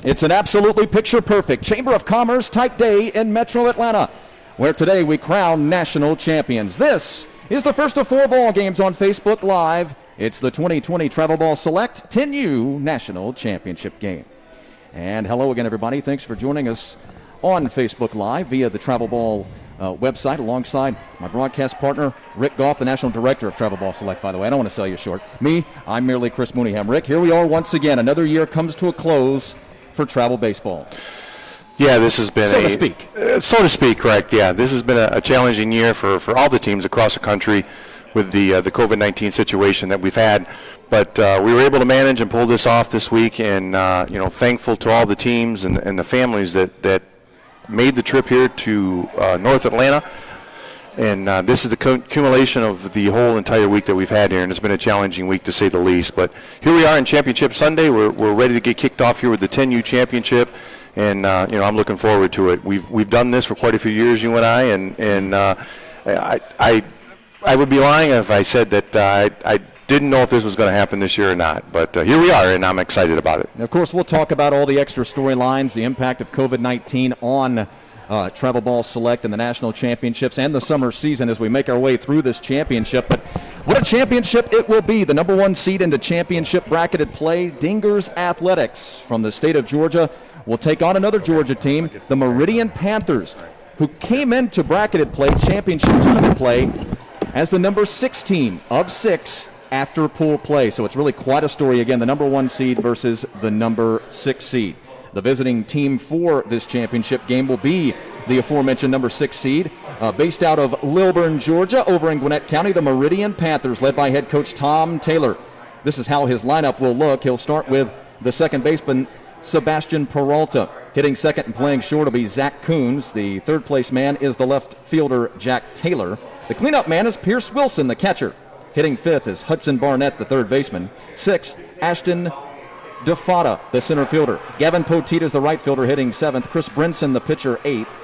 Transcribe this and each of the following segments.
It's an absolutely picture-perfect Chamber of Commerce type day in Metro Atlanta, where today we crown national champions. This is the first of 4 ball games on Facebook Live. It's the 2020 TravelBall Select 10U National Championship game. And hello again, everybody. Thanks for joining us on Facebook Live via the TravelBall website, alongside my broadcast partner, Rick Goff, the National Director of TravelBall Select, by the way. I don't want to sell you short. I'm merely Chris Mooneyham. Rick, here we are once again. Another year comes to a close for travel baseball. Yeah, this has been so to speak, correct. Yeah, this has been a challenging year for all the teams across the country with the COVID-19 situation that we've had. But we were able to manage and pull this off this week, and thankful to all the teams and the families that made the trip here to North Atlanta. And this is the accumulation of the whole entire week that we've had here, and it's been a challenging week to say the least. But here we are in Championship Sunday. We're ready to get kicked off here with the 10U Championship, and I'm looking forward to it. We've done this for quite a few years, you and I, and I would be lying if I said that I didn't know if this was going to happen this year or not. But here we are, and I'm excited about it. Of course, we'll talk about all the extra storylines, the impact of COVID-19 on TravelBall Select and the national championships and the summer season as we make our way through this championship. But what a championship it will be. The number 1 seed into championship bracketed play, Dingers Athletics from the state of Georgia, will take on another Georgia team, the Meridian Panthers, who came into bracketed play, championship tournament play, as the number 6 team of 6 after pool play. So it's really quite a story. Again, the number 1 seed versus the number 6 seed. The visiting team for this championship game will be the aforementioned number 6 seed, based out of Lilburn, Georgia, over in Gwinnett County, the Meridian Panthers, led by head coach Tom Taylor. This is how his lineup will look. He'll start with the second baseman, Sebastian Peralta. Hitting second and playing short will be Zach Coons. The third place man is the left fielder, Jack Taylor. The cleanup man is Pierce Wilson, the catcher. Hitting fifth is Hudson Barnett, the third baseman. Sixth, Ashton DeFada, the center fielder. Gavin Poteet is the right fielder, hitting seventh. Chris Brinson, the pitcher, eighth.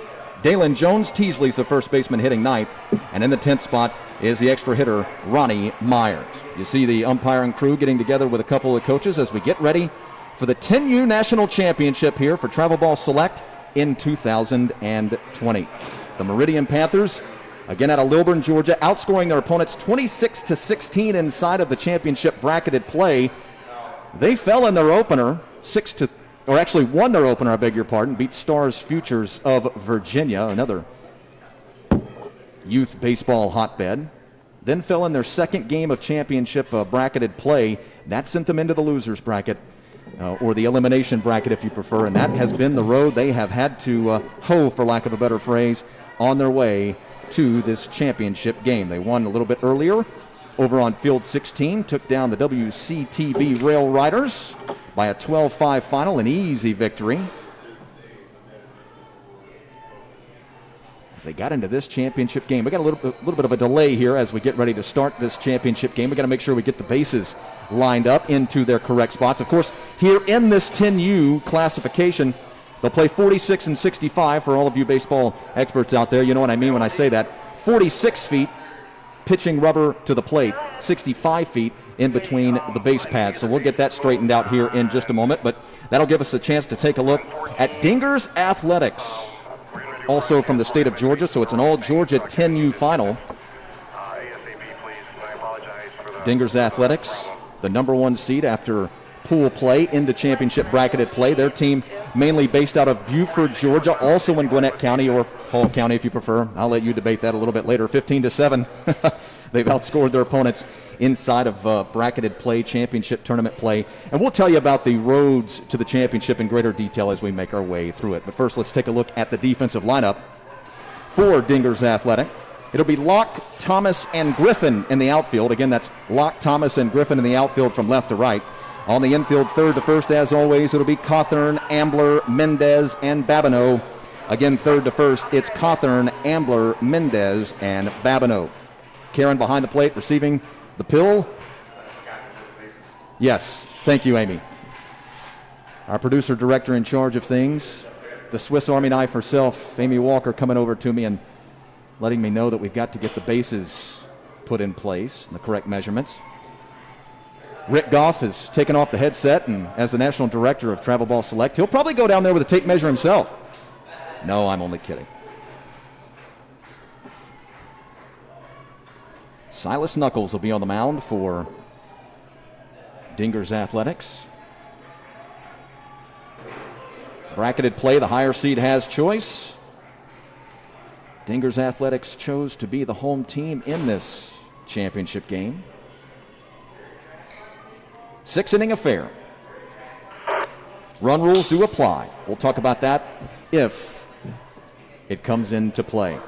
Dalen Jones-Teasley's the first baseman, hitting ninth. And in the 10th spot is the extra hitter, Ronnie Myers. You see the umpiring crew getting together with a couple of coaches as we get ready for the 10U National Championship here for TravelBall Select in 2020. The Meridian Panthers, again out of Lilburn, Georgia, outscoring their opponents 26-16 inside of the championship bracketed play. They fell in their opener, won their opener, beat Stars Futures of Virginia, another youth baseball hotbed. Then fell in their second game of championship bracketed play. That sent them into the losers bracket, or the elimination bracket if you prefer, and that has been the road they have had to hoe, for lack of a better phrase, on their way to this championship game. They won a little bit earlier over on Field 16, took down the WCTB Rail Riders by a 12-5 final, an easy victory. As they got into this championship game, we got a little bit of a delay here as we get ready to start this championship game. We got to make sure we get the bases lined up into their correct spots. Of course, here in this 10U classification, they'll play 46 and 65 for all of you baseball experts out there. You know what I mean when I say that. 46 feet pitching rubber to the plate, 65 feet in between the base pads. So we'll get that straightened out here in just a moment, but that'll give us a chance to take a look at Dingers Athletics, also from the state of Georgia, so it's an all-Georgia 10U final. Dingers Athletics, the number 1 seed after pool play into championship bracketed play. Their team mainly based out of Beaufort, Georgia, also in Gwinnett County, or Hall County if you prefer. I'll let you debate that a little bit later. 15-7. They've outscored their opponents inside of bracketed play, championship tournament play. And we'll tell you about the roads to the championship in greater detail as we make our way through it. But first, let's take a look at the defensive lineup for Dingers Athletic. It'll be Locke, Thomas, and Griffin in the outfield. Again, that's Locke, Thomas, and Griffin in the outfield from left to right. On the infield, third to first, as always, it'll be Cawthorn, Ambler, Mendez, and Babineau. Again, third to first, it's Cawthorn, Ambler, Mendez, and Babineau. Karen behind the plate, receiving the pill. Yes, thank you, Amy. Our producer, director in charge of things, the Swiss Army knife herself, Amy Walker, coming over to me and letting me know that we've got to get the bases put in place, and the correct measurements. Rick Goff has taken off the headset, and as the national director of Travel Ball Select, he'll probably go down there with a tape measure himself. No, I'm only kidding. Silas Knuckles will be on the mound for Dingers Athletics. Bracketed play, the higher seed has choice. Dingers Athletics chose to be the home team in this championship game. 6-inning affair. Run rules do apply. We'll talk about that if it comes into play.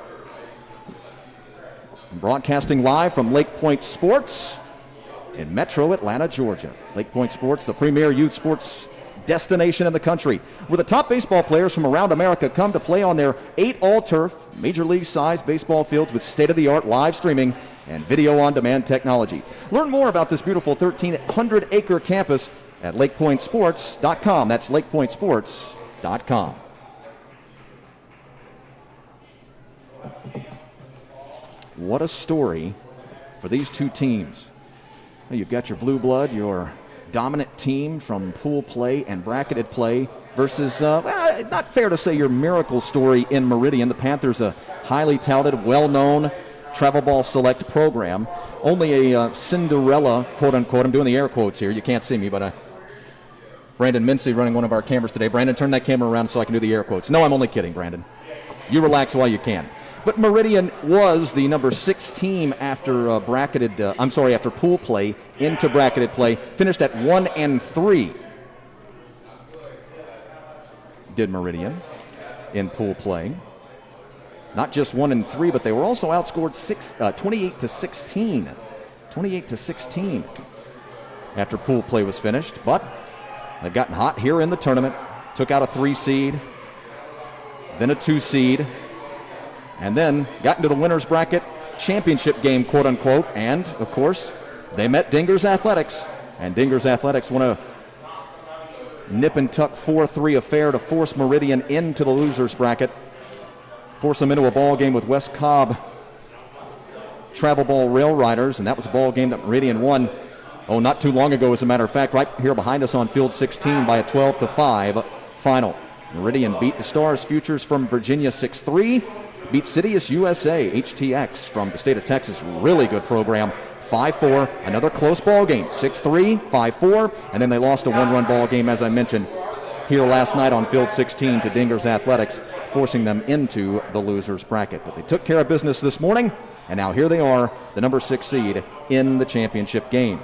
Broadcasting live from Lake Point Sports in Metro Atlanta, Georgia. Lake Point Sports, the premier youth sports destination in the country, where the top baseball players from around America come to play on their 8 all-turf, major league-sized baseball fields with state-of-the-art live streaming and video-on-demand technology. Learn more about this beautiful 1,300-acre campus at lakepointsports.com. That's lakepointsports.com. What a story for these two teams. You've got your blue blood, your dominant team from pool play and bracketed play versus, not fair to say your miracle story in Meridian. The Panthers, a highly touted, well-known Travel Ball Select program. Only a Cinderella, quote-unquote. I'm doing the air quotes here. You can't see me, but Brandon Mincy running one of our cameras today. Brandon, turn that camera around so I can do the air quotes. No, I'm only kidding, Brandon. You relax while you can. But Meridian was the number 6 team after after pool play into bracketed play. Finished at 1-3. Did Meridian in pool play. Not just 1-3, but they were also outscored 28-16. 28-16 after pool play was finished. But they've gotten hot here in the tournament. Took out a 3 seed, then a 2 seed. And then got into the winner's bracket championship game, quote unquote. And, of course, they met Dingers Athletics. And Dingers Athletics won a nip and tuck 4-3 affair to force Meridian into the loser's bracket. Force them into a ball game with West Cobb Travel Ball Rail Riders. And that was a ball game that Meridian won, not too long ago, as a matter of fact, right here behind us on field 16 by a 12-5 final. Meridian beat the Stars Futures from Virginia 6-3. Beat Citius USA HTX from the state of Texas. Really good program. 5-4. Another close ball game. 6-3, 5-4. And then they lost a 1-run ball game, as I mentioned, here last night on field 16 to Dingers Athletics, forcing them into the loser's bracket. But they took care of business this morning, and now here they are, the number 6 seed in the championship game.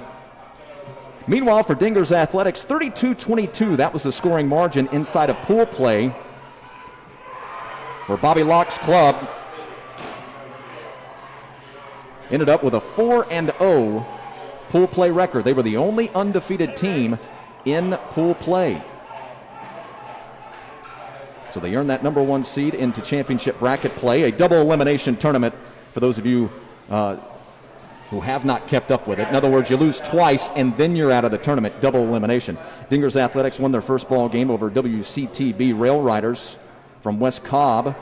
Meanwhile, for Dingers Athletics, 32-22. That was the scoring margin inside of pool play, where Bobby Locke's club ended up with a 4-0 pool play record. They were the only undefeated team in pool play. So they earned that number 1 seed into championship bracket play, a double elimination tournament for those of you who have not kept up with it. In other words, you lose twice and then you're out of the tournament, double elimination. Dingers Athletics won their first ball game over WCTB Rail Riders from West Cobb.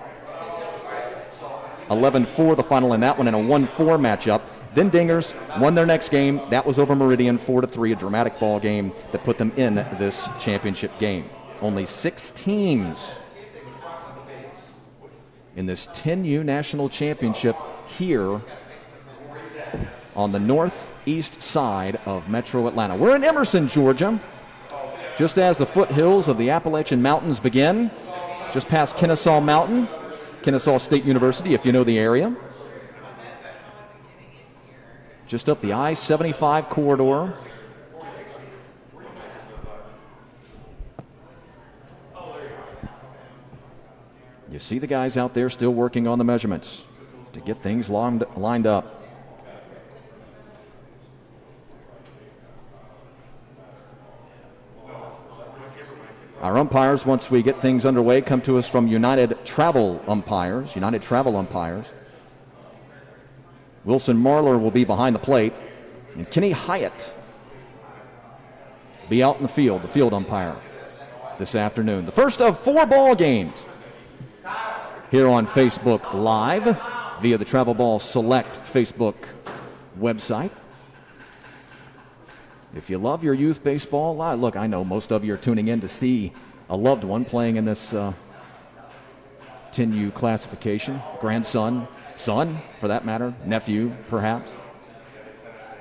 11-4 the final in that one, in a 1-4 matchup. Then Dingers won their next game. That was over Meridian, 4-3, a dramatic ball game that put them in this championship game. Only 6 teams in this 10U National Championship here on the northeast side of Metro Atlanta. We're in Emerson, Georgia, just as the foothills of the Appalachian Mountains begin, just past Kennesaw Mountain, Kennesaw State University, if you know the area. Just up the I-75 corridor. You see the guys out there still working on the measurements to get things lined up. Our umpires, once we get things underway, come to us from United Travel Umpires. Wilson Marler will be behind the plate, and Kenny Hyatt be out in the field umpire this afternoon. The first of 4 ball games here on Facebook Live via the Travel Ball Select Facebook website. If you love your youth baseball, look, I know most of you are tuning in to see a loved one playing in this 10U classification, grandson, son, for that matter, nephew, perhaps.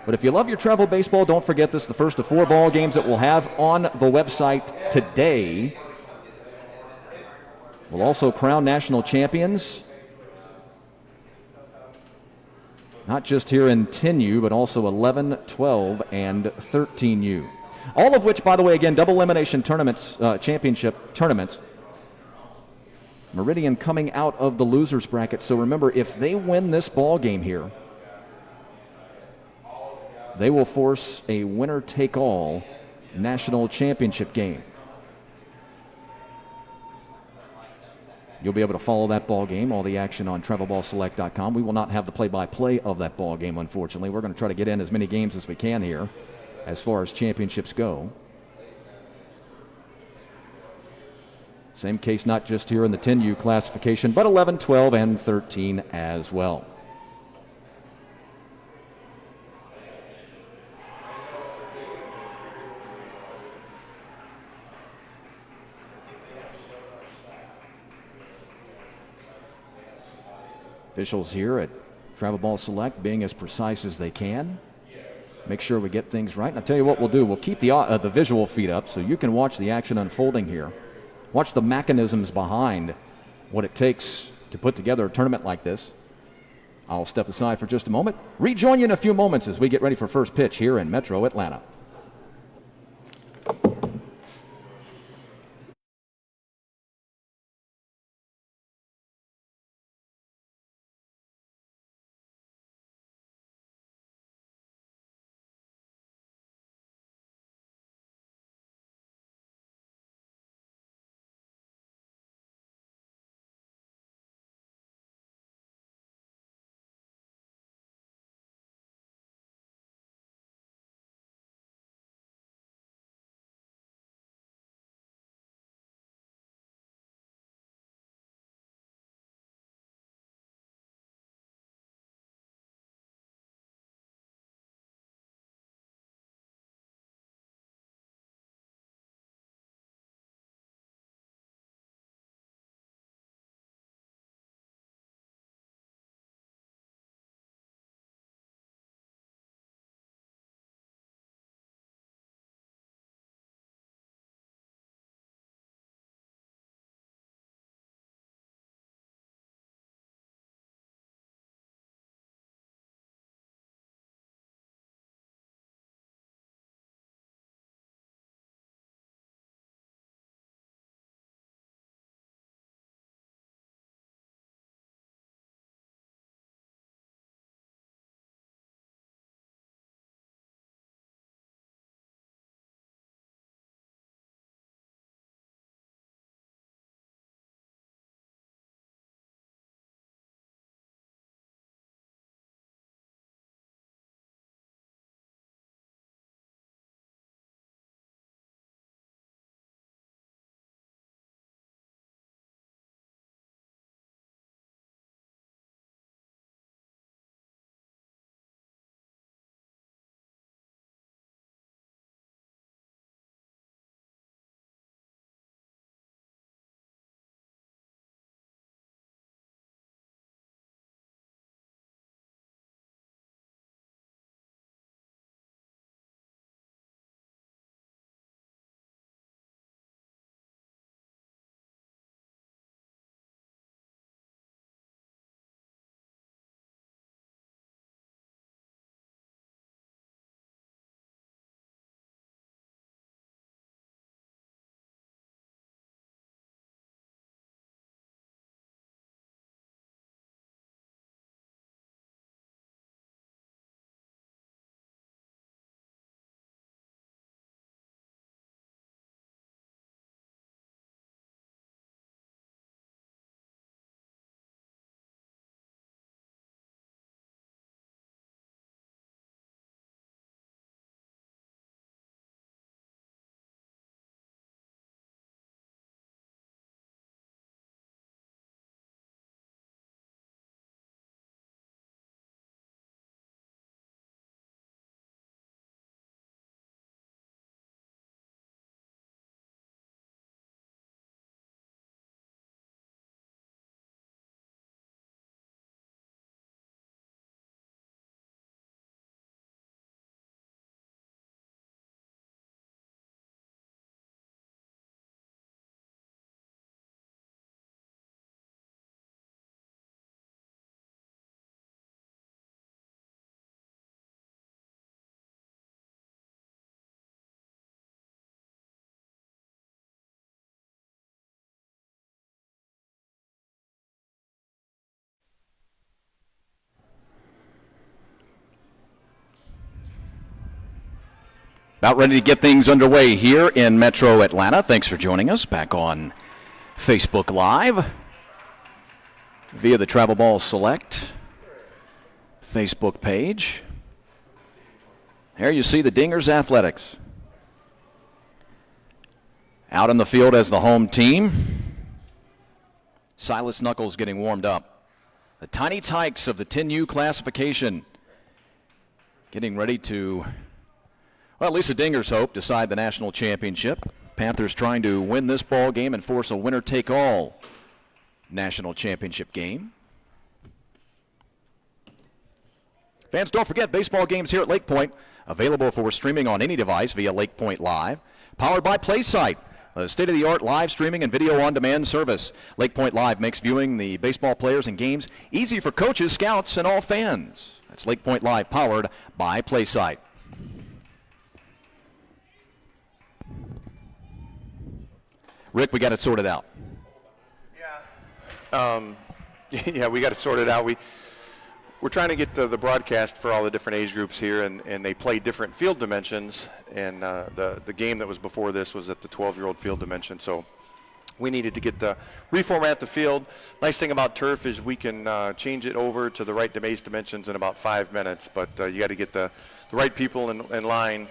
But if you love your travel baseball, don't forget this, the first of 4 ball games that we'll have on the website today. We'll also crown national champions, not just here in 10U, but also 11, 12, and 13U. All of which, by the way, again, double elimination tournaments, championship tournaments. Meridian coming out of the losers bracket. So remember, if they win this ball game here, they will force a winner-take-all national championship game. You'll be able to follow that ball game, all the action on TravelBallSelect.com. We will not have the play-by-play of that ball game, unfortunately. We're going to try to get in as many games as we can here as far as championships go. Same case not just here in the 10U classification, but 11, 12, and 13 as well. Officials here at Travel Ball Select being as precise as they can. Make sure we get things right. And I'll tell you what we'll do. We'll keep the visual feed up so you can watch the action unfolding here. Watch the mechanisms behind what it takes to put together a tournament like this. I'll step aside for just a moment. Rejoin you in a few moments as we get ready for first pitch here in Metro Atlanta. About ready to get things underway here in Metro Atlanta. Thanks for joining us back on Facebook Live via the Travel Ball Select Facebook page. Here you see the Dingers Athletics out in the field as the home team. Silas Knuckles getting warmed up. The Tiny Tykes of the 10U classification getting ready to, well, at least the Dingers hope, decide the national championship. Panthers trying to win this ball game and force a winner-take-all national championship game. Fans, don't forget, baseball games here at Lake Point, available for streaming on any device via Lake Point Live, powered by PlaySite, a state-of-the-art live streaming and video on-demand service. Lake Point Live makes viewing the baseball players and games easy for coaches, scouts, and all fans. That's Lake Point Live, powered by PlaySite. Rick, we got it sorted out. Yeah, we got it sorted out. We're trying to get the broadcast for all the different age groups here, and they play different field dimensions. And the game that was before this was at the 12-year-old field dimension, so we needed to reformat the field. Nice thing about turf is we can change it over to the right age dimensions in about 5 minutes, but you got to get the right people in line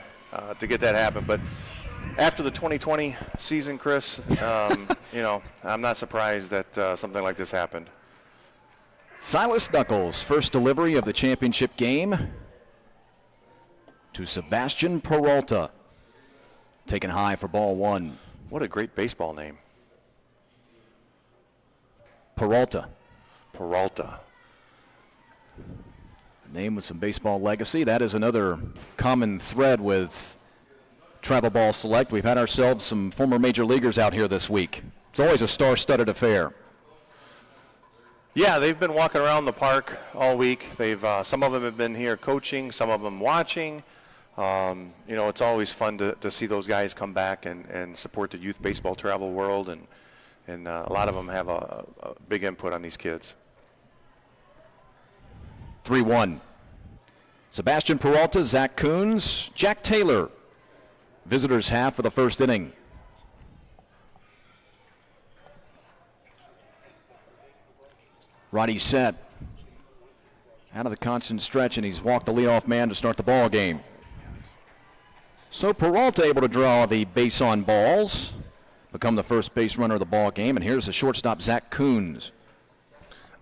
to get that happen. But after the 2020 season, Chris, I'm not surprised that something like this happened. Silas Knuckles, first delivery of the championship game to Sebastian Peralta. Taken high for ball one. What a great baseball name. Peralta. Peralta. A name with some baseball legacy. That is another common thread with Travel Ball Select. We've had ourselves some former major leaguers out here this week. It's always a star-studded affair. Yeah, they've been walking around the park all week. Some of them have been here coaching, some of them watching. It's always fun to see those guys come back and support the youth baseball travel world, and a lot of them have a big input on these kids. 3-1. Sebastian Peralta, Zach Coons, Jack Taylor. Visitors half for the first inning. Roddy set. Out of the constant stretch, and he's walked the leadoff man to start the ball game. So Peralta able to draw the base on balls, become the first base runner of the ball game, and here's the shortstop, Zach Coons.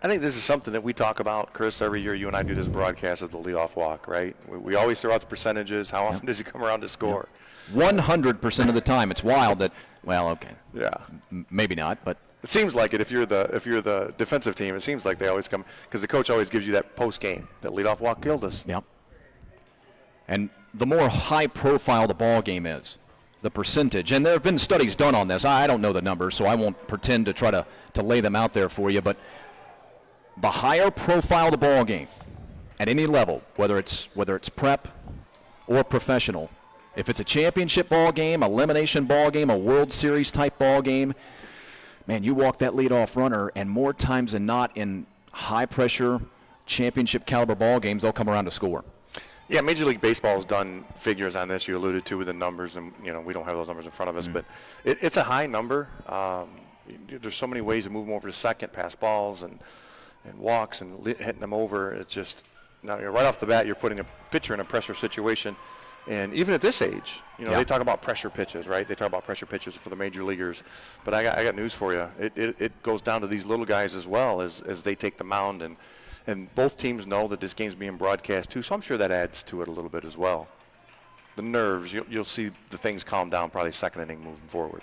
I think this is something that we talk about, Chris, every year. You and I do this broadcast of the leadoff walk, right? We always throw out the percentages. How often does he come around to score? 100% of the time. It's wild that, well, okay. Yeah. Maybe not, but. It seems like it. If you're the defensive team, it seems like they always come, because the coach always gives you that post game. That leadoff walk killed us. Yep. And the more high profile the ball game is, the percentage, and there have been studies done on this. I don't know the numbers, so I won't pretend to try to lay them out there for you. But the higher profile the ball game, at any level, whether it's prep or professional, if it's a championship ball game, elimination ball game, a World Series type ball game. Man, you walk that leadoff runner, and more times than not in high-pressure, championship-caliber ball games, they'll come around to score. Yeah, Major League Baseball has done figures on this. You alluded to with the numbers, and we don't have those numbers in front of us, but it's a high number. There's so many ways to move them over to second, pass balls and walks and hitting them over. It's just now right off the bat, you're putting a pitcher in a pressure situation. And even at this age, they talk about pressure pitches, right? They talk about pressure pitches for the major leaguers. But I got news for you. It goes down to these little guys as well as they take the mound. And both teams know that this game's being broadcast too, so I'm sure that adds to it a little bit as well. The nerves, you'll see the things calm down probably second inning moving forward.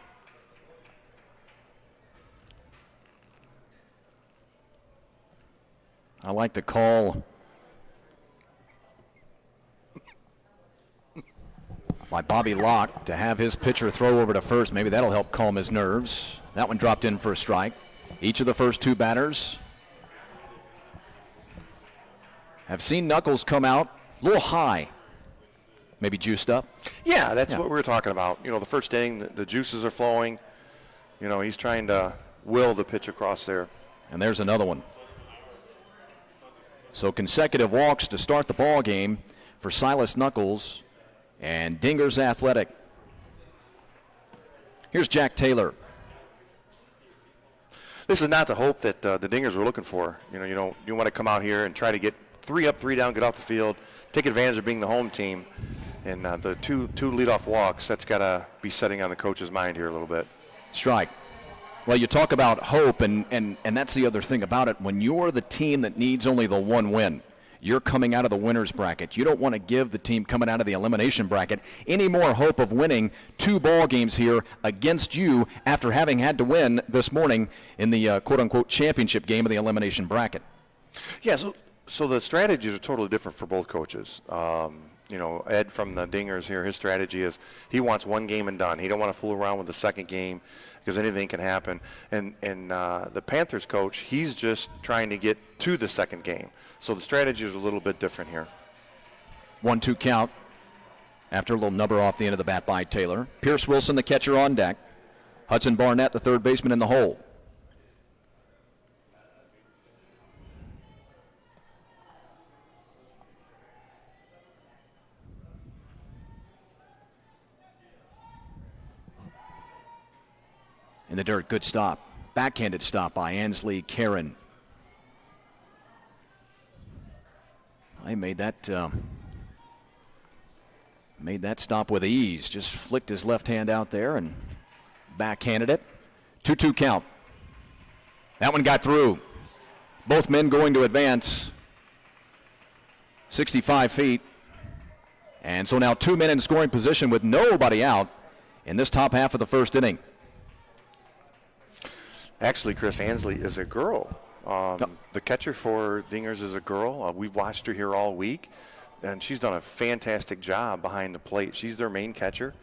I like the call by Bobby Locke to have his pitcher throw over to first. Maybe that'll help calm his nerves. That one dropped in for a strike. Each of the first two batters have seen Knuckles come out a little high, maybe juiced up. Yeah, that's what we were talking about. The first inning, the juices are flowing. He's trying to will the pitch across there. And there's another one. So consecutive walks to start the ball game for Silas Knuckles And Dingers athletic. Here's Jack Taylor. This is not the hope that the Dingers were looking for. You want to come out here and try to get 3 up, 3 down, get off the field, take advantage of being the home team. And the two leadoff walks, that's got to be setting on the coach's mind here a little bit. Strike. Well, you talk about hope, and that's the other thing about it. When you're the team that needs only the one win, you're coming out of the winner's bracket. You don't want to give the team coming out of the elimination bracket any more hope of winning 2 ball games here against you after having had to win this morning in the quote-unquote championship game of the elimination bracket. Yeah, so the strategies are totally different for both coaches. Ed from the Dingers here, his strategy is he wants 1 game and done. He don't want to fool around with the second game because anything can happen. And the Panthers coach, he's just trying to get to the second game. So the strategy is a little bit different here. 1-2 count after a little number off the end of the bat by Taylor. Pierce Wilson, the catcher, on deck. Hudson Barnett, the third baseman, in the hole. In the dirt, good stop. Backhanded stop by Ansley Karen. I made that stop with ease. Just flicked his left hand out there and backhanded it. 2-2 count. That one got through. Both men going to advance 65 feet. And so now 2 men in scoring position with nobody out in this top half of the first inning. Actually, Chris, Ansley is a girl. The catcher for Dingers is a girl. We've watched her here all week, and she's done a fantastic job behind the plate. She's their main catcher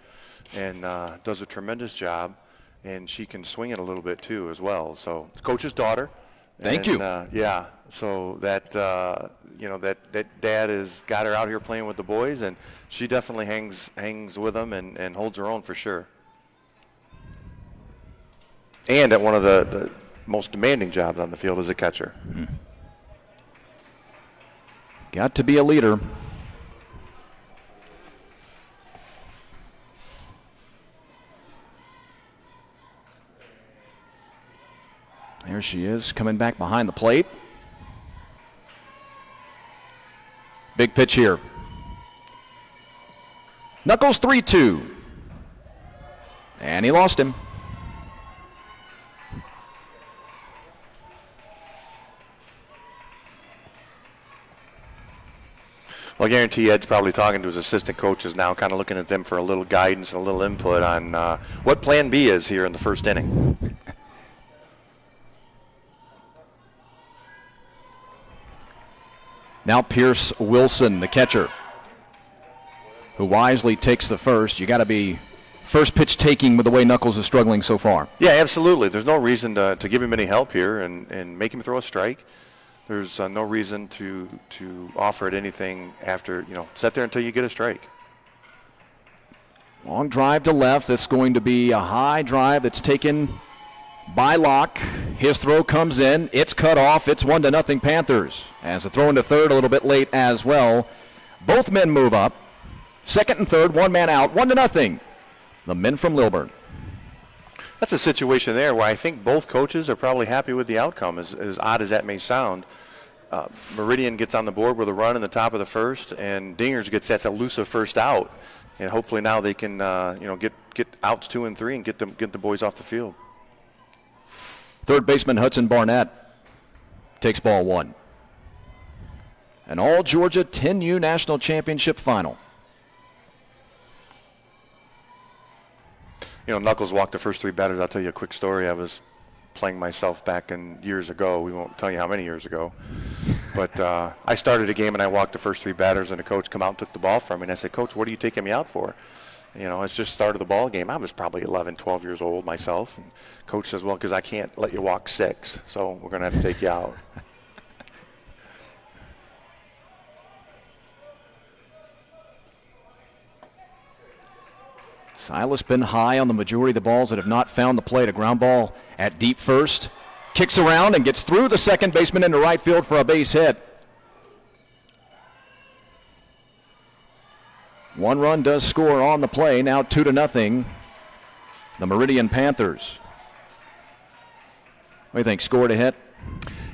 and does a tremendous job, and she can swing it a little bit too as well. So it's coach's daughter. Thank you. So that dad has got her out here playing with the boys, and she definitely hangs with them and holds her own for sure. And at one of the most demanding jobs on the field as a catcher. Mm-hmm. Got to be a leader. There she is, coming back behind the plate. Big pitch here. Knuckles 3-2. And he lost him. Well, I guarantee Ed's probably talking to his assistant coaches now, kind of looking at them for a little guidance and a little input on what plan B is here in the first inning. Now Pierce Wilson, the catcher, who wisely takes the first. You got to be first pitch taking with the way Knuckles is struggling so far. Yeah, absolutely. There's no reason to give him any help here and make him throw a strike. There's no reason to offer it anything after, sit there until you get a strike. Long drive to left. That's going to be a high drive that's taken by Locke. His throw comes in. It's cut off. It's 1-0 Panthers. As the throw into third a little bit late as well. Both men move up. Second and third, 1 man out, 1-0. The men from Lilburn. That's a situation there where I think both coaches are probably happy with the outcome, as odd as that may sound. Meridian gets on the board with a run in the top of the first, and Dingers gets that elusive first out. And hopefully now they can get outs 2 and 3 and get the boys off the field. Third baseman Hudson Barnett takes ball 1. An all-Georgia 10U National Championship final. Knuckles walked the first 3 batters. I'll tell you a quick story. I was playing myself back in years ago. We won't tell you how many years ago. But I started a game and I walked the first 3 batters, and the coach come out and took the ball from me. And I said, "Coach, what are you taking me out for?" It's just started the ball game. I was probably 11, 12 years old myself. And coach says, "Well, because I can't let you walk 6, so we're going to have to take you out." Silas been high on the majority of the balls that have not found the plate. A ground ball at deep first. Kicks around and gets through the second baseman into right field for a base hit. One run does score on the play. Now 2-0. The Meridian Panthers. What do you think? Score to hit?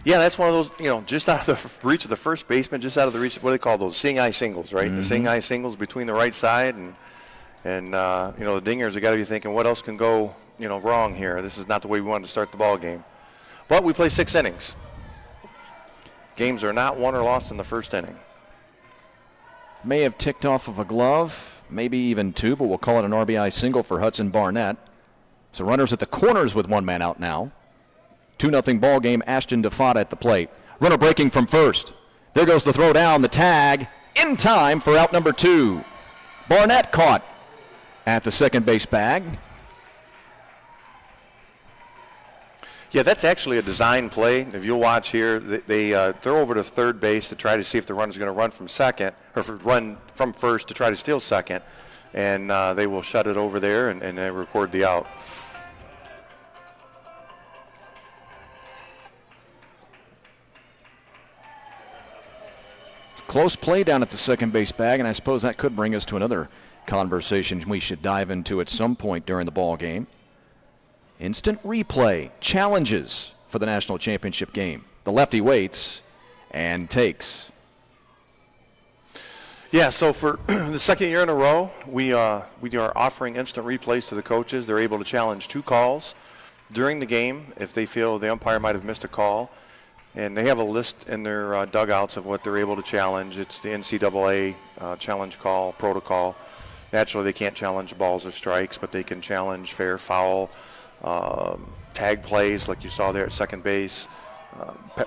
Yeah, that's one of those, just out of the reach of the first baseman, just out of the reach of what do they call those? Seeing eye singles, right? Mm-hmm. The seeing eye singles between the right side and the dingers have got to be thinking, what else can go, wrong here? This is not the way we wanted to start the ball game. But we play 6 innings. Games are not won or lost in the first inning. May have ticked off of a glove, maybe even 2, but we'll call it an RBI single for Hudson Barnett. So runners at the corners with 1 man out now. 2-0 ball game. Ashton DeFada at the plate. Runner breaking from first. There goes the throw down, the tag, in time for out number 2. Barnett caught at the second base bag. Yeah, that's actually a design play. If you'll watch here, they're over to third base to try to see if the runner's going to run from second, or run from first to try to steal second. And they will shut it over there and they record the out. Close play down at the second base bag, and I suppose that could bring us to another conversation we should dive into at some point during the ball game. Instant replay challenges for the national championship game. The lefty waits and takes. Yeah, so for the second year in a row, we are offering instant replays to the coaches. They're able to challenge 2 calls during the game if they feel the umpire might have missed a call. And they have a list in their dugouts of what they're able to challenge. It's the NCAA challenge call protocol. Naturally, they can't challenge balls or strikes, but they can challenge fair, foul, tag plays like you saw there at second base,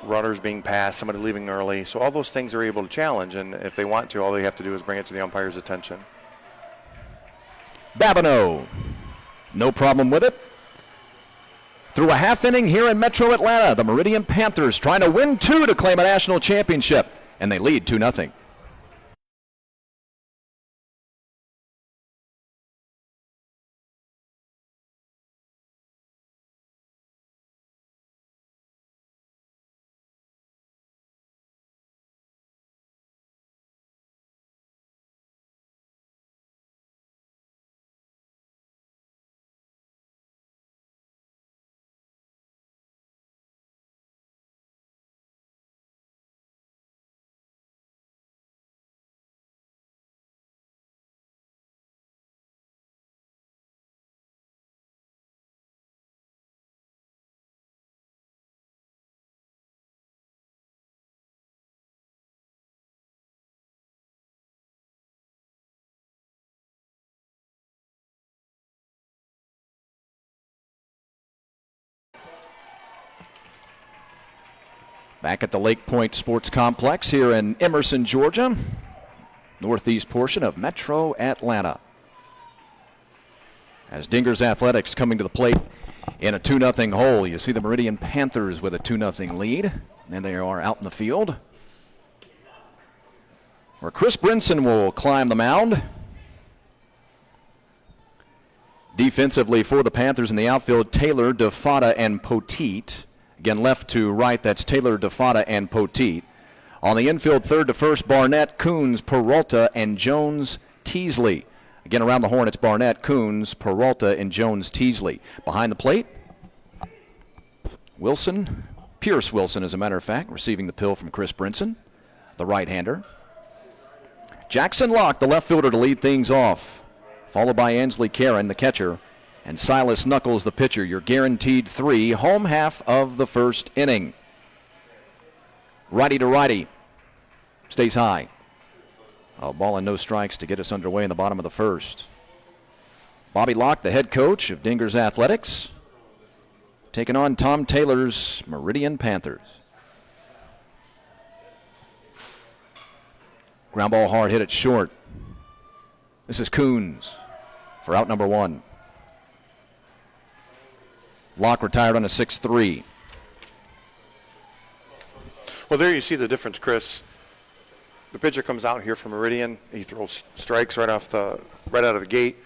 runners being passed, somebody leaving early. So all those things they're able to challenge, and if they want to, all they have to do is bring it to the umpire's attention. Babineau, no problem with it. Through a half inning here in Metro Atlanta, the Meridian Panthers trying to win 2 to claim a national championship, and they lead 2-0. Back at the Lake Point Sports Complex here in Emerson, Georgia, northeast portion of Metro Atlanta. As Dingers Athletics coming to the plate in a 2-0 hole. You see the Meridian Panthers with a 2-0 lead, and they are out in the field, where Chris Brinson will climb the mound. Defensively for the Panthers in the outfield, Taylor, DeFada, and Poteet. Again, left to right, that's Taylor, DeFada, and Poteet. On the infield, third to first, Barnett, Coons, Peralta, and Jones, Teasley. Again, around the horn, it's Barnett, Coons, Peralta, and Jones, Teasley. Behind the plate, Wilson, Pierce Wilson, as a matter of fact, receiving the pill from Chris Brinson, the right-hander. Jackson Locke, the left fielder, to lead things off, followed by Ansley Karen, the catcher, and Silas Knuckles, the pitcher. Your guaranteed 3, home half of the first inning. Righty to righty, stays high. A ball and no strikes to get us underway in the bottom of the first. Bobby Locke, the head coach of Dingers Athletics, taking on Tom Taylor's Meridian Panthers. Ground ball hard hit at short. This is Coons for out number 1. Locke retired on a 6-3. Well, there you see the difference, Chris. The pitcher comes out here from Meridian. He throws strikes right out of the gate,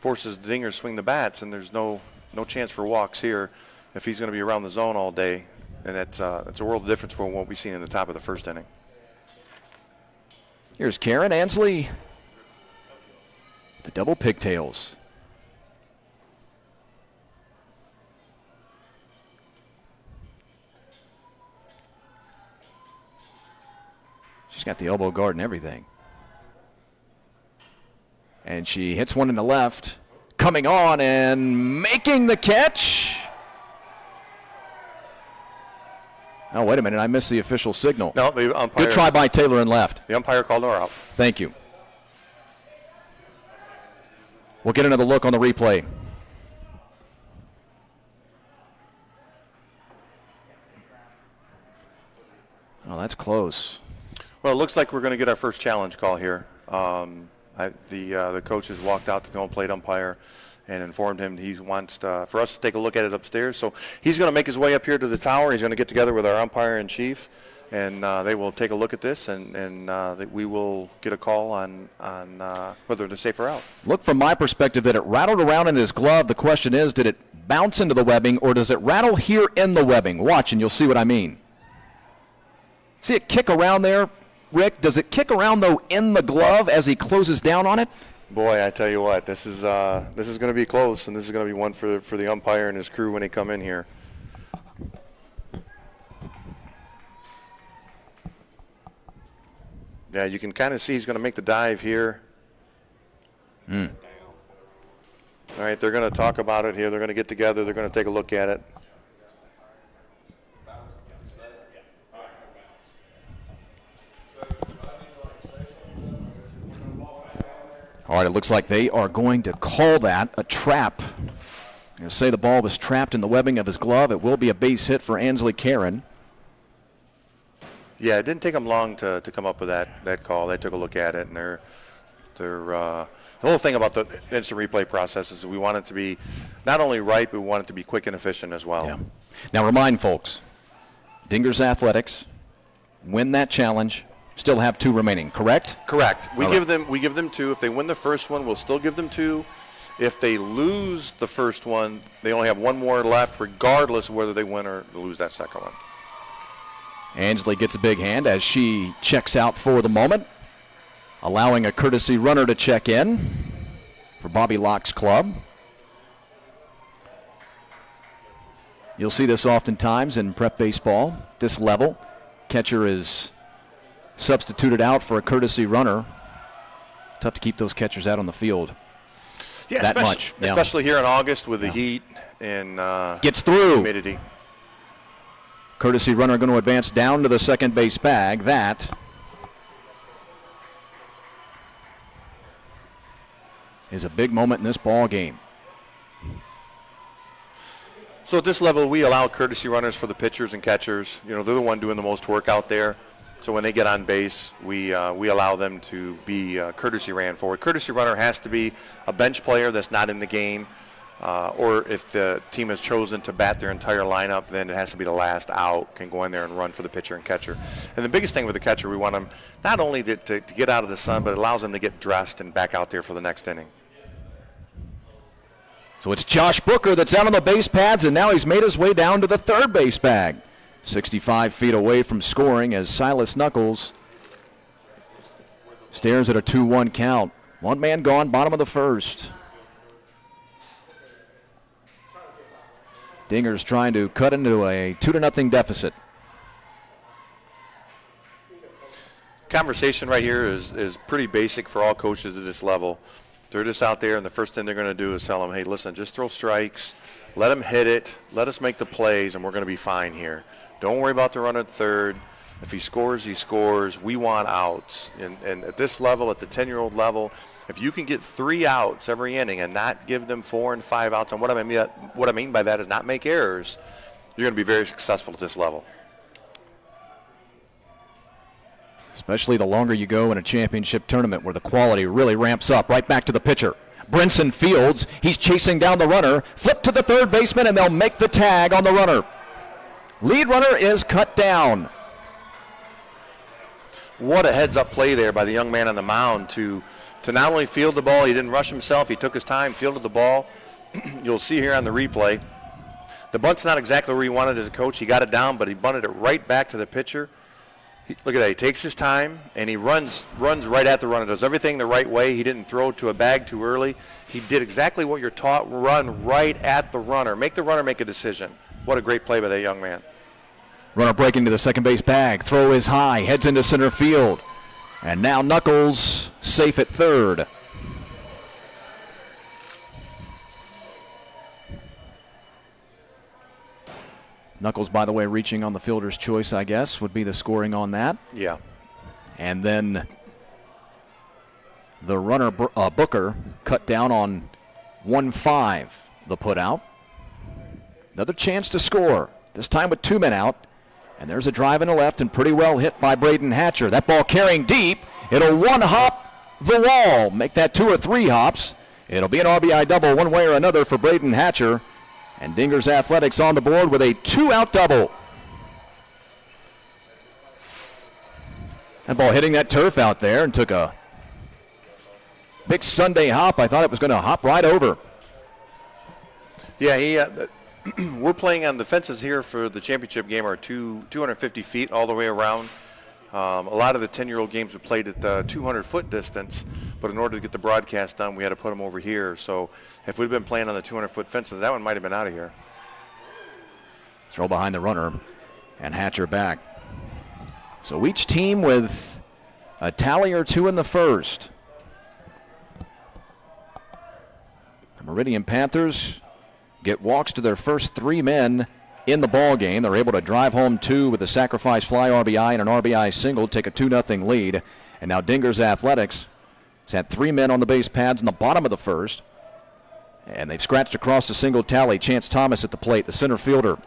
forces the Dingers to swing the bats, and there's no chance for walks here if he's going to be around the zone all day. And it's a world of difference from what we've seen in the top of the first inning. Here's Karen. Ansley double pigtails. She's got the elbow guard and everything. And she hits one in the left. Coming on and making the catch. Oh, wait a minute. I missed the official signal. No, the umpire. Good try by Taylor in left. The umpire called her out. Thank you. We'll get another look on the replay. Oh, that's close. Well, it looks like we're going to get our first challenge call here. The coach has walked out to the home plate umpire and informed him he wants for us to take a look at it upstairs. So he's going to make his way up here to the tower. He's going to get together with our umpire in chief, and they will take a look at this, and we will get a call on whether to safe or out. Look, from my perspective, that it rattled around in his glove. The question is, did it bounce into the webbing, or does it rattle here in the webbing? Watch, and you'll see what I mean. See it kick around there, Rick? Does it kick around, though, in the glove as he closes down on it? Boy, I tell you what, this is going to be close, and this is going to be one for the umpire and his crew when they come in here. Yeah, you can kind of see he's going to make the dive here. All right, they're going to talk about it here. They're going to get together. They're going to take a look at it. All right, it looks like they are going to call that a trap. They're going to say the ball was trapped in the webbing of his glove. It will be a base hit for Ansley Karen. Yeah, it didn't take them long to come up with that call. They took a look at it, and the whole thing about the instant replay process is we want it to be not only right, but we want it to be quick and efficient as well. Yeah. Now remind folks, Dingers Athletics win that challenge. Still have 2 remaining, correct? Correct. We give them 2. If they win the first one, we'll still give them 2. If they lose the first one, they only have 1 more left, regardless of whether they win or lose that second one. Ansley gets a big hand as she checks out for the moment, allowing a courtesy runner to check in for Bobby Locke's club. You'll see this oftentimes in prep baseball. This level, catcher is substituted out for a courtesy runner. Tough to keep those catchers out on the field. Yeah, that much. Yeah. Especially here in August with the heat and gets through. Humidity. Courtesy runner going to advance down to the second base bag. That is a big moment in this ball game. So at this level, we allow courtesy runners for the pitchers and catchers. You know, they're the one doing the most work out there. So when they get on base, we allow them to be courtesy ran forward. Courtesy runner has to be a bench player that's not in the game, or if the team has chosen to bat their entire lineup, then it has to be the last out, can go in there and run for the pitcher and catcher. And the biggest thing with the catcher, we want them not only to get out of the sun, but it allows them to get dressed and back out there for the next inning. So it's Josh Booker that's out on the base pads, and now he's made his way down to the third base bag. 65 feet away from scoring as Silas Knuckles stares at a 2-1 count. 1 man gone, bottom of the first. Dingers trying to cut into a 2-0 deficit. Conversation right here is pretty basic for all coaches at this level. They're just out there, and the first thing they're going to do is tell them, hey, listen, just throw strikes. Let them hit it. Let us make the plays, and we're going to be fine here. Don't worry about the run at third. If he scores, he scores. We want outs. And at this level, at the 10-year-old level, if you can get 3 outs every inning and not give them 4 and 5 outs, and what I mean by that is not make errors, you're going to be very successful at this level. Especially the longer you go in a championship tournament where the quality really ramps up. Right back to the pitcher. Brinson fields. He's chasing down the runner. Flip to the third baseman, and they'll make the tag on the runner. Lead runner is cut down. What a heads-up play there by the young man on the mound to not only field the ball, he didn't rush himself, he took his time, fielded the ball. You'll see here on the replay, the bunt's not exactly where he wanted as a coach. He got it down, but he bunted it right back to the pitcher. Look at that. He takes his time, and he runs right at the runner. Does everything the right way. He didn't throw to a bag too early. He did exactly what you're taught, run right at the runner. Make the runner make a decision. What a great play by that young man. Runner breaking to the second base bag. Throw is high. Heads into center field. And now Knuckles safe at third. Knuckles, by the way, reaching on the fielder's choice, I guess, would be the scoring on that. Yeah. And then the runner, Booker, cut down on 1-5, the put out. Another chance to score, this time with 2 men out. And there's a drive in the left and pretty well hit by Braden Hatcher. That ball carrying deep. It'll one-hop the wall, make that 2 or 3 hops. It'll be an RBI double one way or another for Braden Hatcher. And Dingers Athletics on the board with a 2-out double. That ball hitting that turf out there and took a big Sunday hop. I thought it was going to hop right over. Yeah, we're playing on the fences here for the championship game are 250 feet all the way around. A lot of the 10-year-old games were played at the 200-foot distance, but in order to get the broadcast done, we had to put them over here. So if we'd been playing on the 200-foot fences, that one might have been out of here. Throw behind the runner, and Hatcher back. So each team with a tally or 2 in the first. The Meridian Panthers get walks to their first 3 men in the ball game. They're able to drive home 2 with a sacrifice fly RBI and an RBI single, take a 2-0 lead. And now Dingers Athletics has had 3 men on the base pads in the bottom of the first. And they've scratched across the single tally. Chance Thomas at the plate, the center fielder.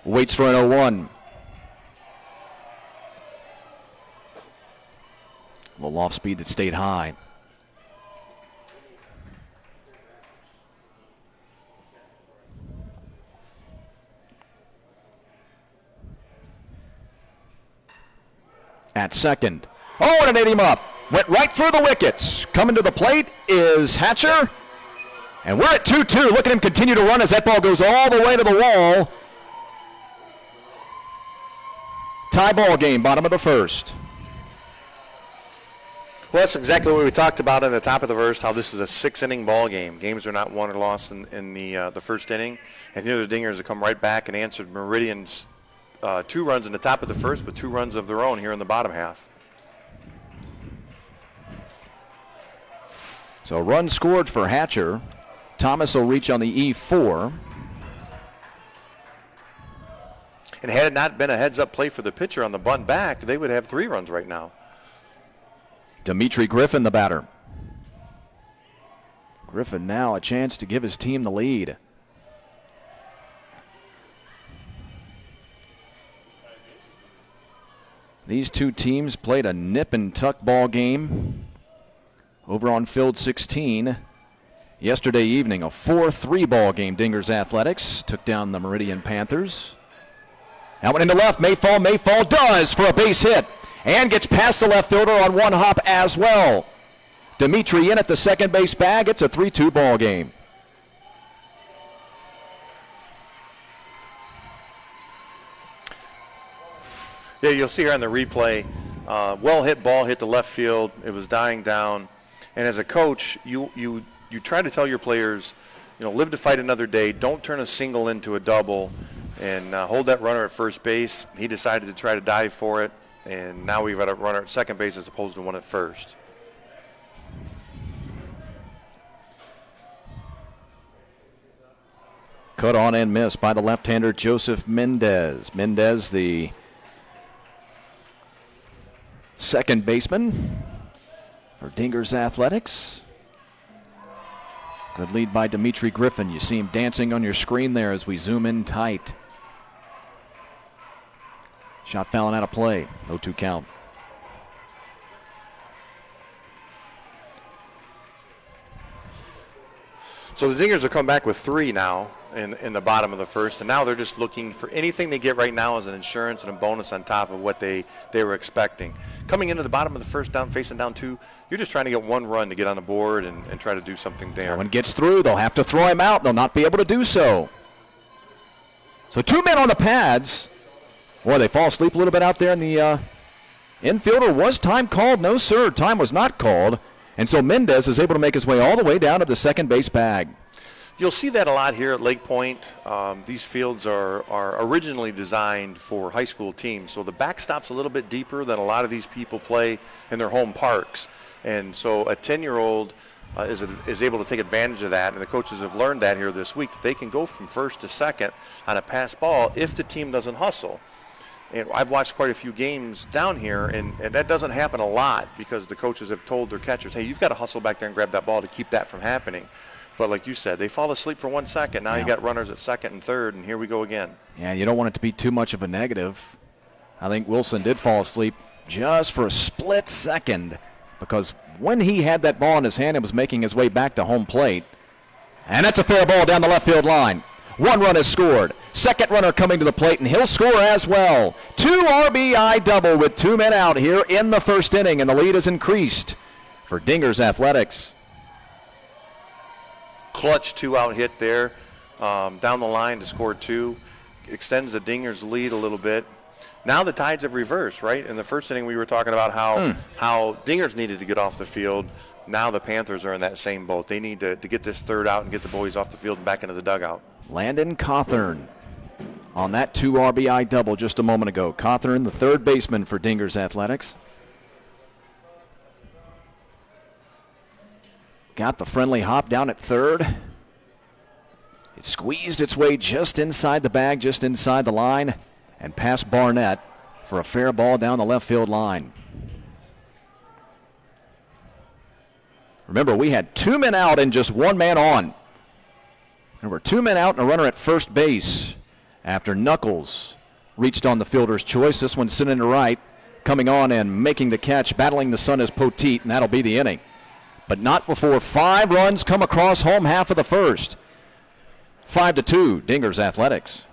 Waits for an 0-1. A little off speed that stayed high. At second. Oh, and it ate him up. Went right through the wickets. Coming to the plate is Hatcher. And we're at 2-2. Look at him continue to run as that ball goes all the way to the wall. Tie ball game, bottom of the first. Well, that's exactly what we talked about in the top of the first, how this is a 6-inning ball game. Games are not won or lost in the first inning. And here the Dingers have come right back and answered Meridian's 2 runs in the top of the first with 2 runs of their own here in the bottom half. So a run scored for Hatcher. Thomas will reach on the E4. And had it not been a heads-up play for the pitcher on the bunt back, they would have 3 runs right now. Dimitri Griffin, the batter. Griffin now a chance to give his team the lead. These 2 teams played a nip and tuck ball game over on field 16 yesterday evening. A 4-3 ball game. Dingers Athletics took down the Meridian Panthers. That one into left. Mayfall does for a base hit and gets past the left fielder on 1 hop as well. Dimitri in at the second base bag. It's a 3-2 ball game. Yeah, you'll see here on the replay, well hit ball hit the left field. It was dying down. And as a coach, you try to tell your players, live to fight another day. Don't turn a single into a double and hold that runner at first base. He decided to try to dive for it. And now we've got a runner at second base as opposed to one at first. Cut on and missed by the left-hander Joseph Mendez. Mendez, the second baseman for Dingers Athletics. Good lead by Dimitri Griffin. You see him dancing on your screen there as we zoom in tight. Shot fouling out of play. 0-2 count. So the Dingers will come back with 3 now in the bottom of the first, and now they're just looking for anything they get right now as an insurance and a bonus on top of what they were expecting. Coming into the bottom of the first down, facing down 2, you're just trying to get 1 run to get on the board and try to do something there. When it gets through, they'll have to throw him out. They'll not be able to do so. So 2 men on the pads. Boy, they fall asleep a little bit out there in the infielder. Was time called? No, sir. Time was not called. And so Mendez is able to make his way all the way down to the second base bag. You'll see that a lot here at Lake Point. These fields are originally designed for high school teams, so the backstop's a little bit deeper than a lot of these people play in their home parks. And so a 10-year-old is able to take advantage of that, and the coaches have learned that here this week, that they can go from first to second on a pass ball if the team doesn't hustle. And I've watched quite a few games down here, and that doesn't happen a lot because the coaches have told their catchers, hey, you've got to hustle back there and grab that ball to keep that from happening. But like you said, they fall asleep for 1 second. Now you got runners at second and third, and here we go again. Yeah, you don't want it to be too much of a negative. I think Wilson did fall asleep just for a split second because when he had that ball in his hand and was making his way back to home plate, and that's a fair ball down the left field line. 1 run is scored. Second runner coming to the plate, and he'll score as well. 2 RBI double with 2 men out here in the first inning, and the lead is increased for Dingers Athletics. Clutch 2-out hit there down the line to score 2. Extends the Dingers lead a little bit. Now the tides have reversed, right? In the first inning we were talking about how Dingers needed to get off the field. Now the Panthers are in that same boat. They need to get this third out and get the boys off the field and back into the dugout. Landon Cawthorn on that 2 RBI double just a moment ago. Cawthorn, the third baseman for Dingers Athletics. Got the friendly hop down at third. It squeezed its way just inside the bag, just inside the line, and past Barnett for a fair ball down the left field line. Remember, we had 2 men out and just 1 man on. There were 2 men out and a runner at first base after Knuckles reached on the fielder's choice. This one sitting to right, coming on and making the catch, battling the sun is Poteet, and that'll be the inning. But not before 5 runs come across home half of the first. 5-2, Dingers Athletics.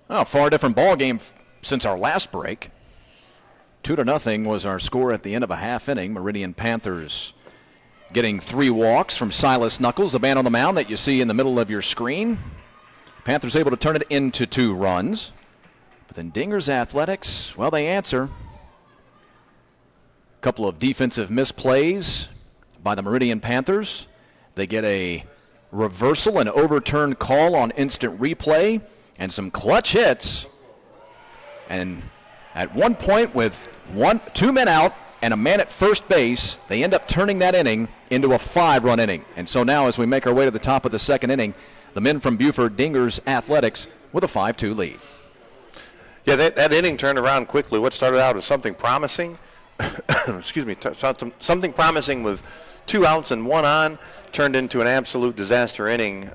Well, far different ball game since our last break. 2-0 was our score at the end of a half inning. Meridian Panthers getting 3 walks from Silas Knuckles, the man on the mound that you see in the middle of your screen. Panthers able to turn it into 2 runs. But then Dingers Athletics, well, they answer. A couple of defensive misplays by the Meridian Panthers. They get a reversal and overturned call on instant replay. And some clutch hits. And at one point with 2 men out and a man at first base, they end up turning that inning into a 5-run inning. And so now as we make our way to the top of the second inning, the men from Buford, Dingers Athletics, with a 5-2 lead. Yeah, that inning turned around quickly. What started out as something promising, something promising with 2 outs and 1 on, turned into an absolute disaster inning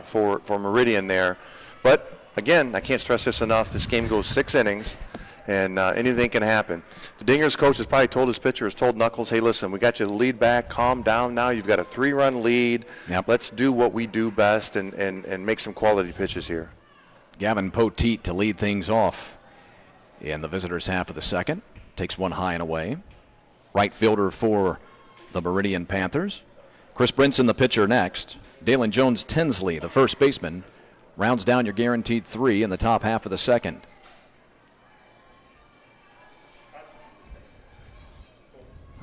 for Meridian there. But again, I can't stress this enough. This game goes 6 innings, and anything can happen. The Dingers coach has probably told his pitcher, has told Knuckles, hey, listen, we got you the lead back. Calm down now. You've got a 3-run lead. Yep. Let's do what we do best and make some quality pitches here. Gavin Poteet to lead things off in the visitors' half of the second. Takes one high and away. Right fielder for the Meridian Panthers. Chris Brinson, the pitcher, next. Dalen Jones-Tinsley, the first baseman, rounds down your guaranteed 3 in the top half of the second.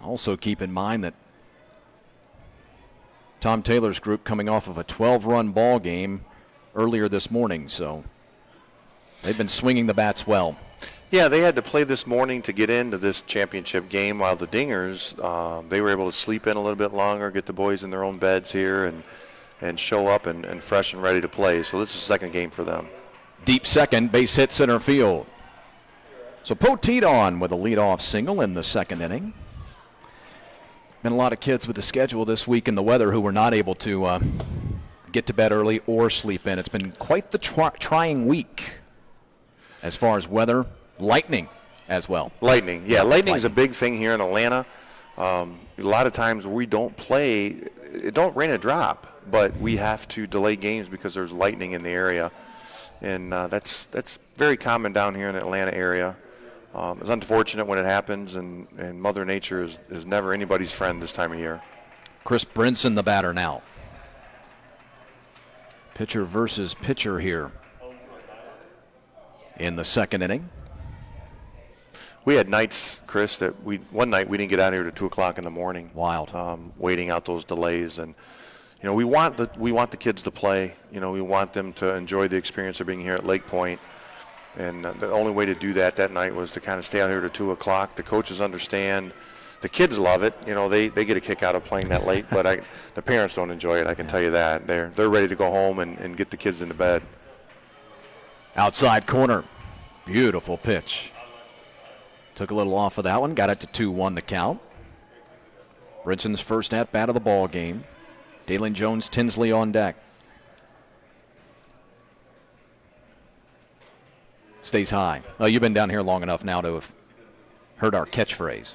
Also keep in mind that Tom Taylor's group coming off of a 12-run ball game earlier this morning, so they've been swinging the bats well. Yeah, they had to play this morning to get into this championship game, while the Dingers, they were able to sleep in a little bit longer, get the boys in their own beds here, and show up and fresh and ready to play. So this is the second game for them. Deep second, base hit center field. So Poteet on with a leadoff single in the second inning. Been a lot of kids with the schedule this week and the weather who were not able to get to bed early or sleep in. It's been quite the trying week as far as weather. Lightning as well. Lightning is a big thing here in Atlanta. A lot of times we don't play, it don't rain a drop, but we have to delay games because there's lightning in the area. And that's very common down here in the Atlanta area. It's unfortunate when it happens, and Mother Nature is never anybody's friend this time of year. Chris Brinson, the batter now. Pitcher versus pitcher here in the second inning. We had nights, Chris, that one night we didn't get out of here to 2 o'clock in the morning. Wild. Waiting out those delays, and we want the kids to play. We want them to enjoy the experience of being here at Lake Point, and the only way to do that night was to kind of stay out here to 2 o'clock. The coaches understand. The kids love it. They get a kick out of playing that late, but the parents don't enjoy it. I can tell you that. They're ready to go home and get the kids into bed. Outside corner, beautiful pitch. Took a little off of that one, got it to 2-1 the count. Brinson's first at-bat of the ball game. Dalen Jones, Tinsley on deck. Stays high. Oh, you've been down here long enough now to have heard our catchphrase.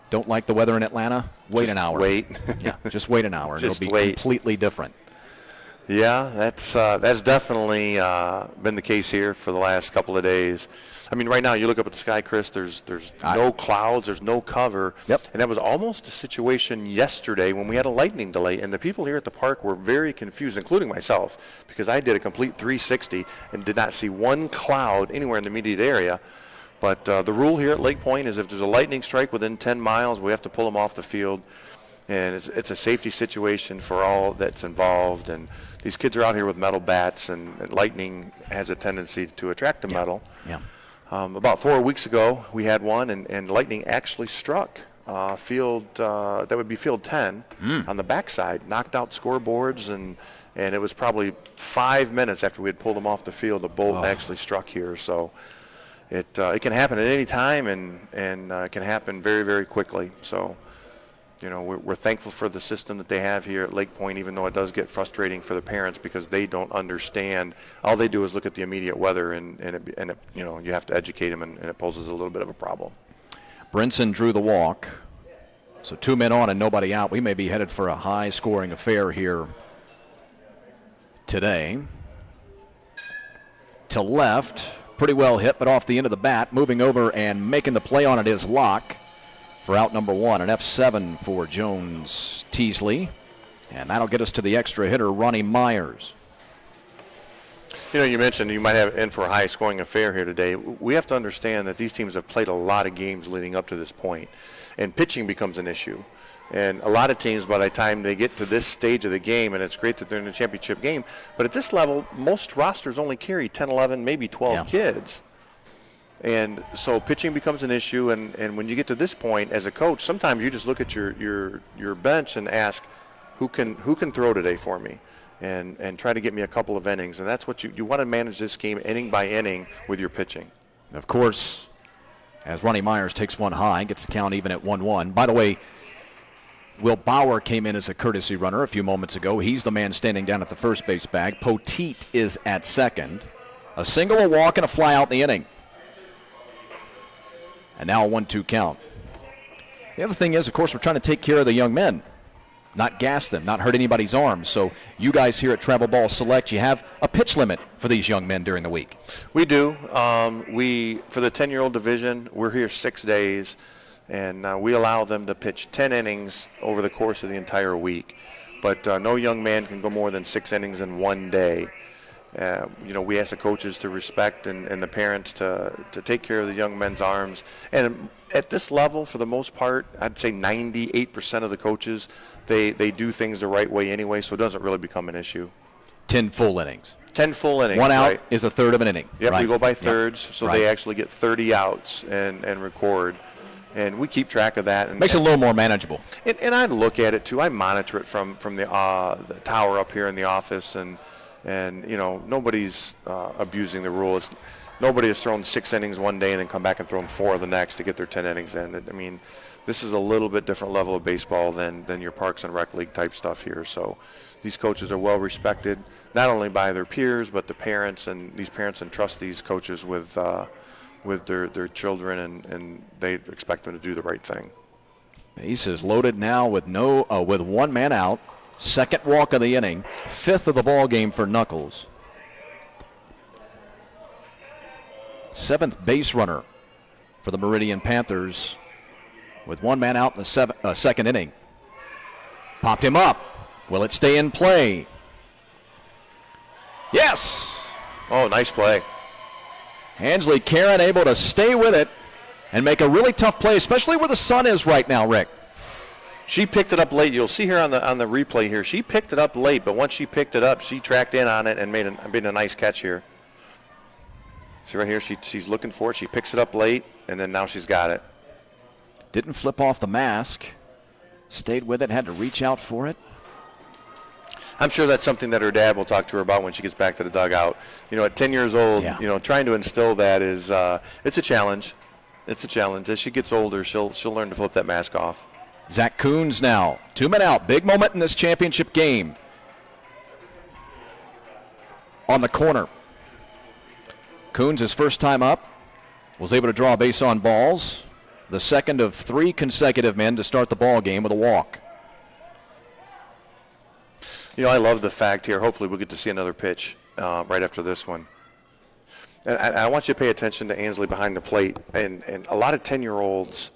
Don't like the weather in Atlanta? Wait an hour. Wait. Yeah, just wait an hour and it'll be wait. Completely different. Yeah, that's definitely been the case here for the last couple of days. I mean, right now you look up at the sky, Chris. There's no clouds, there's no cover. Yep. And that was almost a situation yesterday when we had a lightning delay, and the people here at the park were very confused, including myself, because I did a complete 360 and did not see one cloud anywhere in the immediate area. But the rule here at Lake Point is if there's a lightning strike within 10 miles, we have to pull them off the field. And it's a safety situation for all that's involved. And these kids are out here with metal bats, and lightning has a tendency to attract the metal. Yeah. About 4 weeks ago, we had one, and lightning actually struck field, that would be field 10 on the backside, knocked out scoreboards, and it was probably 5 minutes after we had pulled them off the field, the bolt actually struck here. So it can happen at any time, and it can happen very, very quickly. So, we're thankful for the system that they have here at Lake Point, even though it does get frustrating for the parents because they don't understand. All they do is look at the immediate weather, and you have to educate them, and it poses a little bit of a problem. Brinson drew the walk. So 2 men on and nobody out. We may be headed for a high-scoring affair here today. To left, pretty well hit, but off the end of the bat. Moving over and making the play on it is Locke for out number one, an F7 for Jones Teasley. And that'll get us to the extra hitter, Ronnie Myers. You mentioned you might have in for a high-scoring affair here today. We have to understand that these teams have played a lot of games leading up to this point, and pitching becomes an issue. And a lot of teams, by the time they get to this stage of the game, and it's great that they're in a championship game, but at this level, most rosters only carry 10, 11, maybe 12 kids. And so pitching becomes an issue, and when you get to this point as a coach, sometimes you just look at your bench and ask, who can throw today for me, and try to get me a couple of innings. And that's what you want to manage this game inning by inning with your pitching. And of course, as Ronnie Myers takes one high, gets the count even at 1-1. By the way, Will Bauer came in as a courtesy runner a few moments ago. He's the man standing down at the first base bag. Poteet is at second. A single, a walk, and a fly out in the inning. And now a 1-2 count. The other thing is, of course, we're trying to take care of the young men, not gas them, not hurt anybody's arms. So you guys here at Travel Ball Select, you have a pitch limit for these young men during the week. We do. For the 10-year-old division, we're here 6 days, and we allow them to pitch 10 innings over the course of the entire week. But no young man can go more than 6 innings in one day. We ask the coaches to respect and the parents to take care of the young men's arms. And at this level, for the most part, I'd say 98% of the coaches, they do things the right way anyway, so it doesn't really become an issue. 10 full innings. 10 full innings. One out right? is a third of an inning. Yep, right. we go by thirds, so right. they actually get 30 outs and record. And we keep track of that. And makes it a little more manageable. And I look at it, too. I monitor it from the tower up here in the office, and nobody's abusing the rule. Nobody has thrown 6 innings one day and then come back and thrown 4 the next to get their 10 innings in. I mean, this is a little bit different level of baseball than your Parks and Rec League type stuff here. So these coaches are well respected, not only by their peers, but the parents, and these parents entrust these coaches with their children, and they expect them to do the right thing. Base is loaded now with with one man out. Second walk of the inning. 5th of the ball game for Knuckles. 7th base runner for the Meridian Panthers with one man out in the second inning. Popped him up. Will it stay in play? Yes! Oh, nice play. Hensley Karen able to stay with it and make a really tough play, especially where the sun is right now, Rick. She picked it up late. You'll see here on the replay here. She picked it up late, but once she picked it up, she tracked in on it and made a nice catch here. See right here, she's looking for it. She picks it up late, and then now she's got it. Didn't flip off the mask. Stayed with it, had to reach out for it. I'm sure that's something that her dad will talk to her about when she gets back to the dugout. At 10 years old, trying to instill that is it's a challenge. It's a challenge. As she gets older, she'll learn to flip that mask off. Zach Coons now, 2 men out. Big moment in this championship game. On the corner. Coons, his first time up, was able to draw a base on balls. The second of 3 consecutive men to start the ball game with a walk. I love the fact here. Hopefully we'll get to see another pitch right after this one. And I want you to pay attention to Ansley behind the plate. And a lot of 10-year-olds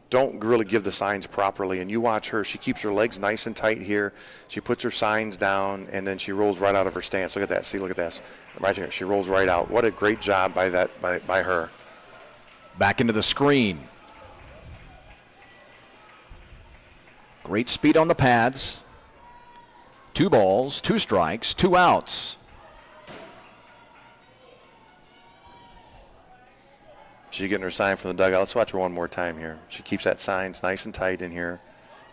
don't really give the signs properly. And you watch her. She keeps her legs nice and tight here. She puts her signs down, and then she rolls right out of her stance. Look at that. See, look at this. Right here. She rolls right out. What a great job by her. Back into the screen. Great speed on the pads. 2 balls, 2 strikes, 2 outs. She's getting her sign from the dugout. Let's watch her one more time here. She keeps that signs nice and tight in here.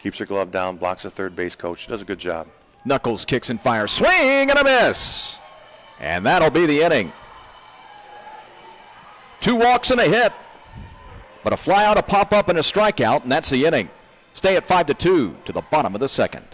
Keeps her glove down, blocks the third base coach. She does a good job. Knuckles kicks and fires. Swing and a miss. And that'll be the inning. 2 walks and a hit. But a fly out, a pop up, and a strikeout, and that's the inning. Stay at 5-2 to the bottom of the second.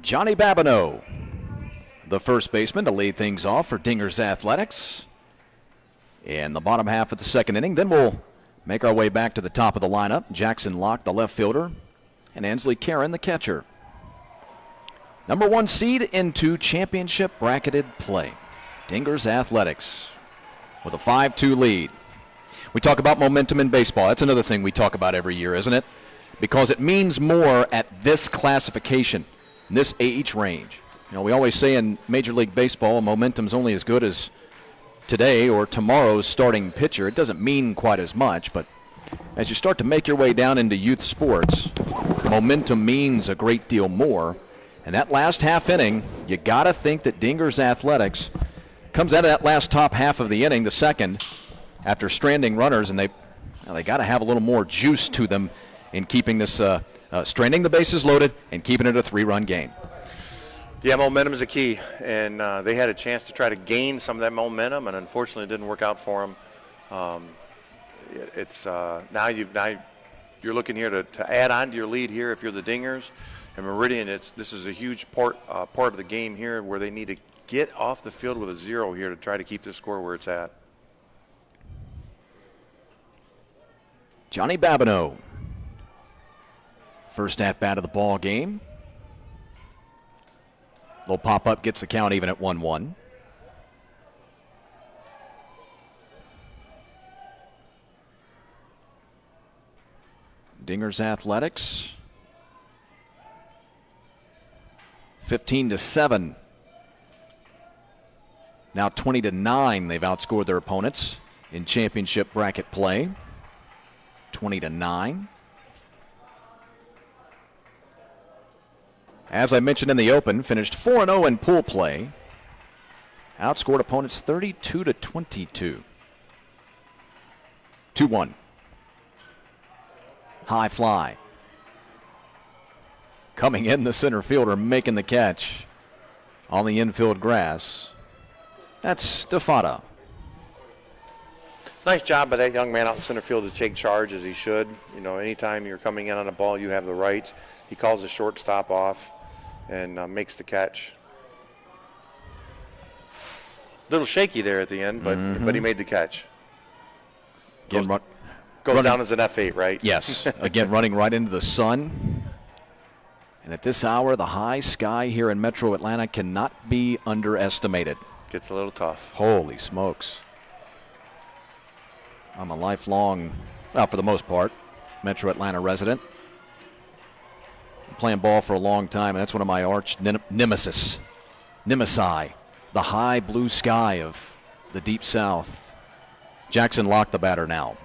Johnny Babineau, the first baseman, to lead things off for Dingers Athletics in the bottom half of the second inning. Then we'll make our way back to the top of the lineup. Jackson Locke, the left fielder, and Ansley Karen, the catcher. Number 1 seed into championship bracketed play. Dingers Athletics with a 5-2 lead. We talk about momentum in baseball. That's another thing we talk about every year, isn't it? Because it means more at this classification, in this age range. You know, we always say in Major League Baseball, momentum's only as good as today or tomorrow's starting pitcher. It doesn't mean quite as much, but as you start to make your way down into youth sports, momentum means a great deal more. And that last half inning, you got to think that Dingers Athletics comes out of that last top half of the inning, the second, after stranding runners, and they got to have a little more juice to them in keeping this, stranding the bases loaded and keeping it a 3-run game. Yeah, momentum is a key, and they had a chance to try to gain some of that momentum, and unfortunately it didn't work out for them. It's now you're looking here to add on to your lead here if you're the Dingers. And Meridian, this is a huge part of the game here where they need to get off the field with a 0 here to try to keep the score where it's at. Johnny Babineau, first at bat of the ball game. Little pop-up gets the count even at 1-1. Dingers Athletics, 15-7. Now 20-9. They've outscored their opponents in championship bracket play. 20-9. As I mentioned in the open, finished 4-0 in pool play. Outscored opponents 32-22. 2-1. High fly. Coming in, the center fielder making the catch on the infield grass. That's DeFada. Nice job by that young man out in center field to take charge as he should. You know, anytime you're coming in on a ball, you have the rights. He calls the shortstop off and makes the catch. A little shaky there at the end, but he made the catch. Goes down as an F8, right? Yes. Again, running right into the sun. And at this hour, the high sky here in Metro Atlanta cannot be underestimated. Gets a little tough. Holy smokes. I'm a lifelong, well, for the most part, Metro Atlanta resident. I'm playing ball for a long time, and that's one of my arch nemesi, the high blue sky of the Deep South. Jackson Locke, the batter now.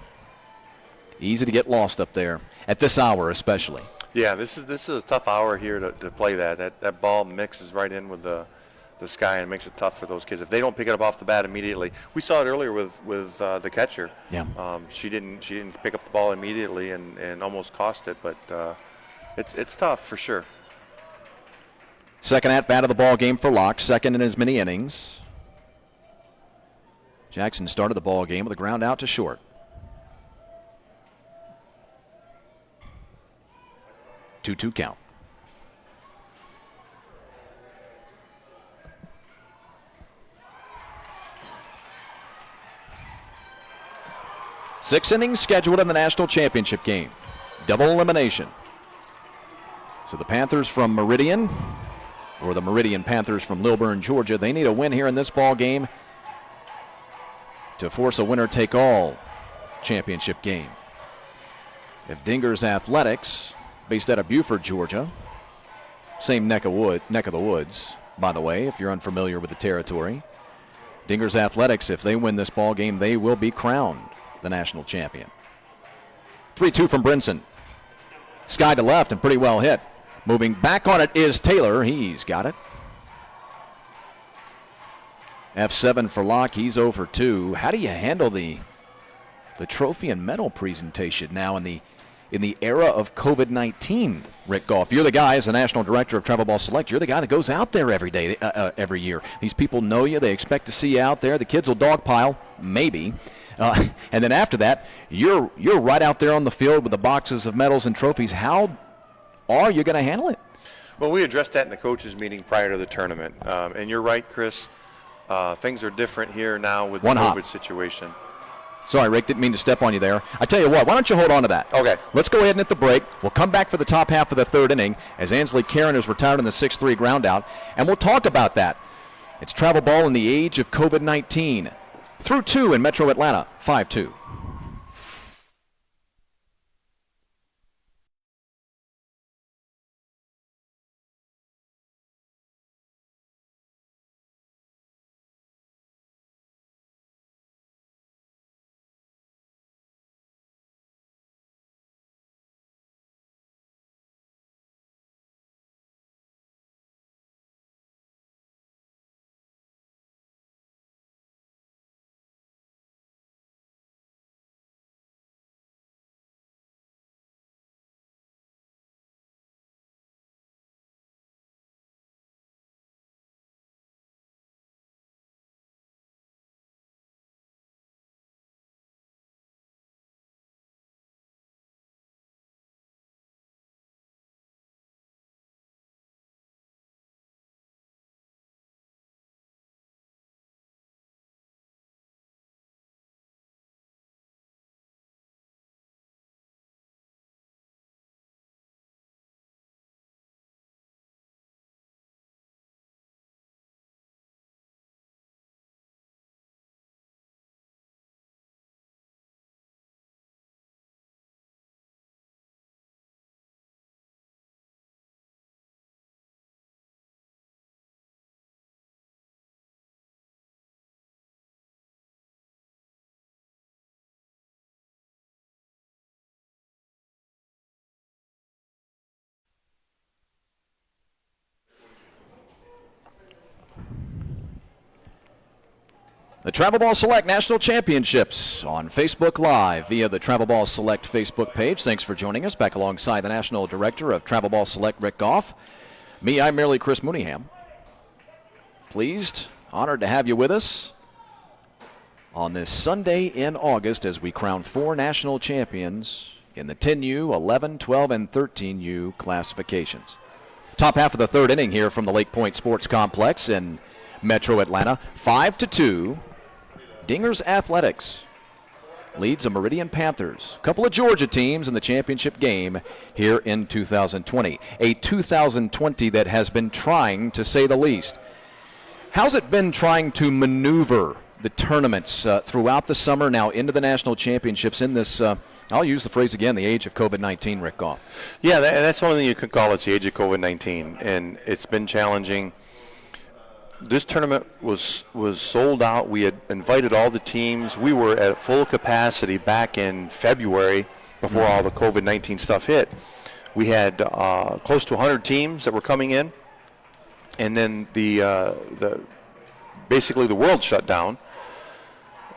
Easy to get lost up there, at this hour especially. Yeah, this is a tough hour here to play that. That ball mixes right in with the sky and makes it tough for those kids if they don't pick it up off the bat immediately. We saw it earlier with the catcher. Yeah. She didn't pick up the ball immediately and almost cost it, but it's tough for sure. Second at bat of the ball game for Locke, second in as many innings. Jackson started the ball game with a ground out to short. 2-2 count. Six innings scheduled in the national championship game. Double elimination. So the Panthers from Meridian, or the Meridian Panthers from Lilburn, Georgia, they need a win here in this ball game to force a winner-take-all championship game. If Dingers Athletics, based out of Buford, Georgia, same neck of the woods, by the way, if you're unfamiliar with the territory. Dingers Athletics, if they win this ball game, they will be crowned the national champion. 3-2 from Brinson. Sky to left and pretty well hit. Moving back on it is Taylor. He's got it. F7 for Locke. He's over 2. How do you handle the trophy and medal presentation now in the era of COVID-19, Rick Goff? You're the guy, as the national director of Travel Ball Select, you're the guy that goes out there every day, every year. These people know you. They expect to see you out there. The kids will dogpile, maybe. And then after that, you're right out there on the field with the boxes of medals and trophies. How are you going to handle it? Well, we addressed that in the coaches meeting prior to the tournament. And you're right, Chris. Things are different here now with the COVID situation. Sorry, Rick, didn't mean to step on you there. I tell you what, why don't you hold on to that? Okay. Let's go ahead and hit the break. We'll come back for the top half of the third inning as Ansley Karen is retired in the 6-3 ground out, and we'll talk about that. It's travel ball in the age of COVID-19. Through 2 in Metro Atlanta, 5-2. The Travel Ball Select National Championships on Facebook Live via the Travel Ball Select Facebook page. Thanks for joining us. Back alongside the National Director of Travel Ball Select, Rick Goff. Me, I'm merely Chris Mooneyham. Pleased, honored to have you with us on this Sunday in August as we crown 4 national champions in the 10U, 11, 12, and 13U classifications. Top half of the third inning here from the Lake Point Sports Complex in Metro Atlanta. 5-2. Dingers Athletics leads the Meridian Panthers. A couple of Georgia teams in the championship game here in 2020. A 2020 that has been trying, to say the least. How's it been trying to maneuver the tournaments throughout the summer, now into the national championships in this, I'll use the phrase again, the age of COVID-19, Rick Goff? Yeah, that's the only thing you could call it, the age of COVID-19, and it's been challenging. This tournament was sold out. We had invited all the teams. We were at full capacity back in February before all the COVID-19 stuff hit. We had close to 100 teams that were coming in, and then basically the world shut down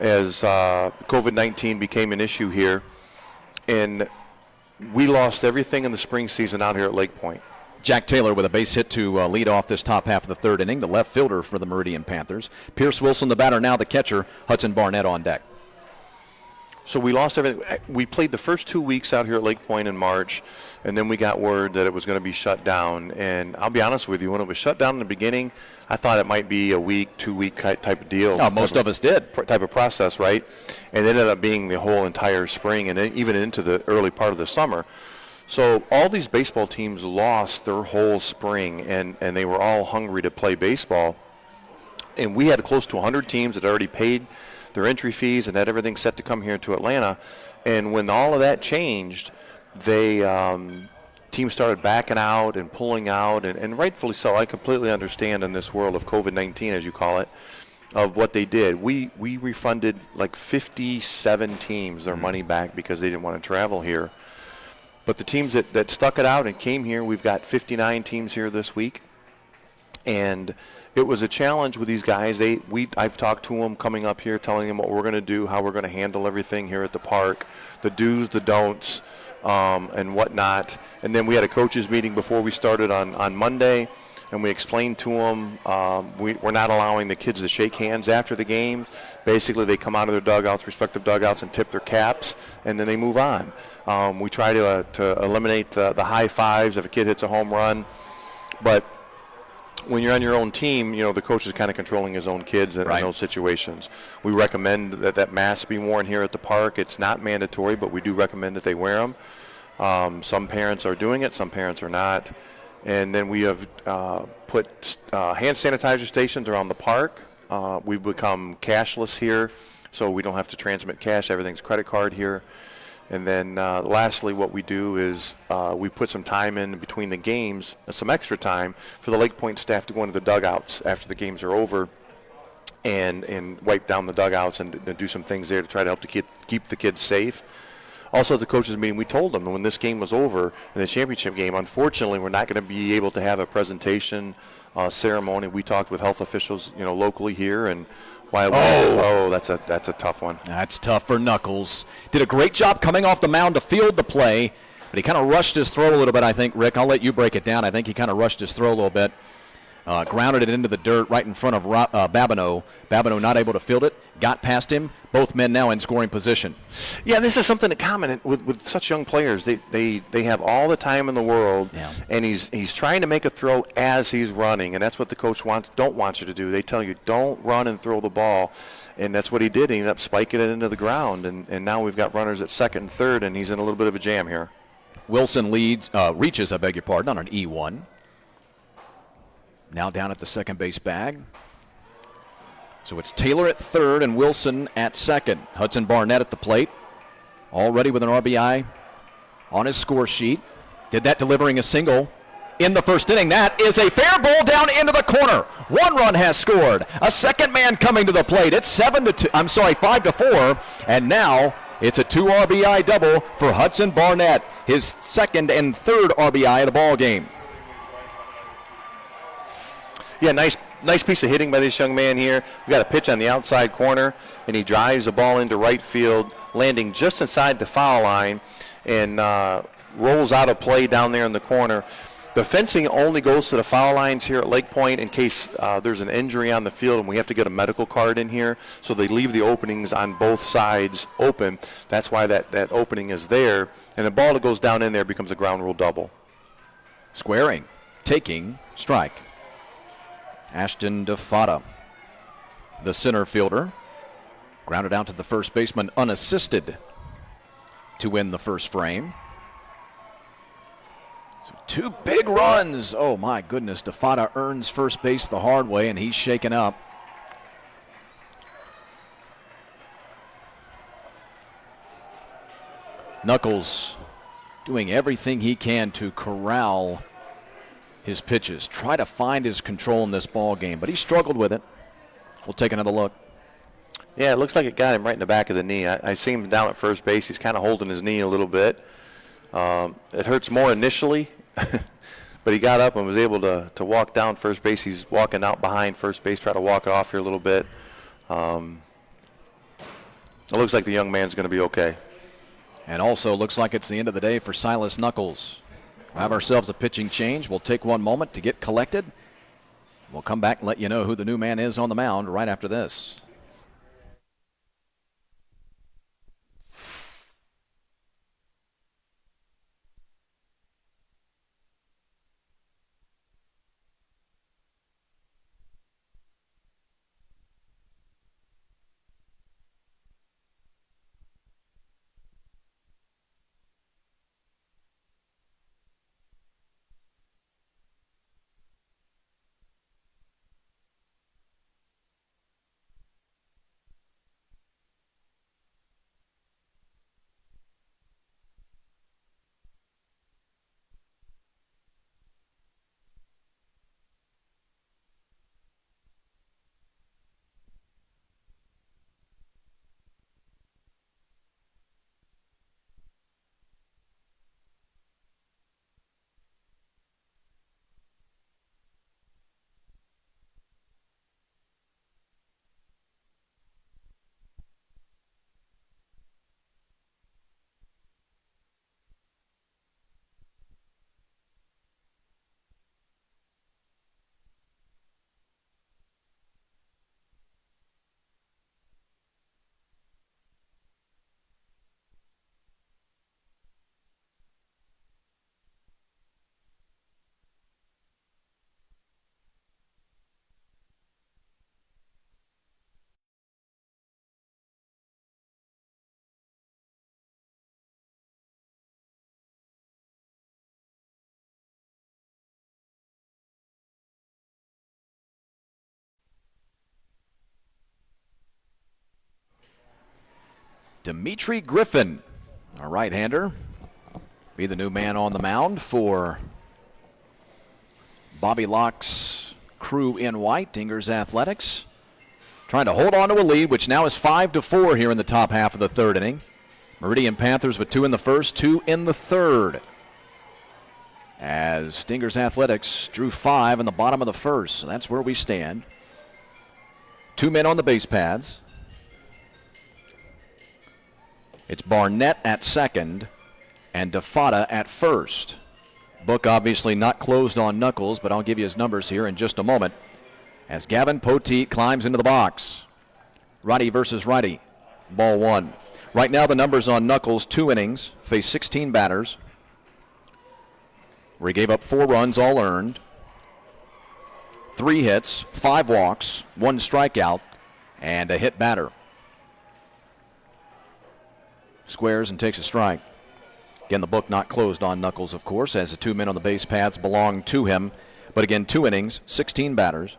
as COVID-19 became an issue here, and we lost everything in the spring season out here at Lake Point. Jack Taylor with a base hit to lead off this top half of the third inning, the left fielder for the Meridian Panthers. Pierce Wilson, the batter, now the catcher. Hudson Barnett on deck. So we lost everything. We played the first 2 weeks out here at Lake Point in March, and then we got word that it was going to be shut down. And I'll be honest with you, when it was shut down in the beginning, I thought it might be a week, 2 week type of deal. Oh, most of us did. Type of process, right? And it ended up being the whole entire spring and then even into the early part of the summer. So all these baseball teams lost their whole spring, and they were all hungry to play baseball. And we had close to 100 teams that already paid their entry fees and had everything set to come here to Atlanta. And when all of that changed, teams started backing out and pulling out, and rightfully so. I completely understand in this world of COVID-19, as you call it, of what they did. We refunded like 57 teams their money back because they didn't want to travel here. But the teams that stuck it out and came here, we've got 59 teams here this week. And it was a challenge with these guys. I've talked to them coming up here, telling them what we're going to do, how we're going to handle everything here at the park, the do's, the don'ts, and whatnot. And then we had a coaches meeting before we started on Monday, and we explained to them we're not allowing the kids to shake hands after the game. Basically, they come out of their dugouts, respective dugouts, and tip their caps, and then they move on. We try to eliminate the high fives if a kid hits a home run, but when you're on your own team, the coach is kind of controlling his own kids in those situations. We recommend that mask be worn here at the park. It's not mandatory, but we do recommend that they wear them. Some parents are doing it, some parents are not. And then we have put hand sanitizer stations around the park. We've become cashless here, so we don't have to transmit cash. Everything's credit card here. And then lastly, what we do is we put some time in between the games, some extra time for the Lake Point staff to go into the dugouts after the games are over and wipe down the dugouts and do some things there to try to help keep the kids safe. Also, at the coaches' meeting, we told them when this game was over in the championship game, unfortunately, we're not going to be able to have a presentation ceremony. We talked with health officials, locally here, and that's a tough one. That's tough for Knuckles. Did a great job coming off the mound to field the play, but he kind of rushed his throw a little bit, I think, Rick. I'll let you break it down. I think he kind of rushed his throw a little bit. Grounded it into the dirt right in front of Babineau. Babineau not able to field it, got past him. Both men now in scoring position. Yeah, this is something that common with such young players. They have all the time in the world, and he's trying to make a throw as he's running, and that's what the coach don't want you to do. They tell you, don't run and throw the ball, and that's what he did. He ended up spiking it into the ground, and now we've got runners at second and third, and he's in a little bit of a jam here. Wilson reaches, on an E1. Now down at the second base bag. So it's Taylor at third and Wilson at second. Hudson Barnett at the plate. Already with an RBI on his score sheet. Did that delivering a single in the first inning. That is a fair ball down into the corner. One run has scored. A second man coming to the plate. It's 5-4. And now it's a 2 RBI double for Hudson Barnett. His second and third RBI of the ball game. Yeah, nice piece of hitting by this young man here. We got a pitch on the outside corner, and he drives the ball into right field, landing just inside the foul line, and rolls out of play down there in the corner. The fencing only goes to the foul lines here at Lake Point in case there's an injury on the field and we have to get a medical card in here. So they leave the openings on both sides open. That's why that opening is there. And the ball that goes down in there becomes a ground rule double. Squaring, taking, strike. Ashton DeFata, the center fielder, grounded out to the first baseman unassisted to win the first frame. So 2 big runs. Oh, my goodness. DeFata earns first base the hard way, and he's shaken up. Knuckles doing everything he can to corral his pitches, try to find his control in this ball game, but he struggled with it. We'll take another look. Yeah, it looks like it got him right in the back of the knee. I see him down at first base. He's kind of holding his knee a little bit. It hurts more initially, but he got up and was able to walk down first base. He's walking out behind first base, try to walk it off here a little bit. It looks like the young man's going to be okay. And also looks like it's the end of the day for Silas Knuckles. We'll have ourselves a pitching change. We'll take one moment to get collected. We'll come back and let you know who the new man is on the mound right after this. Dimitri Griffin, a right-hander, be the new man on the mound for Bobby Locke's crew in white, Dingers Athletics. Trying to hold on to a lead, which now is 5-4 here in the top half of the third inning. Meridian Panthers with 2 in the first, 2 in the third. As Dingers Athletics drew 5 in the bottom of the first. So that's where we stand. 2 men on the base paths. It's Barnett at second and DeFada at first. Book obviously not closed on Knuckles, but I'll give you his numbers here in just a moment. As Gavin Poteet climbs into the box. Righty versus righty. Ball 1. Right now the numbers on Knuckles, 2 innings, faced 16 batters, where he gave up 4 runs, all earned, 3 hits, 5 walks, 1 strikeout, and a hit batter. Squares and takes a strike. Again, the book not closed on Knuckles, of course, as the 2 men on the base paths belong to him. But again, 2 innings, 16 batters,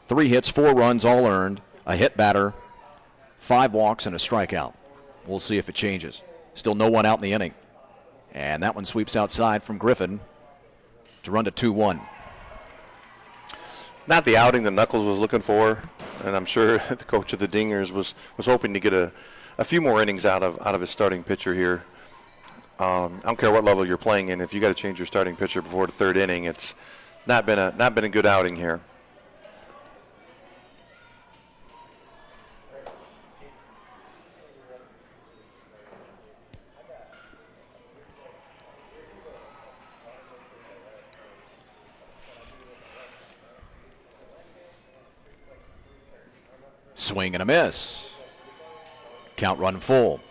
3 hits, 4 runs, all earned, a hit batter, 5 walks, and a strikeout. We'll see if it changes. Still no one out in the inning. And that one sweeps outside from Griffin to run to 2-1. Not the outing that Knuckles was looking for, and I'm sure the coach of the Dingers was hoping to get a few more innings out of his starting pitcher here. I don't care what level you're playing in. If you got to change your starting pitcher before the third inning, it's not been a good outing here. Swing and a miss. Count run full.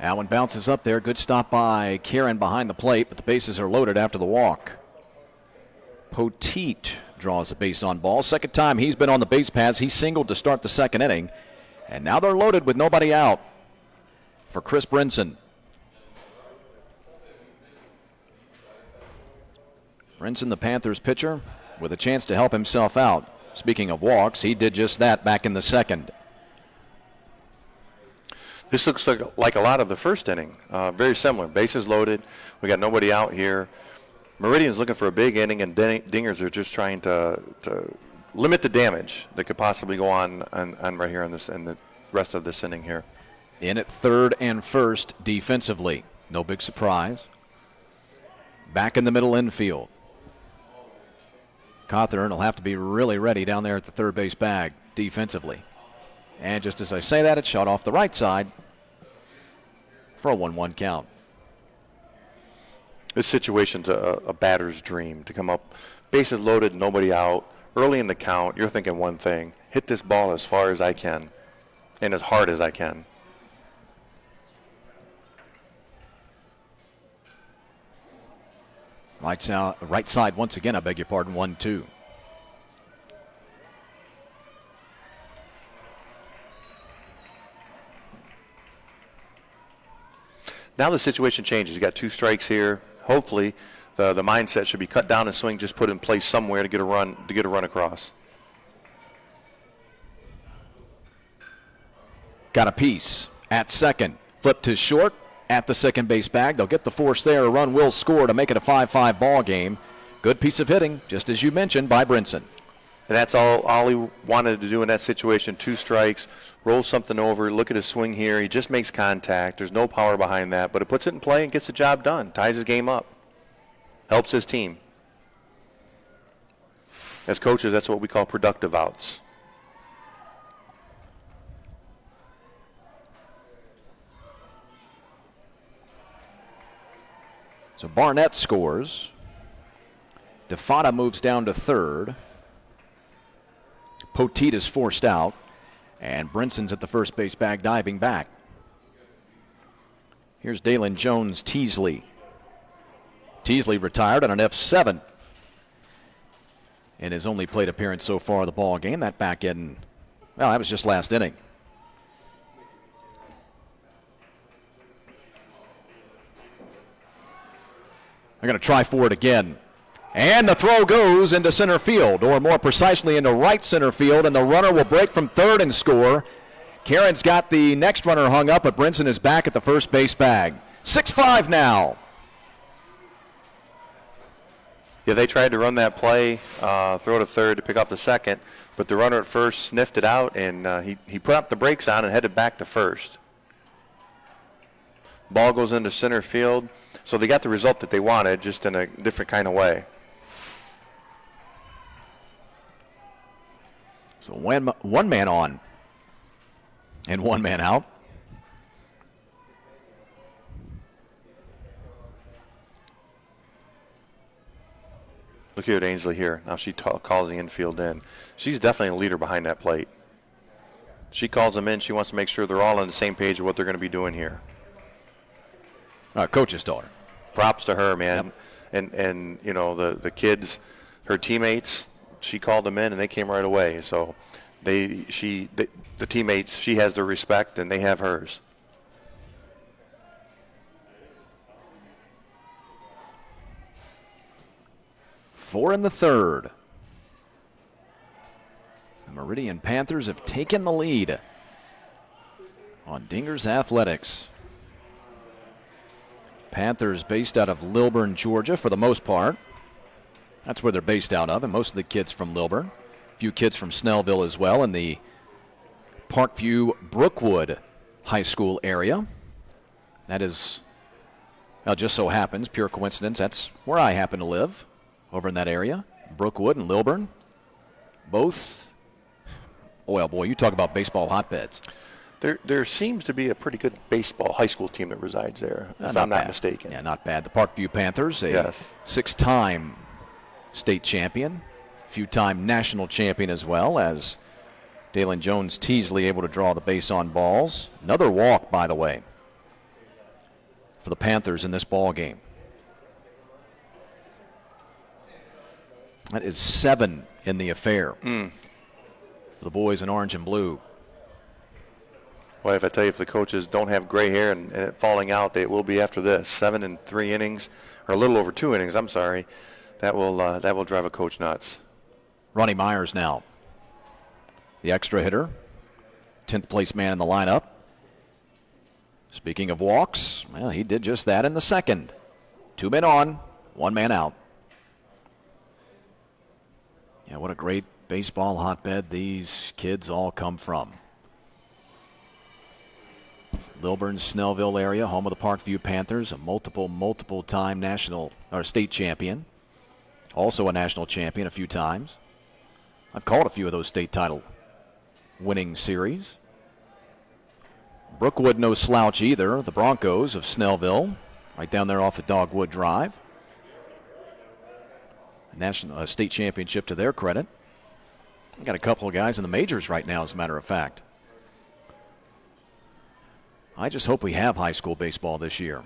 That one bounces up there. Good stop by Kieran behind the plate, but the bases are loaded after the walk. Poteet draws the base on ball. Second time he's been on the base paths. He singled to start the second inning. And now they're loaded with nobody out for Chris Brinson. Brinson, the Panthers pitcher, with a chance to help himself out. Speaking of walks, he did just that back in the second. This looks like a lot of the first inning. Very similar. Bases loaded. We got nobody out here. Meridian's looking for a big inning, and Dingers are just trying to limit the damage that could possibly go on right here in the rest of this inning here. In at third and first defensively. No big surprise. Back in the middle infield. Cawthorn will have to be really ready down there at the third base bag defensively. And just as I say that, it's shot off the right side for a 1-1 count. This situation's a batter's dream, to come up, bases loaded, nobody out. Early in the count, you're thinking one thing: hit this ball as far as I can and as hard as I can. Right side once again, I beg your pardon, 1-2. Now the situation changes. You got 2 strikes here. Hopefully, the mindset should be cut down and swing just put in place somewhere to get a run across. Got a piece at second. Flip to short at the second base bag. They'll get the force there. A run will score to make it a 5-5 ball game. Good piece of hitting, just as you mentioned, by Brinson. And that's all he wanted to do in that situation. 2 strikes, roll something over, look at his swing here. He just makes contact. There's no power behind that, but it puts it in play and gets the job done. Ties his game up. Helps his team. As coaches, that's what we call productive outs. So Barnett scores. DeFada moves down to third. Poteet is forced out. And Brinson's at the first base bag diving back. Here's Dalen Jones Teasley. Teasley retired on an F7 in his only plate appearance so far of the ball game. That back end, that was just last inning. They're going to try for it again. And the throw goes into center field, or more precisely into right center field, and the runner will break from third and score. Karen's got the next runner hung up, but Brinson is back at the first base bag. 6-5 now. Yeah, they tried to run that play, throw to third to pick off the second, but the runner at first sniffed it out, and he put up the brakes on and headed back to first. Ball goes into center field, so they got the result that they wanted, just in a different kind of way. So one man on and one man out. Look here at Ainsley here. Now she calls the infield in. She's definitely a leader behind that plate. She calls them in. She wants to make sure they're all on the same page of what they're going to be doing here. Coach's daughter. Props to her, man. Yep. And you know, the kids, her teammates, she called them in and they came right away. So the teammates, she has their respect and they have hers. Four in the third. The Meridian Panthers have taken the lead on Dingers Athletics. Panthers based out of Lilburn, Georgia for the most part. That's where they're based out of, and most of the kids from Lilburn. A few kids from Snellville as well in the Parkview Brookwood High School area. That is, well, just so happens, pure coincidence, that's where I happen to live, over in that area. Brookwood and Lilburn. Both, well, boy, you talk about baseball hotbeds. There seems to be a pretty good baseball high school team that resides there, if I'm not mistaken. Yeah, not bad. The Parkview Panthers, a yes. 6-time state champion, few-time national champion as well, as Dalen Jones Teasley able to draw the base on balls. Another walk, by the way, for the Panthers in this ball game. That is 7 in the affair. For the boys in orange and blue. Well, if I tell you, if the coaches don't have gray hair and it falling out, they will be after this. 7 in 3 innings, or a little over 2 innings, I'm sorry. That will drive a coach nuts. Ronnie Myers now, the extra hitter, 10th place man in the lineup. Speaking of walks, well, he did just that in the second. 2 men on, 1 man out. Yeah, what a great baseball hotbed these kids all come from. Lilburn, Snellville area, home of the Parkview Panthers, a multiple time national or state champion. Also a national champion a few times. I've called a few of those state title winning series. Brookwood no slouch either. The Broncos of Snellville, right down there off of Dogwood Drive. National state championship to their credit. We've got a couple of guys in the majors right now, as a matter of fact. I just hope we have high school baseball this year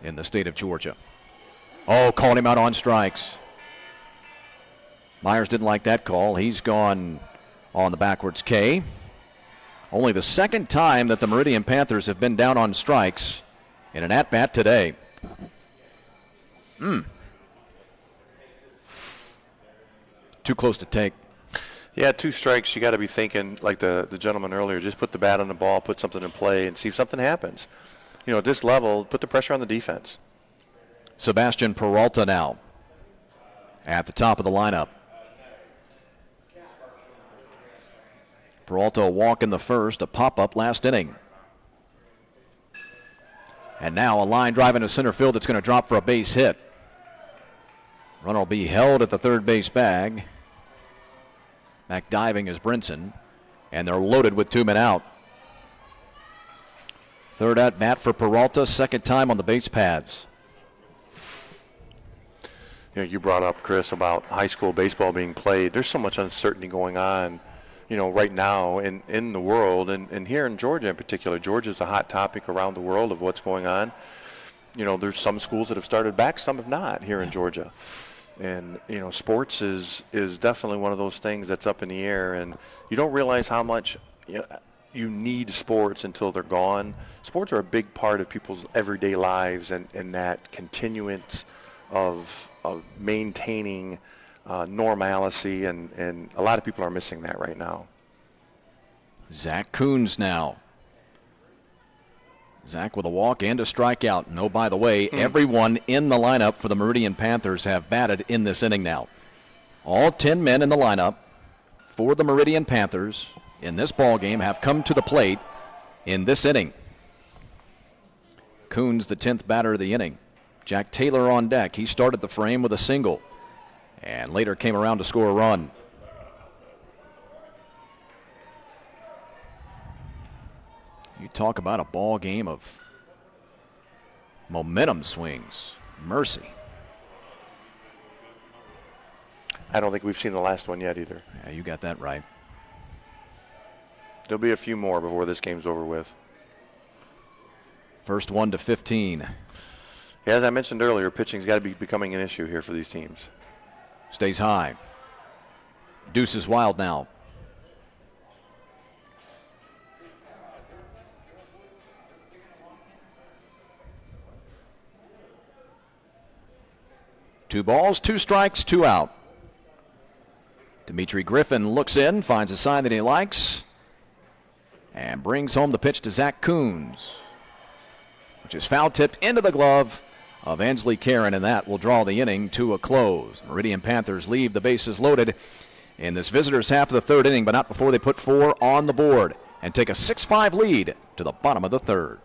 in the state of Georgia. Oh, calling him out on strikes. Myers didn't like that call. He's gone on the backwards K. Only the second time that the Meridian Panthers have been down on strikes in an at-bat today. Too close to take. Yeah, 2 strikes, you got to be thinking, like the gentleman earlier, just put the bat on the ball, put something in play, and see if something happens. You know, at this level, put the pressure on the defense. Sebastian Peralta now at the top of the lineup. Peralta a walk in the first, a pop-up last inning. And now a line drive into center field that's going to drop for a base hit. Run will be held at the third base bag. Back diving is Brinson, and they're loaded with 2 men out. Third at bat for Peralta, second time on the base paths. You know, you brought up, Chris, about high school baseball being played. There's so much uncertainty going on, you know, right now in the world, and here in Georgia in particular. Georgia's a hot topic around the world of what's going on. You know, there's some schools that have started back, some have not here in Georgia. And, you know, sports is definitely one of those things that's up in the air, and you don't realize how much you need sports until they're gone. Sports are a big part of people's everyday lives, and that continuance of maintaining normalcy, and a lot of people are missing that right now. Zach Coons now. Zach with a walk and a strikeout. No, by the way, everyone in the lineup for the Meridian Panthers have batted in this inning now. All 10 men in the lineup for the Meridian Panthers in this ball game have come to the plate in this inning. Coons, the 10th batter of the inning. Jack Taylor on deck. He started the frame with a single and later came around to score a run. You talk about a ball game of momentum swings. Mercy. I don't think we've seen the last one yet either. Yeah, you got that right. There'll be a few more before this game's over with. First one to 15. Yeah, as I mentioned earlier, pitching's got to be becoming an issue here for these teams. Stays high. Deuce is wild now. Two balls, two strikes, two out. Dimitri Griffin looks in, finds a sign that he likes, and brings home the pitch to Zach Coons, which is foul-tipped into the glove of Ansley Karen, and that will draw the inning to a close. Meridian Panthers leave the bases loaded in this visitors' half of the third inning, but not before they put 4 on the board and take a 6-5 lead to the bottom of the third.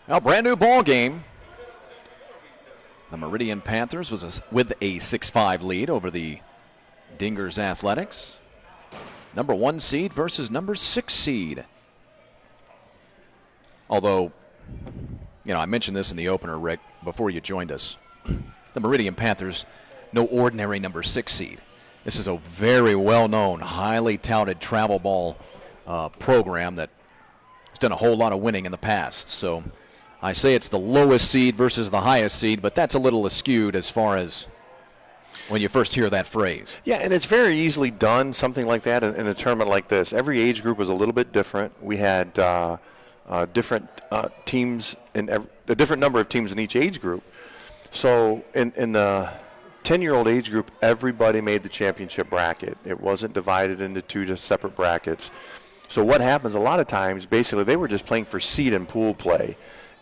Now, brand new ball game. The Meridian Panthers was with a 6-5 lead over the Dingers Athletics. Number 1 seed versus number 6 seed. Although, I mentioned this in the opener, Rick, before you joined us. The Meridian Panthers, no ordinary number 6 seed. This is a very well-known, highly touted travel ball program that has done a whole lot of winning in the past. So I say it's the lowest seed versus the highest seed, but that's a little askewed as far as when you first hear that phrase. Yeah, and it's very easily done, something like that, in a tournament like this. Every age group was a little bit different. We had different teams, a different number of teams in each age group. So in the 10-year-old age group, everybody made the championship bracket. It wasn't divided into 2 separate brackets. So what happens a lot of times, basically, they were just playing for seed and pool play.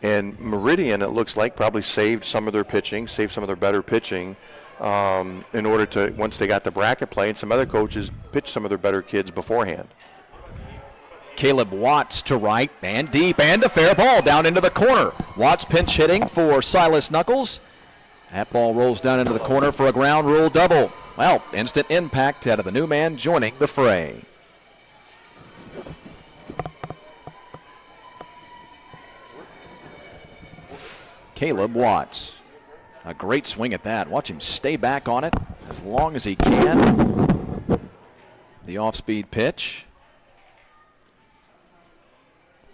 And Meridian, it looks like, probably saved some of their pitching, saved some of their better pitching in order to, once they got the bracket play, and some other coaches pitched some of their better kids beforehand. Caleb Watts to right and deep, and a fair ball down into the corner. Watts pinch hitting for Silas Knuckles. That ball rolls down into the corner for a ground rule double. Well, instant impact out of the new man joining the fray. Caleb Watts. A great swing at that. Watch him stay back on it as long as he can. The off-speed pitch.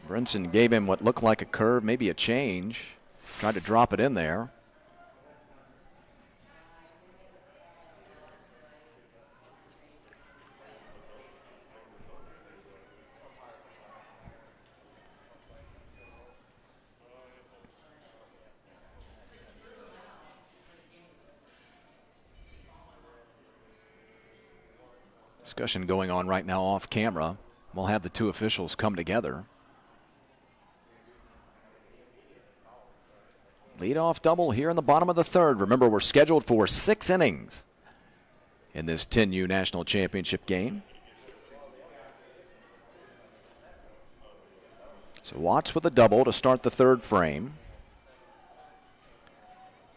Brinson gave him what looked like a curve, maybe a change. Tried to drop it in there. Discussion going on right now off camera. We'll have the two officials come together. Leadoff double here in the bottom of the third. Remember, we're scheduled for 6 innings in this 10U National Championship game. So Watts with a double to start the third frame.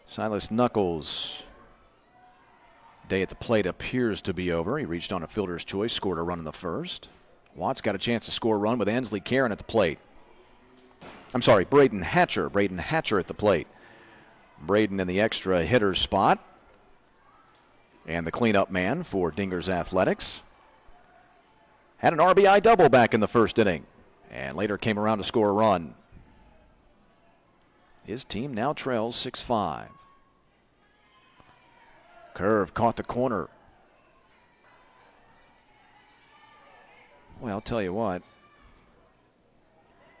Silas Knuckles' day at the plate appears to be over. He reached on a fielder's choice, scored a run in the first. Watts got a chance to score a run with Ansley Karen at the plate. I'm sorry, Braden Hatcher. Braden Hatcher at the plate. Braden in the extra hitter spot. And the cleanup man for Dingers Athletics. Had an RBI double back in the first inning. And later came around to score a run. His team now trails 6-5. Curve caught the corner. Well, I'll tell you what.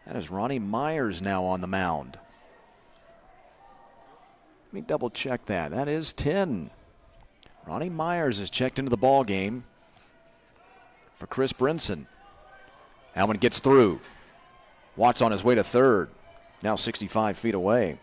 That is Ronnie Myers now on the mound. Let me double check that. That is 10. Ronnie Myers is checked into the ball game for Chris Brinson. That one gets through. Watts on his way to third. Now 65 feet away.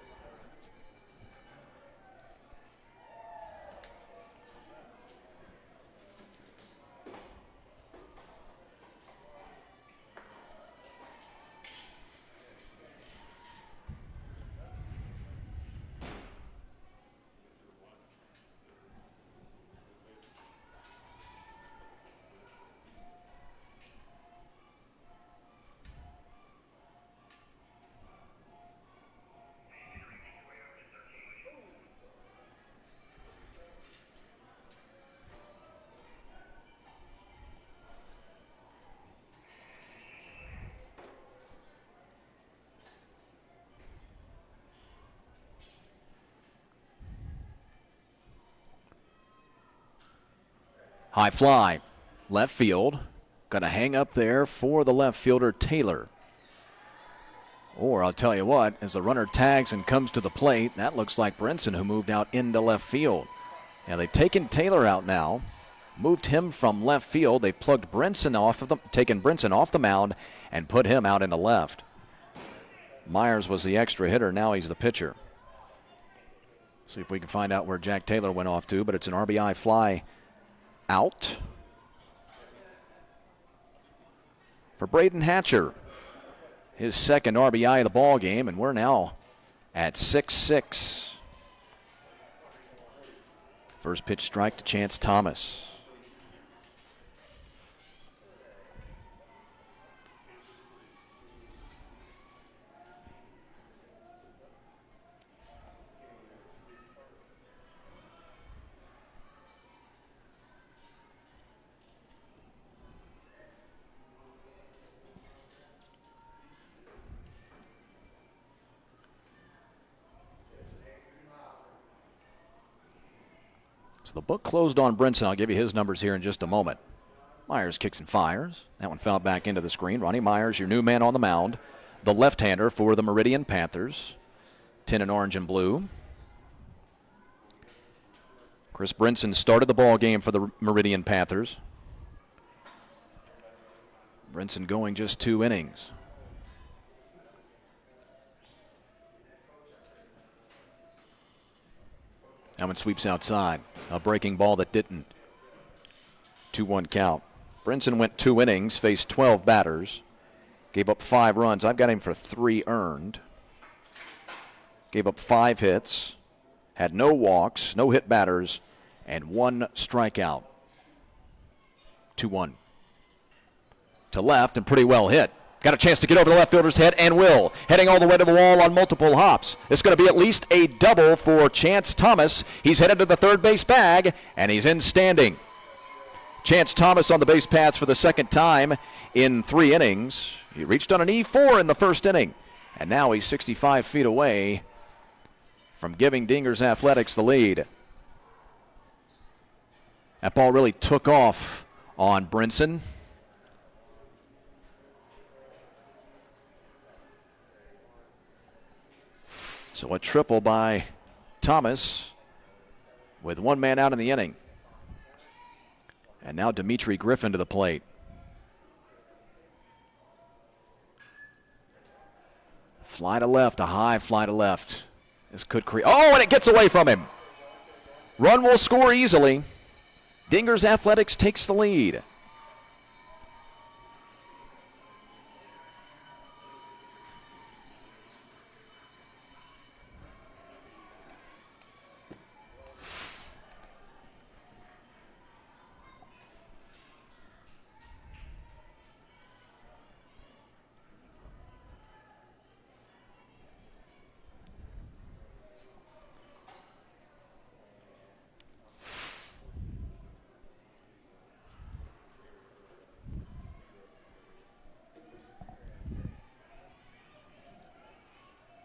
High fly, left field. Going to hang up there for the left fielder, Taylor. Or I'll tell you what, as the runner tags and comes to the plate, that looks like Brinson, who moved out into left field. Now they've taken Taylor out now, moved him from left field. They've plugged Brinson off of the, taken Brinson off the mound and put him out into left. Myers was the extra hitter. Now he's the pitcher. See if we can find out where Jack Taylor went off to, but it's an RBI fly out for Braden Hatcher. His second RBI of the ball game, and we're now at 6-6. First pitch strike to Chance Thomas. The book closed on Brinson. I'll give you his numbers here in just a moment. Myers kicks and fires. That one fell back into the screen. Ronnie Myers, your new man on the mound. The left-hander for the Meridian Panthers. 10 in orange and blue. Chris Brinson started the ball game for the Meridian Panthers. Brinson going just 2 innings. That one sweeps outside. A breaking ball that didn't. 2-1 count. Brinson went 2 innings, faced 12 batters, gave up 5 runs. I've got him for 3 earned. Gave up 5 hits, had no walks, no hit batters, and 1 strikeout. 2-1. To left and pretty well hit. Got a chance to get over the left fielder's head and will. Heading all the way to the wall on multiple hops. It's going to be at least a double for Chance Thomas. He's headed to the third base bag, and he's in standing. Chance Thomas on the base paths for the second time in 3 innings. He reached on an E4 in the first inning, and now he's 65 feet away from giving Dingers Athletics the lead. That ball really took off on Brinson. So a triple by Thomas with 1 man out in the inning. And now Dimitri Griffin to the plate. Fly to left, a high fly to left. This could create. Oh, and it gets away from him. Run will score easily. Dingers Athletics takes the lead.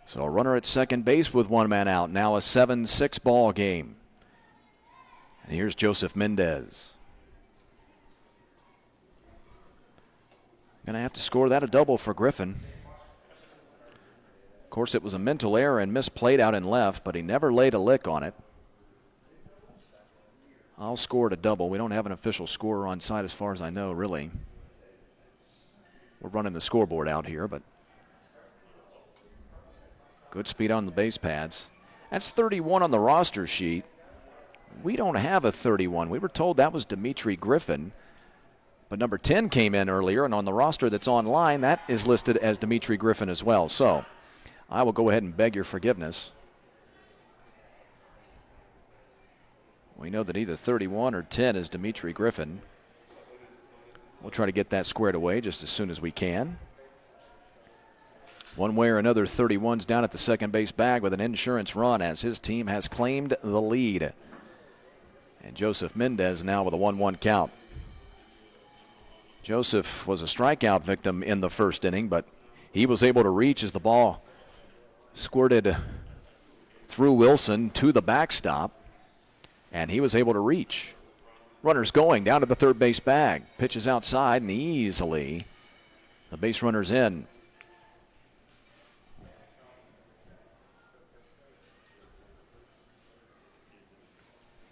So a runner at second base with 1 man out. Now a 7-6 ball game. And here's Joseph Mendez. Going to have to score that a double for Griffin. Of course, it was a mental error and misplayed out in left, but he never laid a lick on it. I'll score it a double. We don't have an official scorer on site as far as I know, really. We're running the scoreboard out here, but good speed on the base pads. That's 31 on the roster sheet. We don't have a 31. We were told that was Dimitri Griffin. But number 10 came in earlier, and on the roster that's online, that is listed as Dimitri Griffin as well. So I will go ahead and beg your forgiveness. We know that either 31 or 10 is Dimitri Griffin. We'll try to get that squared away just as soon as we can. One way or another, 31's down at the second base bag with an insurance run as his team has claimed the lead. And Joseph Mendez now with a 1-1 count. Joseph was a strikeout victim in the first inning, but he was able to reach as the ball squirted through Wilson to the backstop, and he was able to reach. Runners going down to the third base bag. Pitches outside, and easily the base runner's in.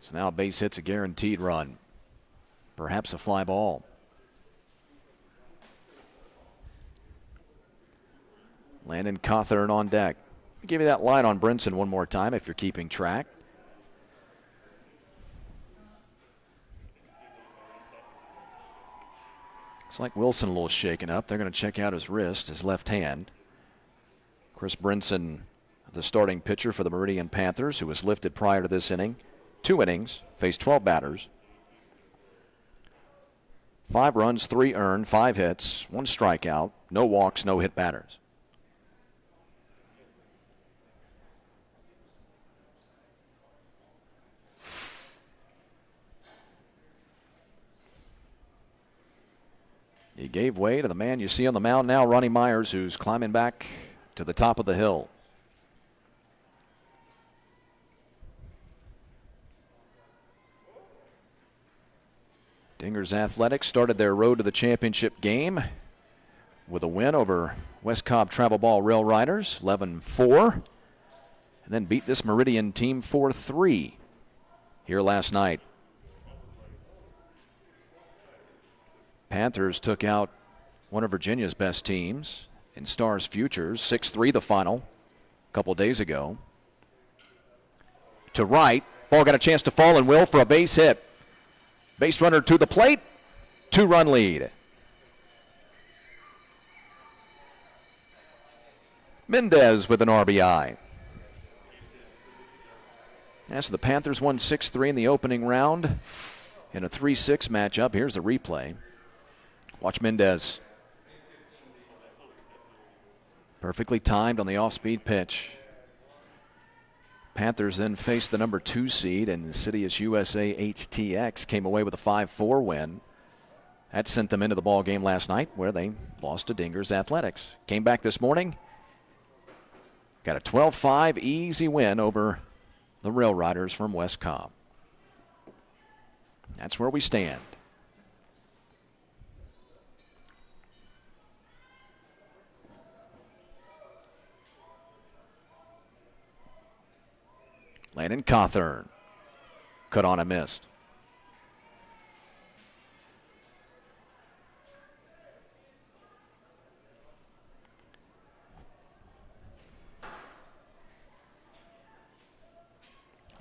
So now a base hit's a guaranteed run. Perhaps a fly ball. Landon Cawthorn on deck. I'll give you that line on Brinson one more time if you're keeping track. Looks like Wilson a little shaken up. They're going to check out his wrist, his left hand. Chris Brinson, the starting pitcher for the Meridian Panthers, who was lifted prior to this inning. 2 innings, faced 12 batters. 5 runs, 3 earned, 5 hits, 1 strikeout, no walks, no hit batters. He gave way to the man you see on the mound now, Ronnie Myers, who's climbing back to the top of the hill. Dingers Athletics started their road to the championship game with a win over West Cobb TravelBall Rail Riders, 11-4, and then beat this Meridian team 4-3 here last night. Panthers took out one of Virginia's best teams in Stars Futures, 6-3 the final a couple days ago. To right, Ball got a chance to fall and will for a base hit. Base runner to the plate. 2-run lead. Mendez with an RBI. As the Panthers won 6-3 in the opening round in a 3-6 matchup. Here's the replay. Watch Mendez. Perfectly timed on the off-speed pitch. Panthers then faced the number 2 seed, and Insidious USA HTX came away with a 5-4 win. That sent them into the ball game last night where they lost to Dingers Athletics. Came back this morning. Got a 12-5 easy win over the Rail Riders from West Cobb. That's where we stand. Landon Cawthorn. Cut on and missed.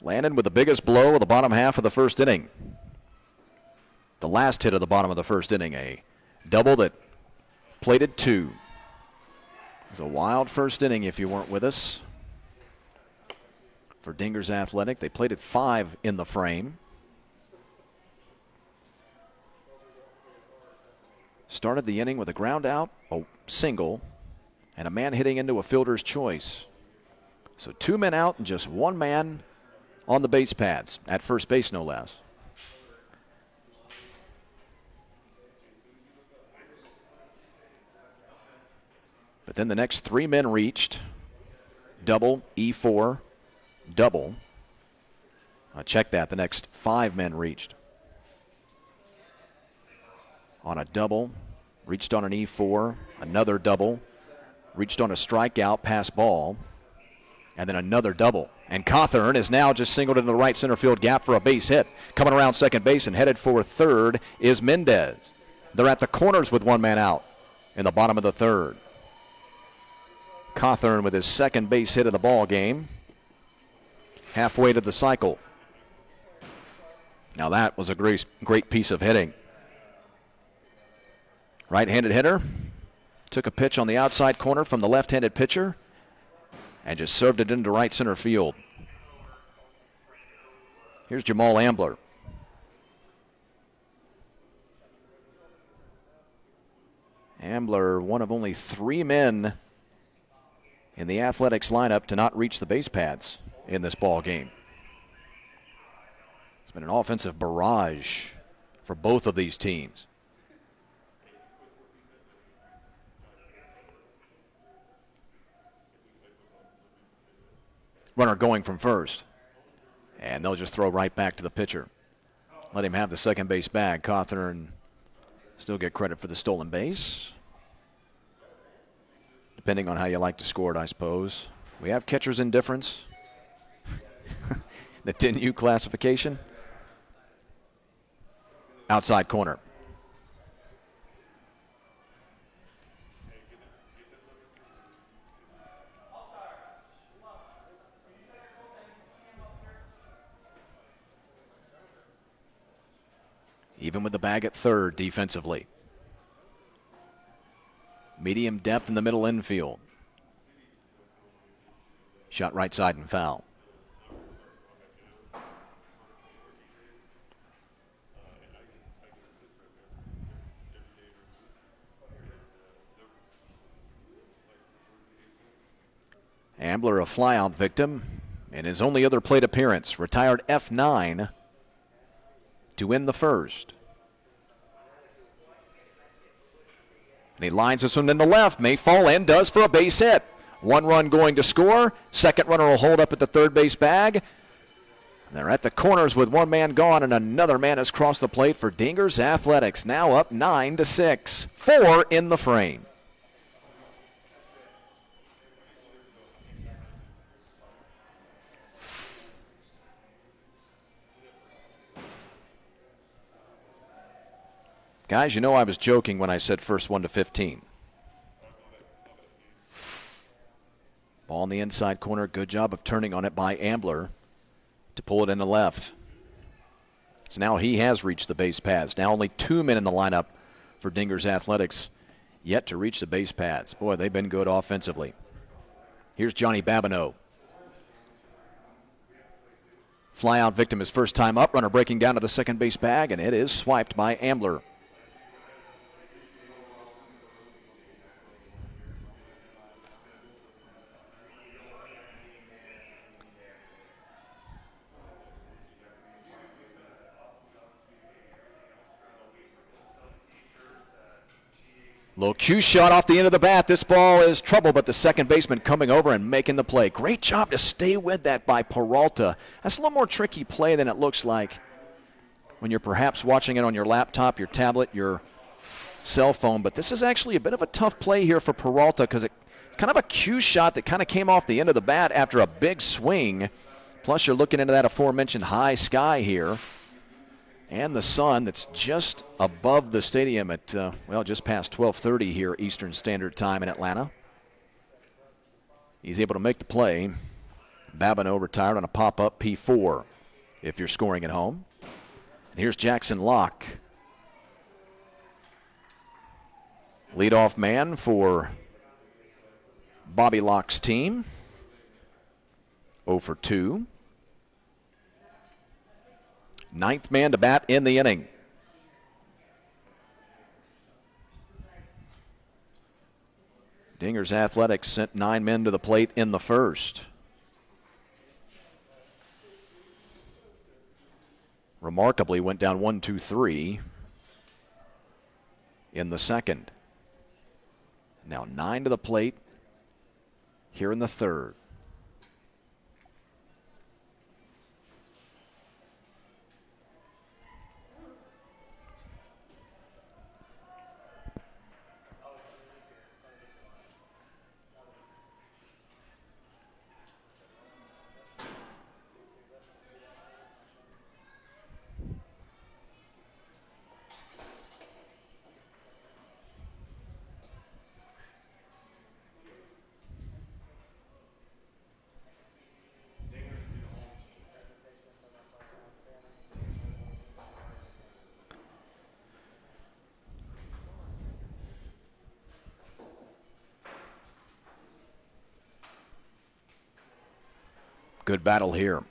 Landon with the biggest blow of the bottom half of the first inning. The last hit of the bottom of the first inning, a double that plated 2. It was a wild first inning if you weren't with us. For Dingers Athletic, they plated 5 in the frame. Started the inning with a ground out, a single, and a man hitting into a fielder's choice. So 2 men out and just 1 man on the base paths, at first base no less. But then the next 3 men reached. Double, E4, double. Check that, the next 5 men reached. On a double, reached on an E4, another double, reached on a strikeout, pass ball, and then another double. And Cawthorn is now just singled into the right center field gap for a base hit. Coming around second base and headed for third is Mendez. They're at the corners with 1 man out in the bottom of the third. Cawthorn with his second base hit of the ball game. Halfway to the cycle. Now that was a great piece of hitting. Right-handed hitter. Took a pitch on the outside corner from the left-handed pitcher and just served it into right center field. Here's Jamal Ambler. Ambler, one of only 3 men in the Athletics lineup to not reach the base paths in this ball game. It's been an offensive barrage for both of these teams. Runner going from first. And they'll just throw right back to the pitcher. Let him have the second base bag. Cawthorn still get credit for the stolen base. Depending on how you like to score it, I suppose. We have catcher's indifference. The 10U classification. Outside corner. Even with the bag at third defensively. Medium depth in the middle infield. Shot right side and foul. Ambler, a flyout victim in his only other plate appearance. Retired F9 to win the first. And he lines this one in the left. May fall in, does for a base hit. 1 run going to score. Second runner will hold up at the third base bag. They're at the corners with 1 man gone, and another man has crossed the plate for Dingers Athletics. Now up 9-6. 4 in the frame. Guys, you know I was joking when I said first 1 to 15. Ball in the inside corner. Good job of turning on it by Ambler. to pull it in the left. So now he has reached the base paths. Now only 2 men in the lineup for Dingers Athletics yet to reach the base paths. Boy, they've been good offensively. Here's Johnny Babineau. Fly-out victim his first time up. Runner breaking down to the second base bag, and it is swiped by Ambler. Little cue shot off the end of the bat. This ball is trouble, but the second baseman coming over and making the play. Great job to stay with that by Peralta. That's a little more tricky play than it looks like when you're perhaps watching it on your laptop, your tablet, your cell phone. But this is actually a bit of a tough play here for Peralta because it's kind of a cue shot that kind of came off the end of the bat after a big swing. Plus, you're looking into that aforementioned high sky here. And the sun that's just above the stadium at, just past 12:30 here Eastern Standard Time in Atlanta. He's able to make the play. Babineau retired on a pop-up P4 if you're scoring at home. And here's Jackson Locke. Leadoff man for Bobby Locke's team. 0 for 2. Ninth man to bat in the inning. Dingers Athletics sent 9 men to the plate in the first. Remarkably went down 1-2-3 in the second. Now 9 to the plate here in the third. Good battle here.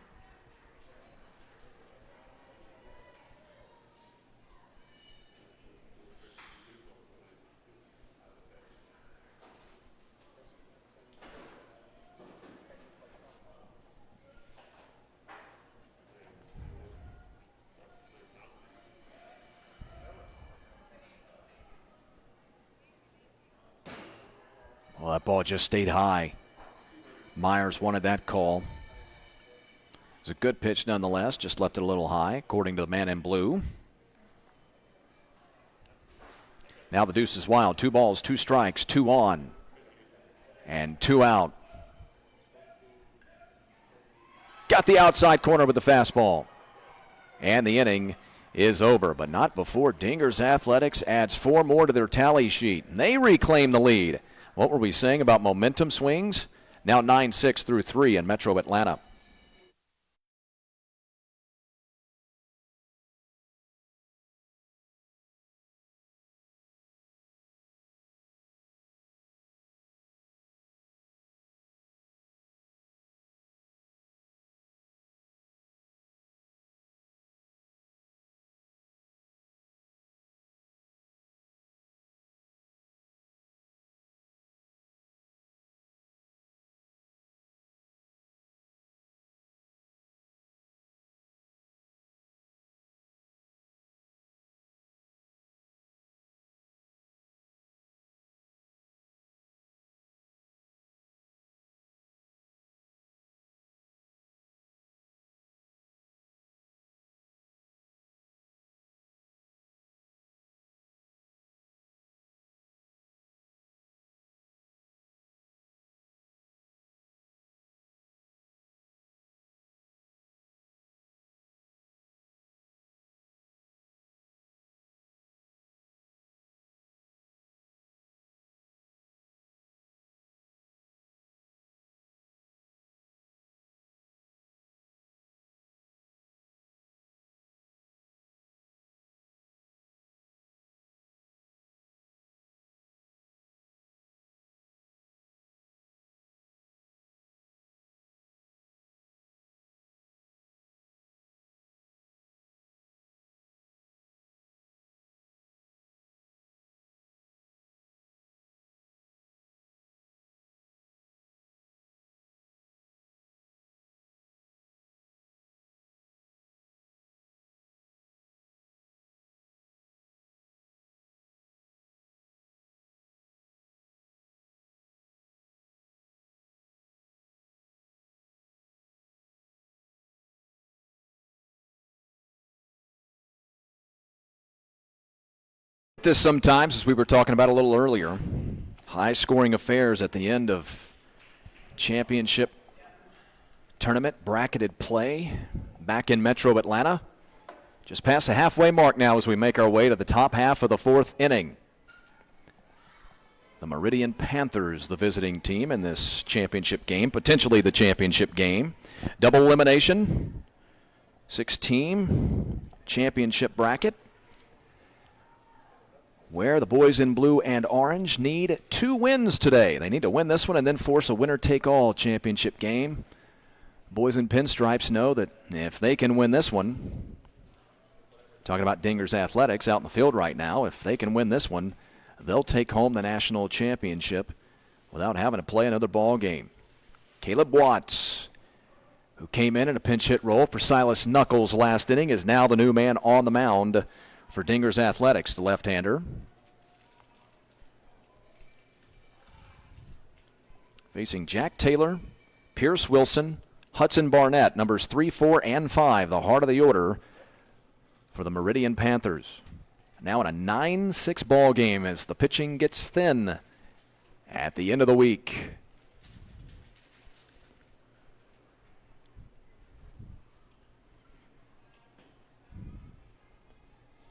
Well, that ball just stayed high. Myers wanted that call. It was a good pitch nonetheless, just left it a little high, according to the man in blue. Now the deuce is wild. 2 balls, 2 strikes, 2 on, and 2 out. Got the outside corner with the fastball. And the inning is over, but not before Dingers Athletics adds 4 more to their tally sheet. And they reclaim the lead. What were we saying about momentum swings? Now 9-6 through 3 in Metro Atlanta. this sometimes, as we were talking about a little earlier. High-scoring affairs at the end of championship tournament bracketed play back in Metro Atlanta. Just past the halfway mark now as we make our way to the top half of the fourth inning. The Meridian Panthers, the visiting team in this championship game, potentially the championship game. Double elimination, 6-team championship bracket, where the boys in blue and orange need 2 wins today. They need to win this one and then force a winner-take-all championship game. Boys in pinstripes know that if they can win this one, talking about Dingers Athletics out in the field right now, if they can win this one, they'll take home the national championship without having to play another ball game. Caleb Watts, who came in a pinch hit role for Silas Knuckles last inning, is now the new man on the mound for Dingers Athletics, the left-hander. Facing Jack Taylor, Pierce Wilson, Hudson Barnett, numbers 3, 4, and 5, the heart of the order for the Meridian Panthers. Now in a 9-6 ball game as the pitching gets thin at the end of the week.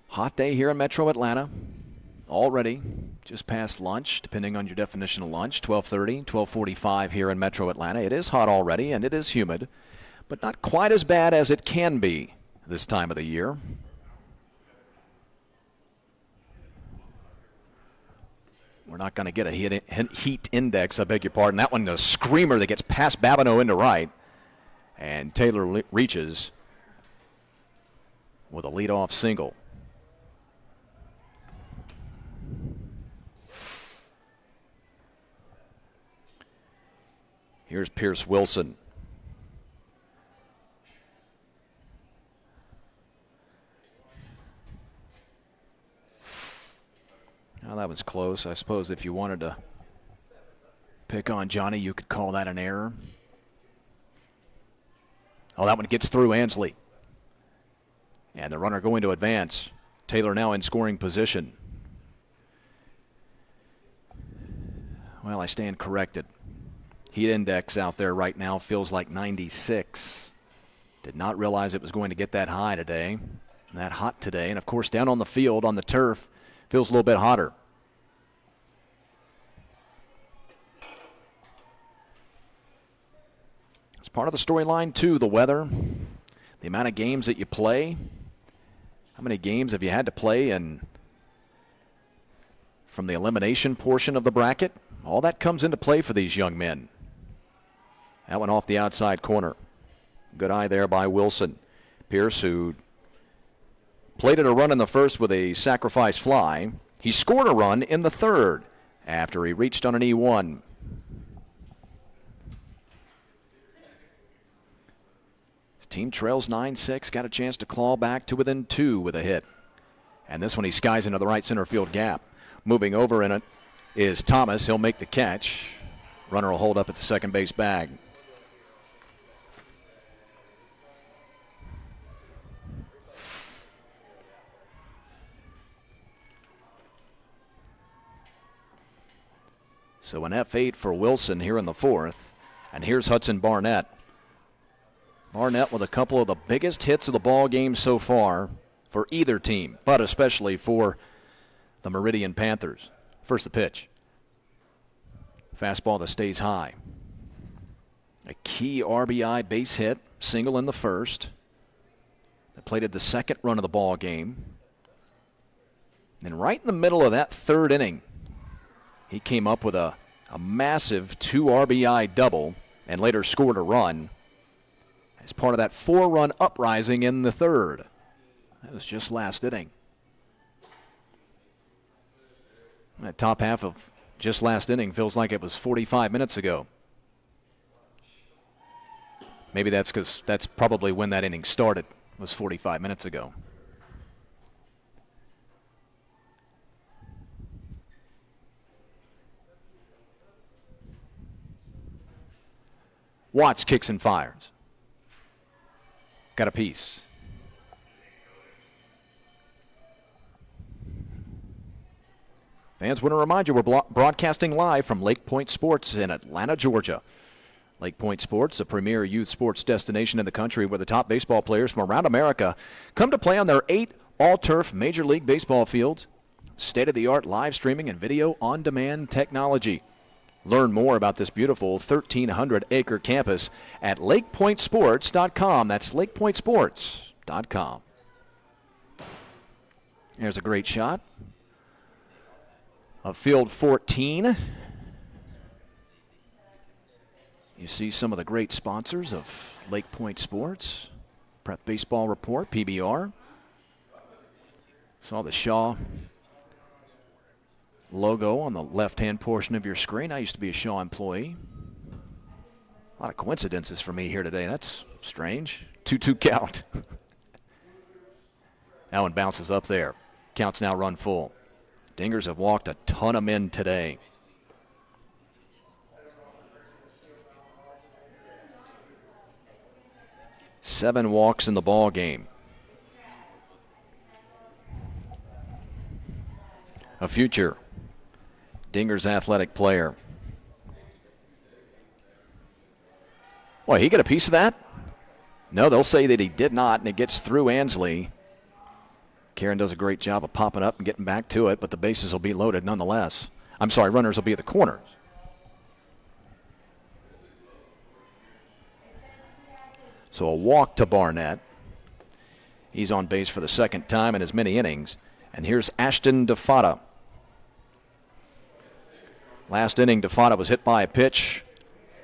Hot day here in Metro Atlanta already, just past lunch, depending on your definition of lunch, 12:30, 12:45 here in Metro Atlanta. It is hot already, and it is humid, but not quite as bad as it can be this time of the year. We're not going to get a heat index, I beg your pardon. That one, a screamer that gets past Babineau into right, and Taylor reaches with a leadoff single. Here's Pierce Wilson. Well, that was close. I suppose if you wanted to pick on Johnny, you could call that an error. Oh, that one gets through Ansley. And the runner going to advance. Taylor now in scoring position. Well, I stand corrected. Heat index out there right now feels like 96. Did not realize it was going to get that high today, that hot today. And, of course, down on the field, on the turf, feels a little bit hotter. It's part of the storyline, too, the weather, the amount of games that you play. How many games have you had to play from the elimination portion of the bracket? All that comes into play for these young men. That one off the outside corner. Good eye there by Wilson. Pierce, who plated a run in the first with a sacrifice fly. He scored a run in the third after he reached on an E1. His team trails 9-6, got a chance to claw back to within 2 with a hit. And this one he skies into the right center field gap. Moving over in it is Thomas. He'll make the catch. Runner will hold up at the second base bag. So an F8 for Wilson here in the fourth. And here's Hudson Barnett. Barnett with a couple of the biggest hits of the ball game so far for either team, but especially for the Meridian Panthers. First the pitch. Fastball that stays high. A key RBI base hit, single in the first. That plated the second run of the ball game. And right in the middle of that third inning, he came up with a massive 2 RBI double and later scored a run as part of that 4-run uprising in the third. That was just last inning. That top half of just last inning feels like it was 45 minutes ago. Maybe that's because that's probably when that inning started, was 45 minutes ago. Watts kicks and fires. Got a piece. Fans, want to remind you we're broadcasting live from Lake Point Sports in Atlanta, Georgia. Lake Point Sports, a premier youth sports destination in the country where the top baseball players from around America come to play on their 8 all-turf Major League Baseball fields. State-of-the-art live streaming and video on-demand technology. Learn more about this beautiful 1,300-acre campus at lakepointsports.com. That's lakepointsports.com. There's a great shot of field 14. You see some of the great sponsors of Lake Point Sports. Prep Baseball Report, PBR. Saw the Shaw logo on the left-hand portion of your screen. I used to be a Shaw employee. A lot of coincidences for me here today. That's strange. 2-2 count. That one bounces up there. Counts now run full. Dingers have walked a ton of men today. Seven walks in the ball game. A future Dingers athletic player. Boy, he got a piece of that? No, they'll say that he did not, and it gets through Ansley. Karen does a great job of popping up and getting back to it, but the bases will be loaded nonetheless. I'm sorry, runners will be at the corners. So a walk to Barnett. He's on base for the second time in as many innings. And here's Ashton DeFada. Last inning, DeFada was hit by a pitch,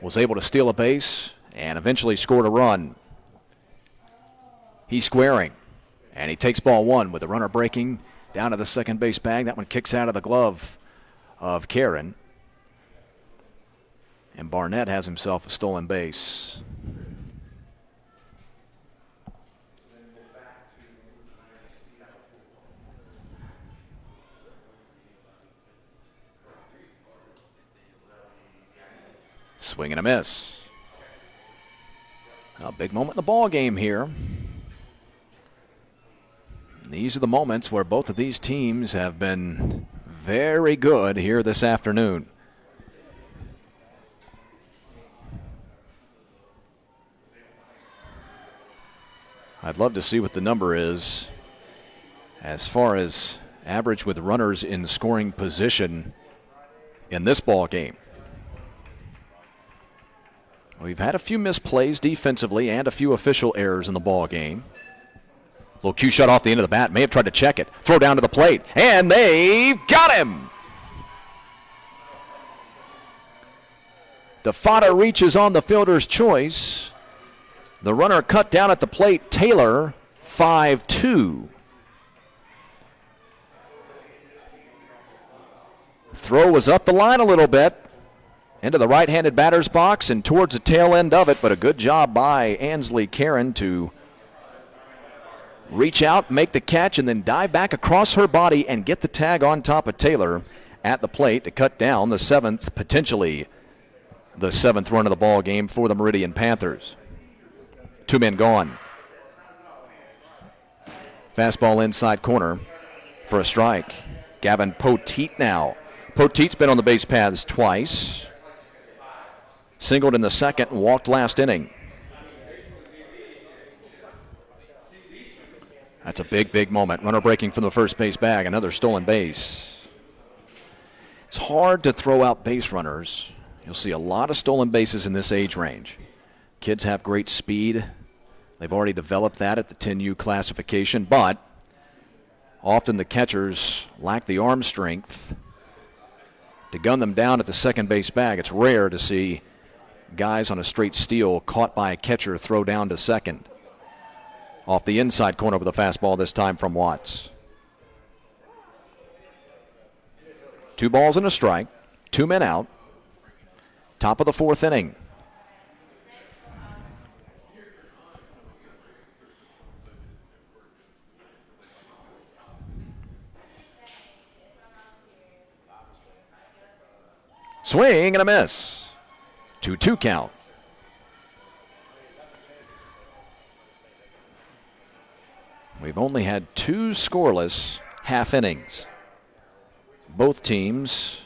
was able to steal a base, and eventually scored a run. He's squaring, and he takes ball one with the runner breaking down to the second base bag. That one kicks out of the glove of Karen. And Barnett has himself a stolen base. Swing and a miss. A big moment in the ball game here. These are the moments where both of these teams have been very good here this afternoon. I'd love to see what the number is as far as average with runners in scoring position in this ball game. We've had a few misplays defensively and a few official errors in the ball game. Little cue shot off the end of the bat. May have tried to check it. Throw down to the plate. And they've got him. DeFada reaches on the fielder's choice. The runner cut down at the plate. Taylor, 5-2. Throw was up the line a little bit. Into the right-handed batter's box and towards the tail end of it, but a good job by Ansley Karen to reach out, make the catch, and then dive back across her body and get the tag on top of Taylor at the plate to cut down the seventh, potentially the seventh run of the ball game for the Meridian Panthers. 2 men gone. Fastball inside corner for a strike. Gavin Poteet now. Poteet's been on the base paths twice. Singled in the second and walked last inning. That's a big, big moment. Runner breaking from the first base bag. Another stolen base. It's hard to throw out base runners. You'll see a lot of stolen bases in this age range. Kids have great speed. They've already developed that at the 10U classification, but often the catchers lack the arm strength to gun them down at the second base bag. It's rare to see guys on a straight steal caught by a catcher throw down to second. Off the inside corner with a fastball this time from Watts. 2 balls and a strike. 2 men out. Top of the 4th inning. Swing and a miss. 2-2 count. We've only had 2 scoreless half innings. Both teams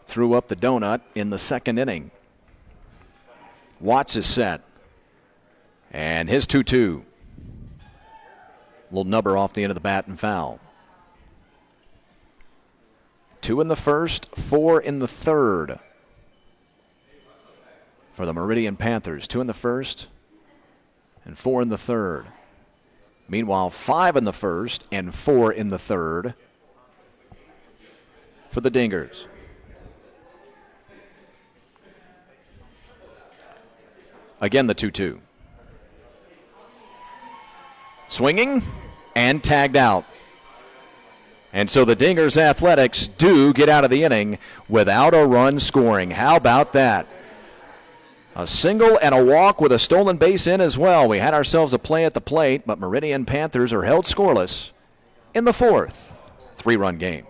threw up the donut in the second inning. Watts is set. And his 2-2. Little nubber off the end of the bat and foul. 2 in the first, 4 in the third for the Meridian Panthers. 2 in the first and 4 in the third. Meanwhile, 5 in the first and 4 in the third for the Dingers. Again, the 2-2. Swinging and tagged out. And so the Dingers Athletics do get out of the inning without a run scoring. How about that? A single and a walk with a stolen base in as well. We had ourselves a play at the plate, but Meridian Panthers are held scoreless in the fourth. 3-run game.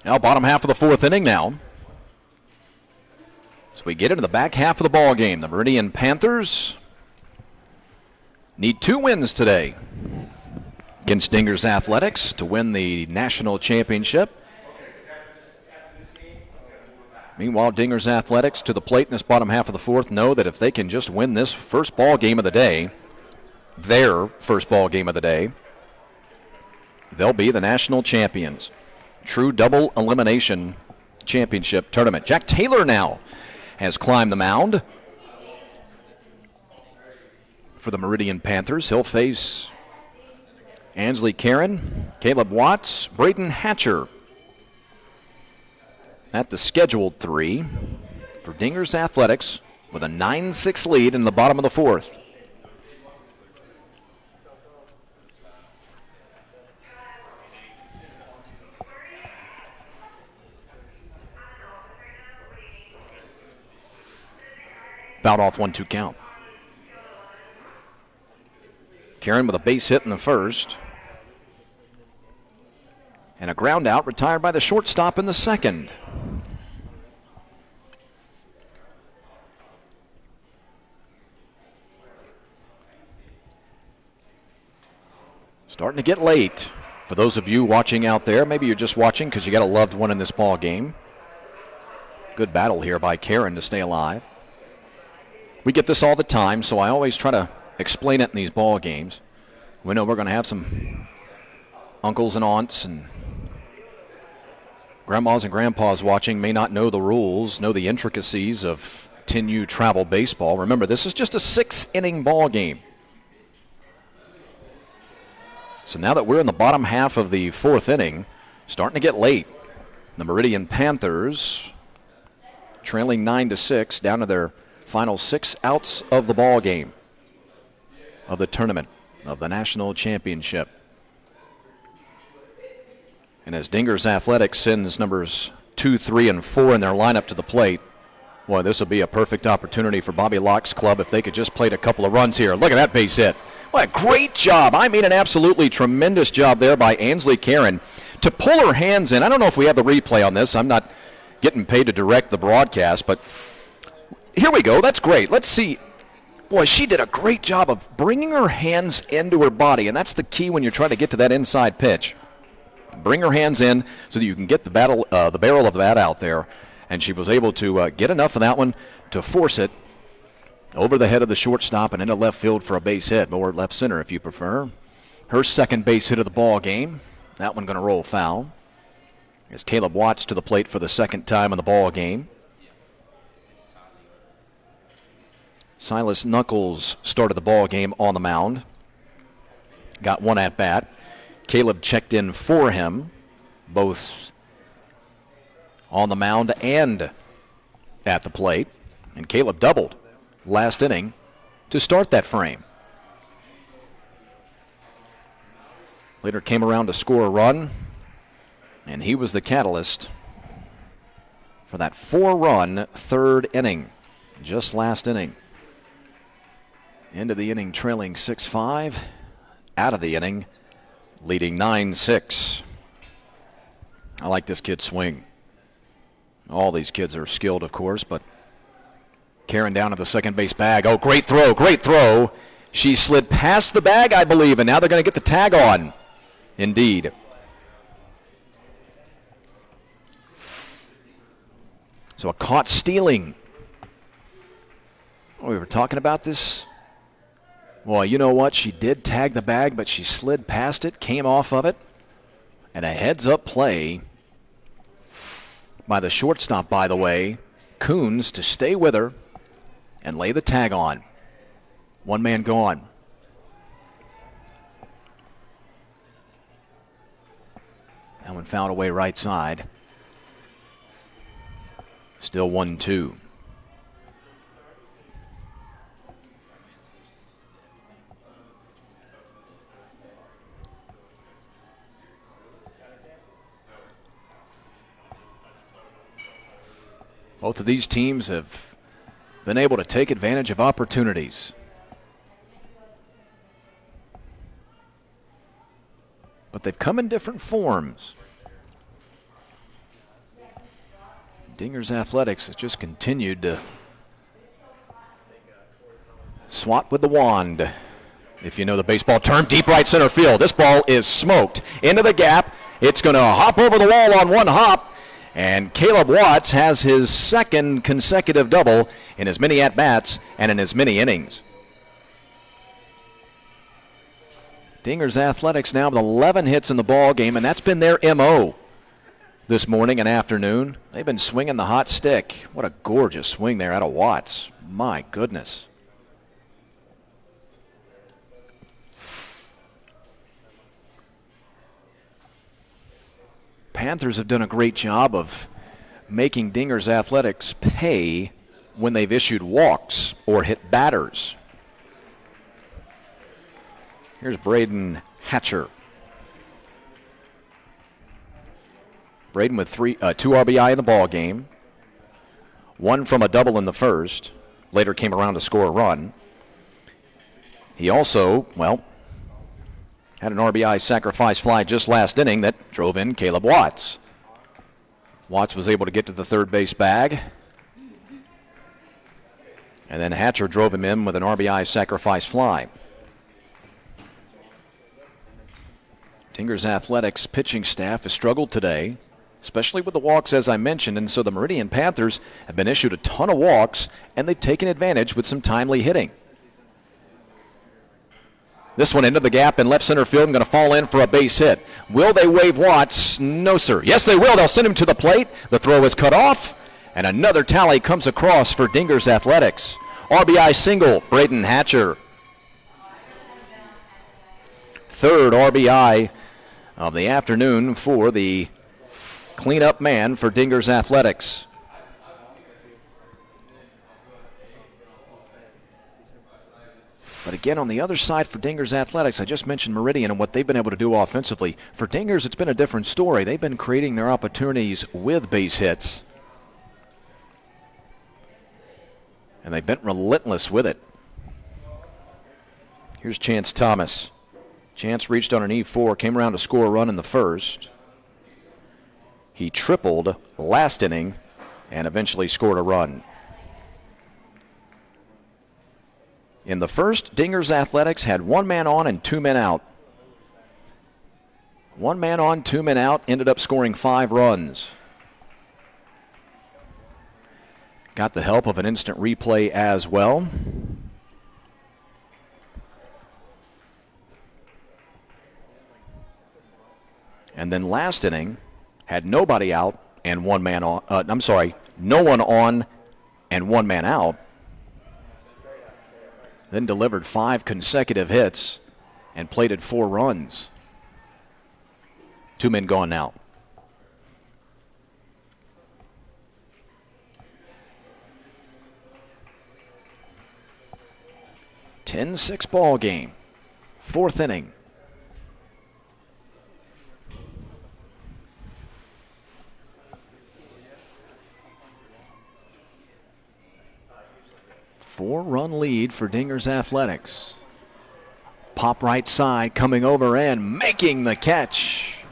Now, bottom half of the fourth inning now. So we get into the back half of the ball game. The Meridian Panthers need 2 wins today against Dingers Athletics to win the national championship. Meanwhile, Dingers Athletics to the plate in this bottom half of the fourth know that if they can just win this first ball game of the day, their first ball game of the day, they'll be the national champions. True double elimination championship tournament. Jack Taylor now has climbed the mound for the Meridian Panthers. He'll face Ansley Karen, Caleb Watts, Braden Hatcher at the scheduled 3 for Dingers Athletics with a 9-6 lead in the bottom of the fourth. Fouled off 1-2 count. Karen with a base hit in the first. And a ground out retired by the shortstop in the second. Starting to get late. For those of you watching out there, maybe you're just watching because you got a loved one in this ball game. Good battle here by Karen to stay alive. We get this all the time, so I always try to explain it in these ball games. We know we're going to have some uncles and aunts and grandmas and grandpas watching, may not know the rules, know the intricacies of 10U travel baseball. Remember, this is just a 6-inning ball game. So now that we're in the bottom half of the 4th inning, starting to get late. The Meridian Panthers trailing 9-6, down to their final 6 outs of the ball game of the tournament of the national championship. And as Dingers Athletics sends numbers 2, 3, and 4 in their lineup to the plate, boy, this will be a perfect opportunity for Bobby Locke's club if they could just plate a couple of runs here. Look at that base hit. What a great job. I mean, an absolutely tremendous job there by Ansley Karen to pull her hands in. I don't know if we have the replay on this. I'm not getting paid to direct the broadcast, but here we go. That's great. Let's see. Boy, she did a great job of bringing her hands into her body, and that's the key when you're trying to get to that inside pitch. Bring her hands in so that you can get the barrel of the bat out there, and she was able to get enough of that one to force it over the head of the shortstop and into left field for a base hit, or left center if you prefer. Her second base hit of the ball game. That one going to roll foul. As Caleb Watts to the plate for the second time in the ball game. Silas Knuckles started the ball game on the mound. Got one at bat. Caleb checked in for him, both on the mound and at the plate. And Caleb doubled last inning to start that frame. Later came around to score a run, and he was the catalyst for that 4-run third inning, just last inning. Into the inning trailing 6-5, out of the inning leading 9-6. I like this kid's swing. All these kids are skilled, of course, but Karen down to the second base bag. Oh, great throw, great throw. She slid past the bag, I believe, and now they're going to get the tag on. Indeed. So a caught stealing. Oh, we were talking about this. Well, you know what? She did tag the bag, but she slid past it, came off of it, and a heads-up play by the shortstop, by the way, Coons, to stay with her and lay the tag on. One man gone. That one fouled away right side. Still 1-2. Both of these teams have been able to take advantage of opportunities. But they've come in different forms. Dingers Athletics has just continued to swat with the wand, if you know the baseball term. Deep right center field. This ball is smoked into the gap. It's going to hop over the wall on one hop. And Caleb Watts has his second consecutive double in as many at-bats and in as many innings. Dingers Athletics now with 11 hits in the ball game, and that's been their M.O. this morning and afternoon. They've been swinging the hot stick. What a gorgeous swing there out of Watts. My goodness. Panthers have done a great job of making Dingers Athletics pay when they've issued walks or hit batters. Here's Braden Hatcher. Braden with two RBI in the ball game. One from a double in the first. Later came around to score a run. He also, had an RBI sacrifice fly just last inning that drove in Caleb Watts. Watts was able to get to the third base bag. And then Hatcher drove him in with an RBI sacrifice fly. Dinger's Athletics pitching staff has struggled today, especially with the walks, as I mentioned, and so the Meridian Panthers have been issued a ton of walks, and they've taken advantage with some timely hitting. This one into the gap in left center field and going to fall in for a base hit. Will they wave Watts? No, sir. Yes, they will. They'll send him to the plate. The throw is cut off, and another tally comes across for Dinger's Athletics. RBI single, Braden Hatcher. Third RBI of the afternoon for the cleanup man for Dinger's Athletics. But again, on the other side for Dinger's Athletics, I just mentioned Meridian and what they've been able to do offensively. For Dinger's, it's been a different story. They've been creating their opportunities with base hits. And they've been relentless with it. Here's Chance Thomas. Chance reached on an E4, came around to score a run in the first. He tripled last inning and eventually scored a run. In the first, Dinger's Athletics had 1 man on and 2 men out. 1 man on, 2 men out, ended up scoring 5 runs. Got the help of an instant replay as well. And then last inning, had nobody out and 1 man on. No one on and 1 man out. Then delivered 5 consecutive hits and plated 4 runs. 2 men gone now. (10-6) ball game. 4th inning. Four-run lead for Dinger's Athletics. Pop right side, coming over and making the catch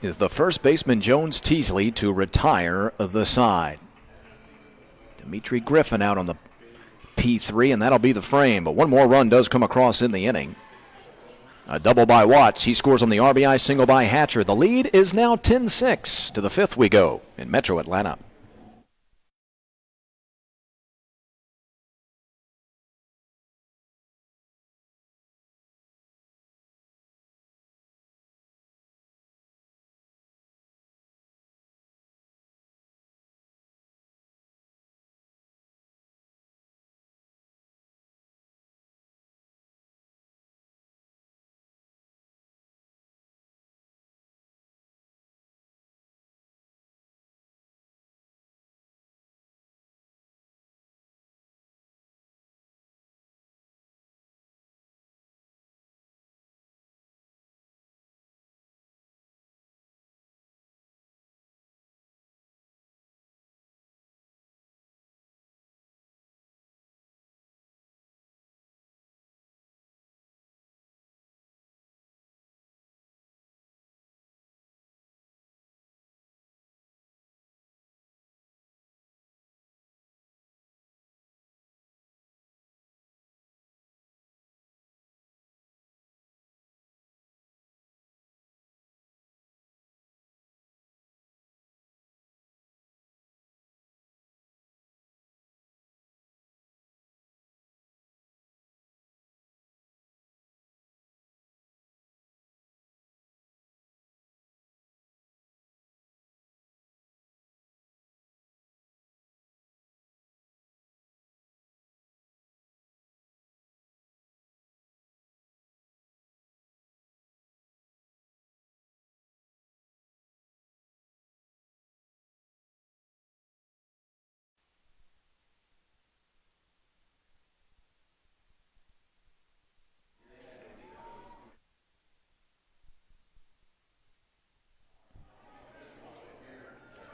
is the first baseman Jones Teasley to retire the side. Dimitri Griffin out on the P3, and that'll be the frame. But 1 more run does come across in the inning. A double by Watts. He scores on the RBI single by Hatcher. The lead is now 10-6. To the 5th we go in Metro Atlanta.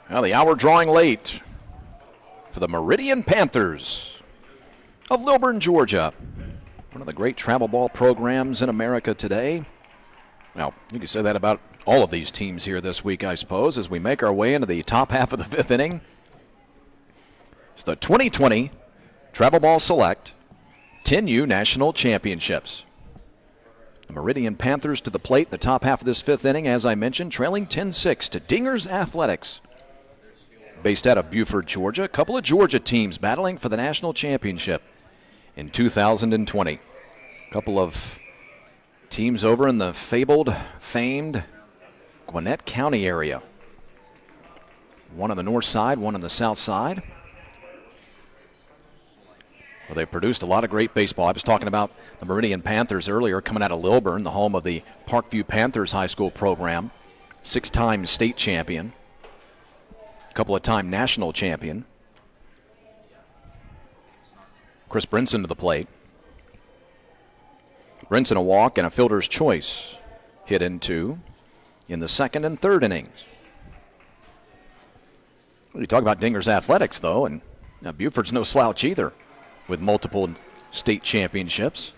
Now the hour drawing late for the Meridian Panthers of Lilburn, Georgia. One of the great travel ball programs in America today. Well, you can say that about all of these teams here this week, I suppose, as we make our way into the top half of the 5th inning. It's the 2020 Travel Ball Select 10U National Championships. The Meridian Panthers to the plate, the top half of this fifth inning, as I mentioned, trailing 10-6 to Dingers Athletics. Based out of Beaufort, Georgia. A couple of Georgia teams battling for the national championship in 2020. A couple of teams over in the famed Gwinnett County area. One on the north side, one on the south side. Well, they produced a lot of great baseball. I was talking about the Meridian Panthers earlier, coming out of Lilburn, the home of the Parkview Panthers high school program. 6-time state champion. Couple-of-time national champion. Chris Brinson to the plate. Brinson a walk and a fielder's choice. Hit into in the second and third innings. Well, you talk about Dingers Athletics, though, and Beaufort's no slouch either, with multiple state championships.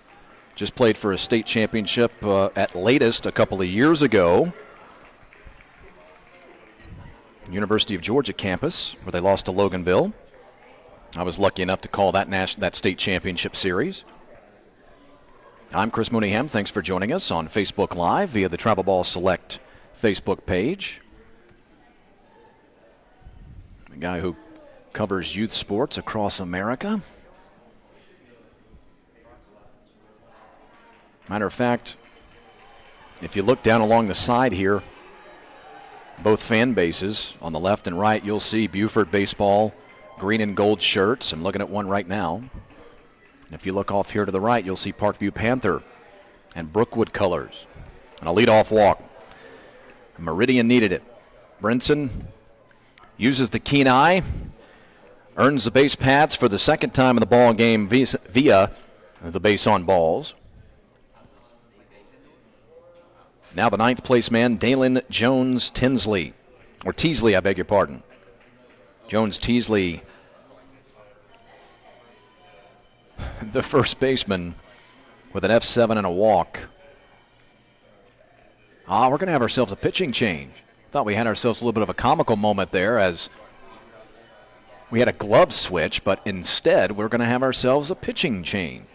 Just played for a state championship at latest a couple of years ago. University of Georgia campus, where they lost to Loganville. I was lucky enough to call that state championship series. I'm Chris Mooneyham. Thanks for joining us on Facebook Live via the Travel Ball Select Facebook page. A guy who covers youth sports across America. Matter of fact, if you look down along the side here, both fan bases, on the left and right, you'll see Beaufort baseball, green and gold shirts. I'm looking at one right now. And if you look off here to the right, you'll see Parkview Panther and Brookwood colors. And a leadoff walk. Meridian needed it. Brinson uses the keen eye, earns the base paths for the second time in the ball game via the base on balls. Now the ninth place man, Dalen Jones-Teasley. I beg your pardon. Jones-Teasley, the first baseman, with an F7 and a walk. We're going to have ourselves a pitching change. Thought we had ourselves a little bit of a comical moment there as we had a glove switch, but instead we're going to have ourselves a pitching change.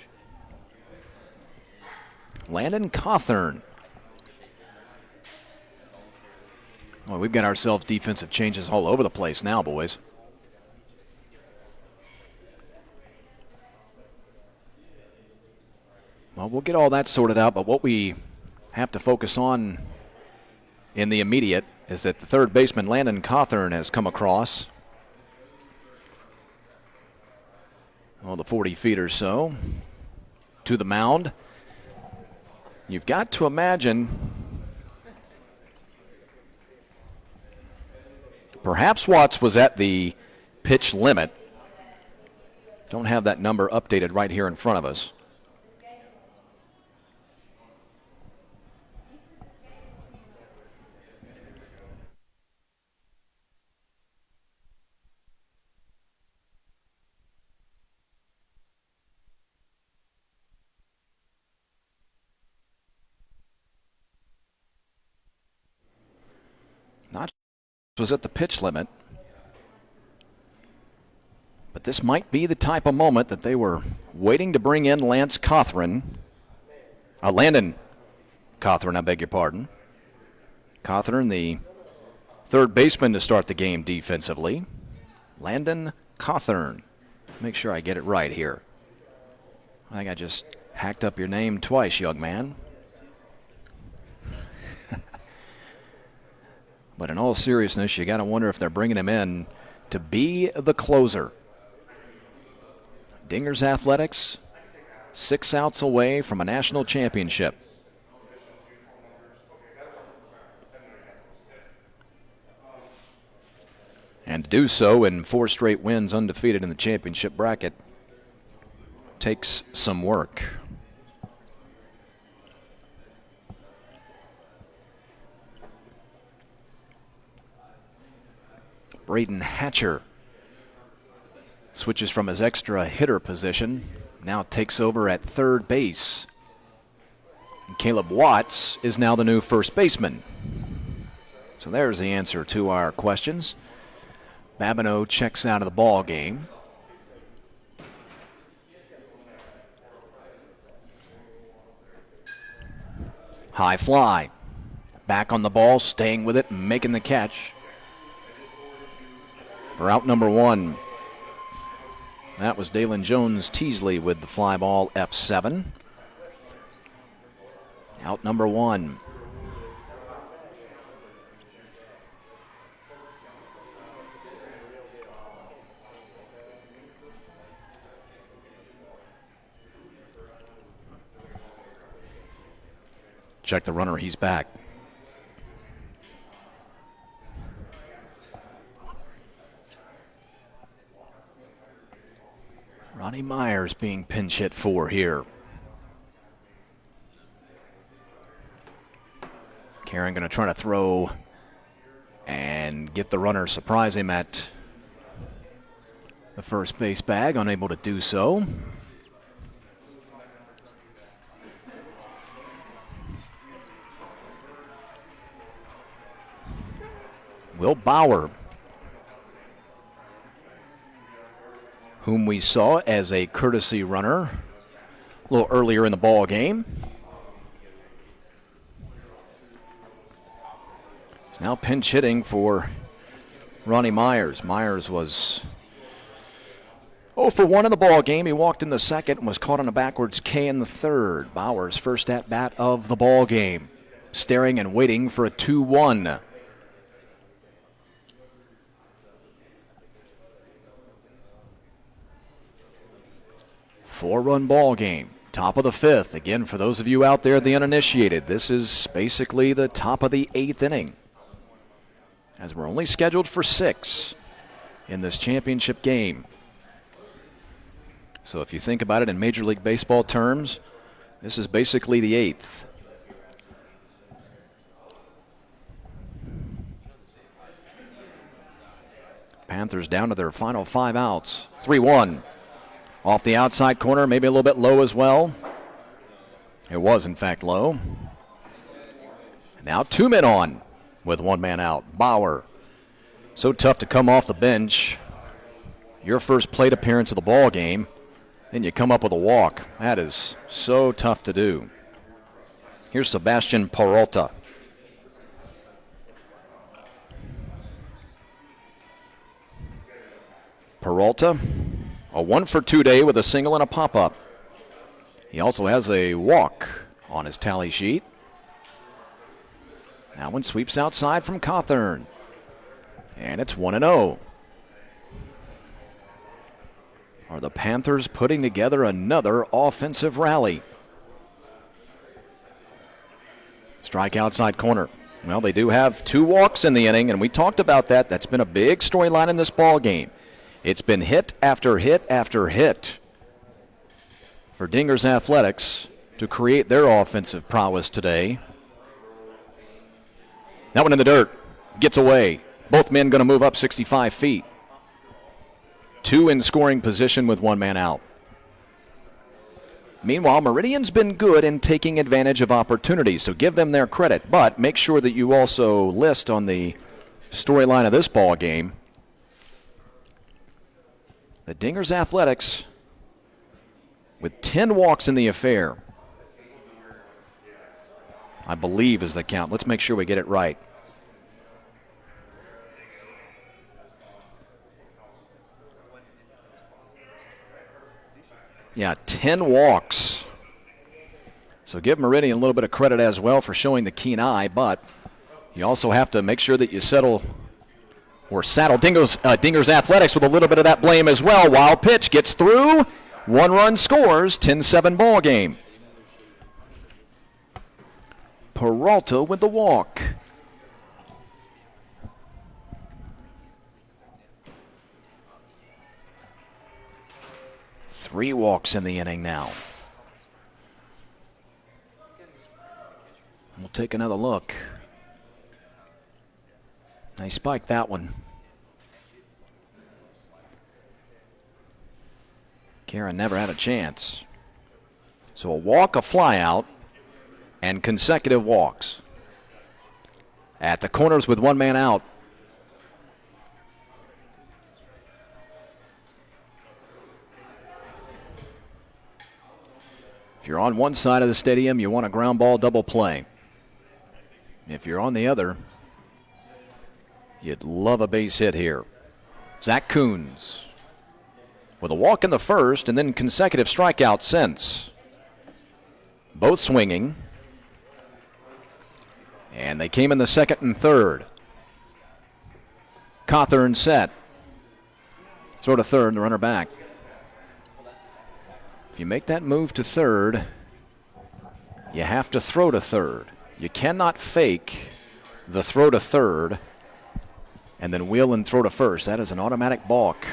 Landon Cawthorn. Well, we've got ourselves defensive changes all over the place now, boys. Well, we'll get all that sorted out, but what we have to focus on in the immediate is that the third baseman, Landon Cawthorn, has come across. Well, the 40 feet or so to the mound. You've got to imagine perhaps Watts was at the pitch limit. Don't have that number updated right here in front of us. Was at the pitch limit. But this might be the type of moment that they were waiting to bring in Landon Cawthorn, I beg your pardon. Cawthorn, the third baseman to start the game defensively. Landon Cawthorn. Make sure I get it right here. I think I just hacked up your name twice, young man. But in all seriousness, you got to wonder if they're bringing him in to be the closer. Dingers Athletics, 6 outs away from a national championship. And to do so in 4 straight wins, undefeated in the championship bracket, takes some work. Braden Hatcher switches from his extra hitter position, now takes over at third base. And Caleb Watts is now the new first baseman. So there's the answer to our questions. Babineau checks out of the ball game. High fly. Back on the ball, staying with it, making the catch. For out number 1. That was Dalen Jones-Teasley with the fly ball, F7. Out number 1. Check the runner, he's back. Ronnie Myers being pinch hit for here. Karen going to try to throw and get the runner, surprise him at the first base bag, unable to do so. Will Bauer, whom we saw as a courtesy runner a little earlier in the ball game, is now pinch hitting for Ronnie Myers. Myers was 0 for 1 in the ball game. He walked in the second and was caught on a backwards K in the third. Bauer's first at bat of the ball game, staring and waiting for a 2-1. Four-run ball game, top of the 5th. Again, for those of you out there, the uninitiated, this is basically the top of the 8th inning, as we're only scheduled for 6 in this championship game. So if you think about it in Major League Baseball terms, this is basically the 8th. Panthers down to their final 5 outs. 3-1. Off the outside corner, maybe a little bit low as well. It was, in fact, low. Now 2 men on with 1 man out. Bauer, so tough to come off the bench. Your first plate appearance of the ball game, then you come up with a walk. That is so tough to do. Here's Sebastian Peralta. Peralta, a 1-for-2 day with a single and a pop-up. He also has a walk on his tally sheet. That one sweeps outside from Cawthorn. And it's 1-0. Are the Panthers putting together another offensive rally? Strike outside corner. Well, they do have 2 walks in the inning, and we talked about that. That's been a big storyline in this ball game. It's been hit after hit after hit for Dingers Athletics to create their offensive prowess today. That one in the dirt. Gets away. Both men going to move up 65 feet. 2 in scoring position with 1 man out. Meanwhile, Meridian's been good in taking advantage of opportunities, so give them their credit. But make sure that you also list on the storyline of this ball game the Dingers Athletics with 10 walks in the affair, I believe is the count. Let's make sure we get it right. Yeah, 10 walks. So give Meridian a little bit of credit as well for showing the keen eye, but you also have to make sure that you saddle Dingers Athletics with a little bit of that blame as well. Wild pitch gets through. 1 run scores. 10-7 ball game. Peralta with the walk. Three walks in the inning now. We'll take another look. They spiked that one. Karen never had a chance. So a walk, a fly out, and consecutive walks. At the corners with 1 man out. If you're on one side of the stadium, you want a ground ball double play. If you're on the other, you'd love a base hit here. Zach Coons with a walk in the first and then consecutive strikeouts since. Both swinging. And they came in the second and third. Cawthorn set. Throw to third and the runner back. If you make that move to third, you have to throw to third. You cannot fake the throw to third and then wheel and throw to first. That is an automatic balk.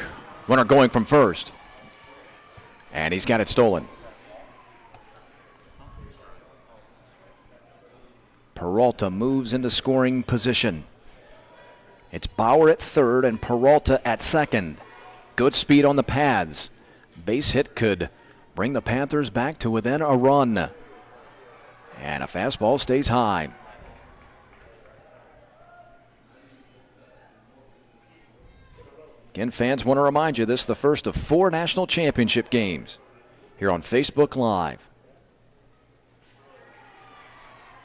Runner going from first. And he's got it stolen. Peralta moves into scoring position. It's Bauer at third and Peralta at second. Good speed on the pads. Base hit could bring the Panthers back to within a run. And a fastball stays high. Again, fans want to remind you this is the first of 4 national championship games here on Facebook Live.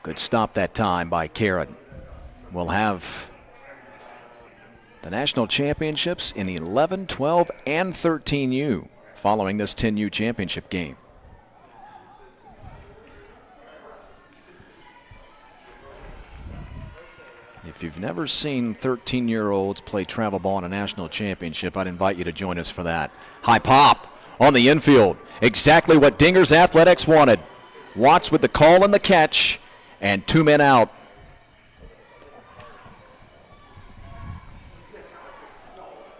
Good stop that time by Karen. We'll have the national championships in 11, 12, and 13U following this 10U championship game. If you've never seen 13-year-olds play travel ball in a national championship, I'd invite you to join us for that. High pop on the infield. Exactly what Dinger's Athletics wanted. Watts with the call and the catch, and 2 men out.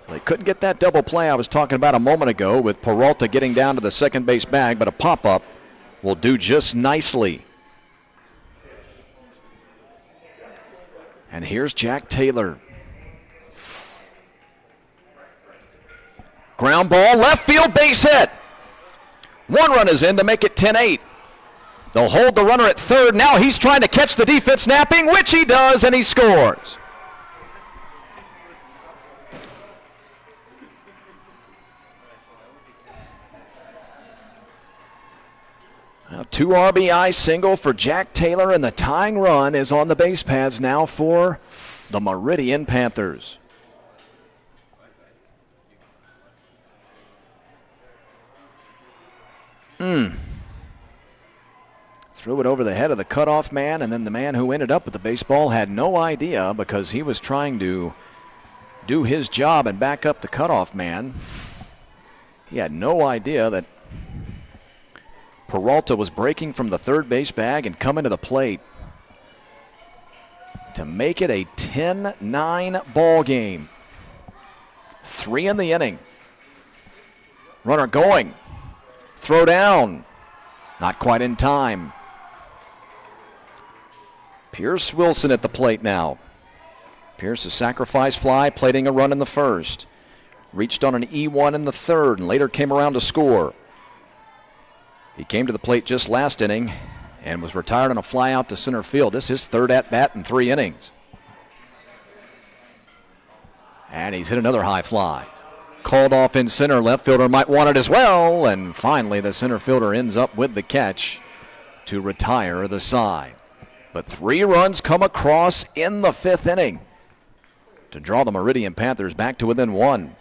They couldn't get that double play I was talking about a moment ago with Peralta getting down to the second base bag, but a pop-up will do just nicely. And here's Jack Taylor. Ground ball, left field, base hit. 1 run is in to make it 10-8. They'll hold the runner at third. Now he's trying to catch the defense snapping, which he does, and he scores. Now 2 RBI single for Jack Taylor, and the tying run is on the base paths now for the Meridian Panthers. Threw it over the head of the cutoff man, and then the man who ended up with the baseball had no idea because he was trying to do his job and back up the cutoff man. He had no idea that Peralta was breaking from the third base bag and coming to the plate to make it a 10-9 ball game. 3 in the inning. Runner going. Throw down. Not quite in time. Pierce Wilson at the plate now. Pierce, a sacrifice fly, plating a run in the first. Reached on an E1 in the third and later came around to score. He came to the plate just last inning and was retired on a fly out to center field. This is his 3rd at-bat in 3 innings. And he's hit another high fly. Called off in center. Left fielder might want it as well. And finally, the center fielder ends up with the catch to retire the side. But 3 runs come across in the 5th inning to draw the Meridian Panthers back to within 1.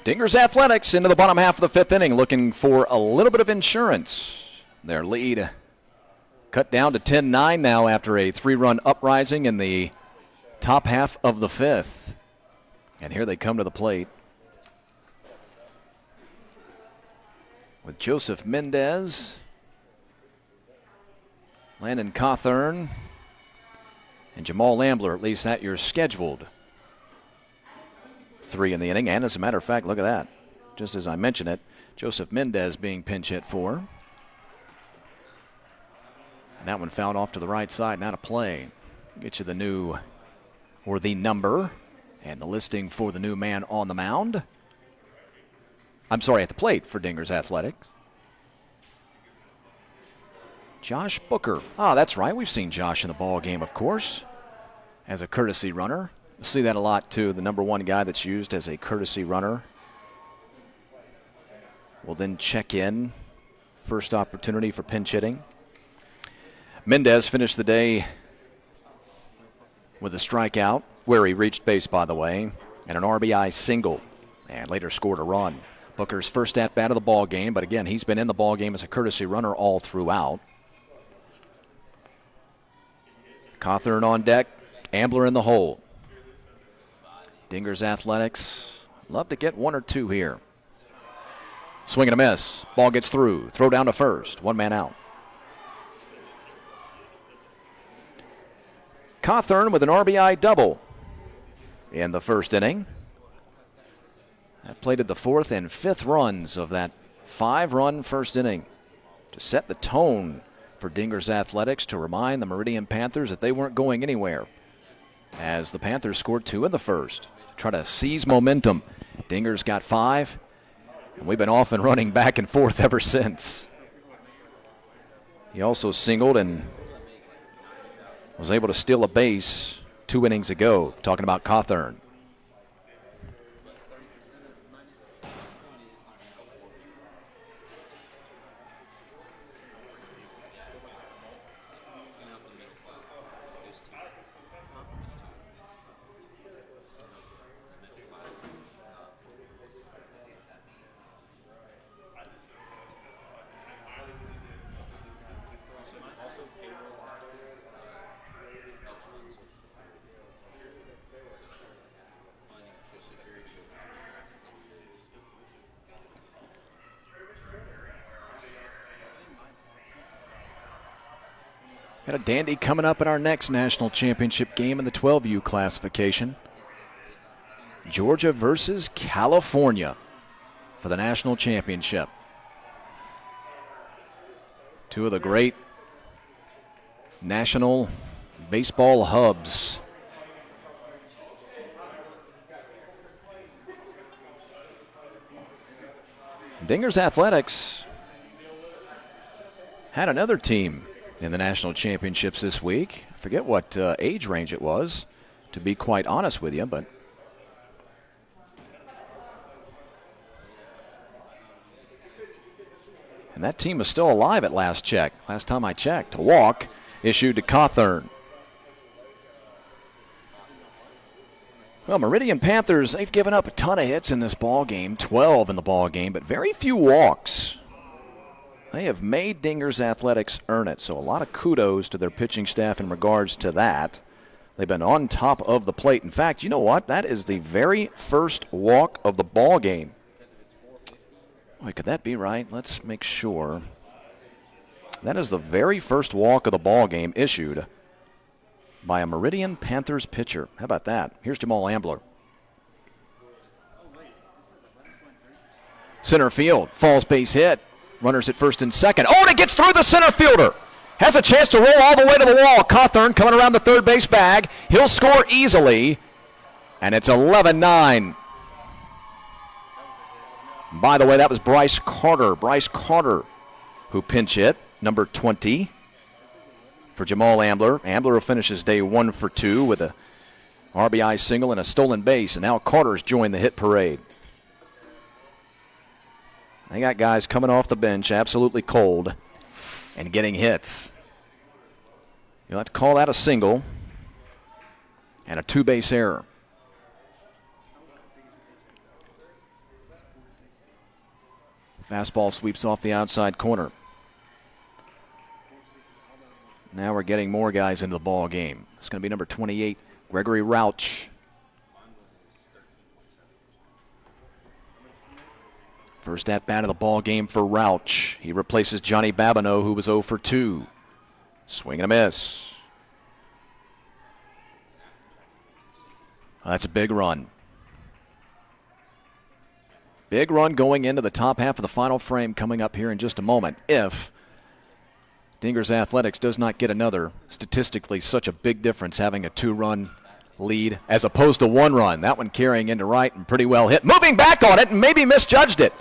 Dingers Athletics into the bottom half of the fifth inning, looking for a little bit of insurance. Their lead cut down to 10-9 now after a 3-run uprising in the top half of the fifth. And here they come to the plate with Joseph Mendez, Landon Cawthorn, and Jamal Ambler. At least that you're scheduled. 3 in the inning, and as a matter of fact, look at that. Just as I mentioned it, Joseph Mendez being pinch hit for. And that one fouled off to the right side, not a play. Get you the new, or the number, and the listing for the new man on the mound. I'm sorry, at the plate for Dingers Athletics. Josh Booker. Ah, that's right. We've seen Josh in the ball game, of course, as a courtesy runner. We'll see that a lot, too. The number 1 guy that's used as a courtesy runner will then check in. First opportunity for pinch hitting. Mendez finished the day with a strikeout, where he reached base, by the way, and an RBI single, and later scored a run. Booker's first at-bat of the ball game, but again, he's been in the ball game as a courtesy runner all throughout. Cawthorn on deck, Ambler in the hole. Dingers Athletics love to get 1 or 2 here. Swing and a miss. Ball gets through. Throw down to first. 1 man out. Cawthorn with an RBI double in the first inning. That plated the 4th and 5th runs of that 5-run first inning to set the tone for Dingers Athletics, to remind the Meridian Panthers that they weren't going anywhere, as the Panthers scored 2 in the first. Try to seize momentum. Dingers got 5, and we've been off and running back and forth ever since. He also singled and was able to steal a base 2 innings ago. Talking about Cawthorn. Got a dandy coming up in our next national championship game in the 12U classification. Georgia versus California for the national championship. 2 of the great national baseball hubs. Dingers Athletics had another team in the national championships this week. I forget what age range it was, to be quite honest with you, but and that team is still alive at last time I checked. A walk issued to Cawthorn. Well, Meridian Panthers, they've given up a ton of hits in this ball game, 12 in the ball game, but very few walks. They have made Dingers Athletics earn it, so a lot of kudos to their pitching staff in regards to that. They've been on top of the plate. In fact, you know what? That is the very first walk of the ball game. Wait, could that be right? Let's make sure. That is the very first walk of the ball game issued by a Meridian Panthers pitcher. How about that? Here's Jamal Ambler. Center field, falls base hit. Runners at first and second. Oh, and it gets through the center fielder. Has a chance to roll all the way to the wall. Cawthorn coming around the third base bag. He'll score easily. And it's 11-9. By the way, that was Bryce Carter. Bryce Carter who pinch hit, number 20, for Jamal Ambler. Ambler will finish his day 1 for 2 with a RBI single and a stolen base. And now Carter's joined the hit parade. They got guys coming off the bench absolutely cold and getting hits. You'll have to call that a single and a 2-base error. Fastball sweeps off the outside corner. Now we're getting more guys into the ball game. It's going to be number 28, Gregory Rauch. First at bat of the ball game for Rauch. He replaces Johnny Babineau, who was 0 for 2. Swing and a miss. That's a big run. Big run going into the top half of the final frame coming up here in just a moment. If Dingers Athletics does not get another, statistically such a big difference having a 2-run lead as opposed to 1 run. That one carrying into right and pretty well hit. Moving back on it and maybe misjudged it.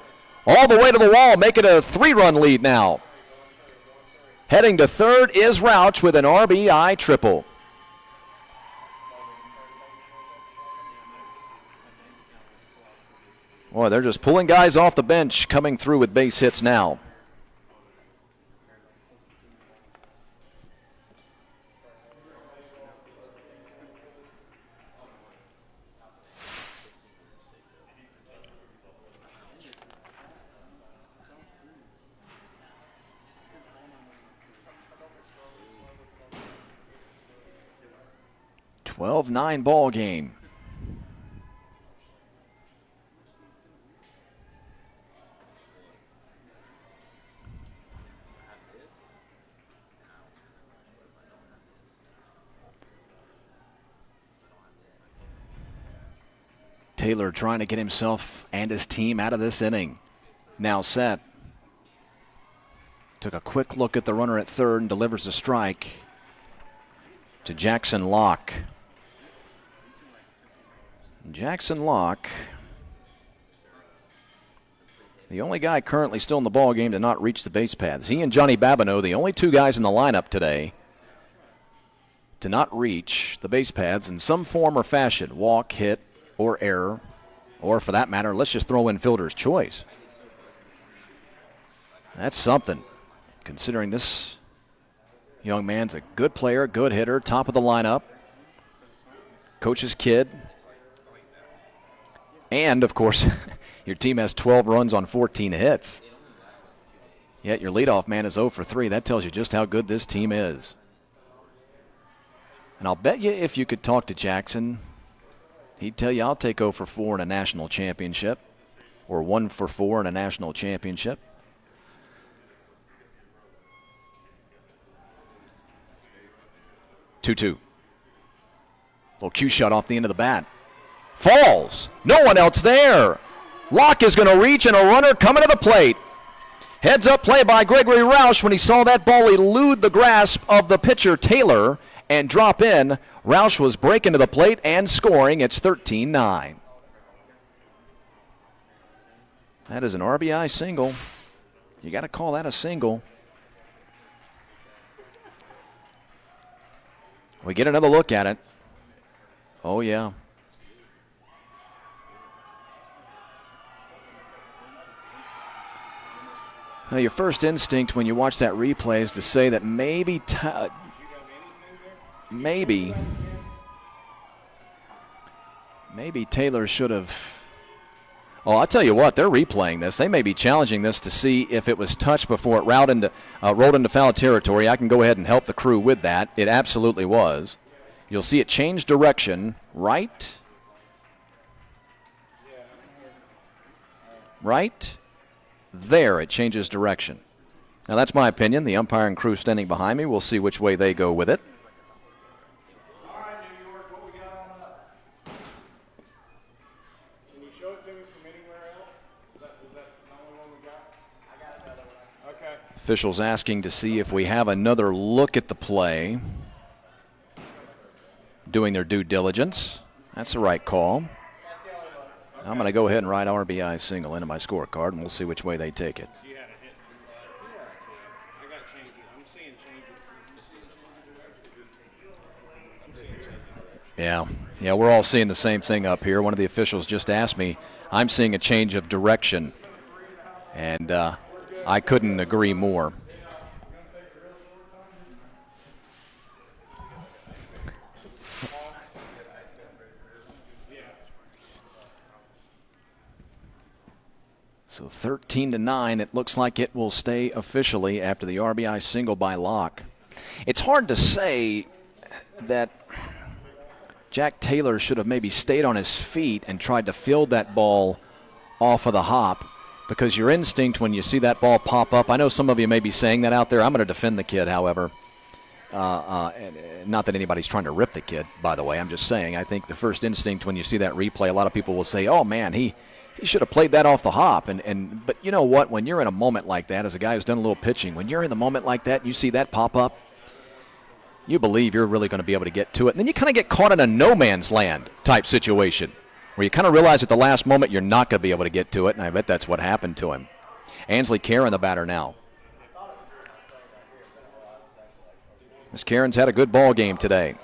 All the way to the wall, make it a 3-run lead now. Heading to third is Rauch with an RBI triple. Boy, they're just pulling guys off the bench coming through with base hits now. "12-9 ball game. Taylor trying to get himself and his team out of this inning. Now set. Took a quick look at the runner at third and delivers a strike to Jackson Locke. Jackson Locke, the only guy currently still in the ball game to not reach the base paths. He and Johnny Babineau, the only 2 guys in the lineup today to not reach the base paths in some form or fashion. Walk, hit, or error, or for that matter, let's just throw in fielder's choice. That's something, considering this young man's a good player, good hitter, top of the lineup, coach's kid. And, of course, your team has 12 runs on 14 hits. Yet your leadoff man is 0 for 3. That tells you just how good this team is. And I'll bet you if you could talk to Jackson, he'd tell you I'll take 0 for 4 in a national championship or 1 for 4 in a national championship. Two-two. Little cue shot off the end of the bat. Falls. No one else there. Locke is going to reach and a runner coming to the plate. Heads up play by Gregory Rauch when he saw that ball elude the grasp of the pitcher Taylor and drop in. Rauch was breaking to the plate and scoring. It's 13-9. That is an RBI single. You got to call that a single. We get another look at it. Oh, yeah. Now, your first instinct when you watch that replay is to say that maybe Taylor should have. Oh, I'll tell you what, they're replaying this. They may be challenging this to see if it was touched before it rolled into foul territory. I can go ahead and help the crew with that. It absolutely was. You'll see it change direction, right? Right there, it changes direction. Now, that's my opinion. The umpire and crew standing behind me. We'll see which way they go with it. Officials asking to see if we have another look at the play. Doing their due diligence. That's the right call. I'm going to go ahead and write RBI single into my scorecard, and we'll see which way they take it. Yeah, we're all seeing the same thing up here. One of the officials just asked me. I'm seeing a change of direction, and I couldn't agree more. So So 13-9, it looks like it will stay officially after the RBI single by Locke. It's hard to say that Jack Taylor should have maybe stayed on his feet and tried to field that ball off of the hop, because your instinct when you see that ball pop up, I know some of you may be saying that out there. I'm going to defend the kid, however. Not that anybody's trying to rip the kid, by the way. I'm just saying I think the first instinct when you see that replay, a lot of people will say, oh, man, he should have played that off the hop. But you know what? When you're in a moment like that, as a guy who's done a little pitching, when you're in the moment like that and you see that pop up, you believe you're really going to be able to get to it. And then you kind of get caught in a no man's land type situation where you kind of realize at the last moment you're not going to be able to get to it, and I bet that's what happened to him. Ansley Karen, the batter now. Miss Karen's had a good ball game today.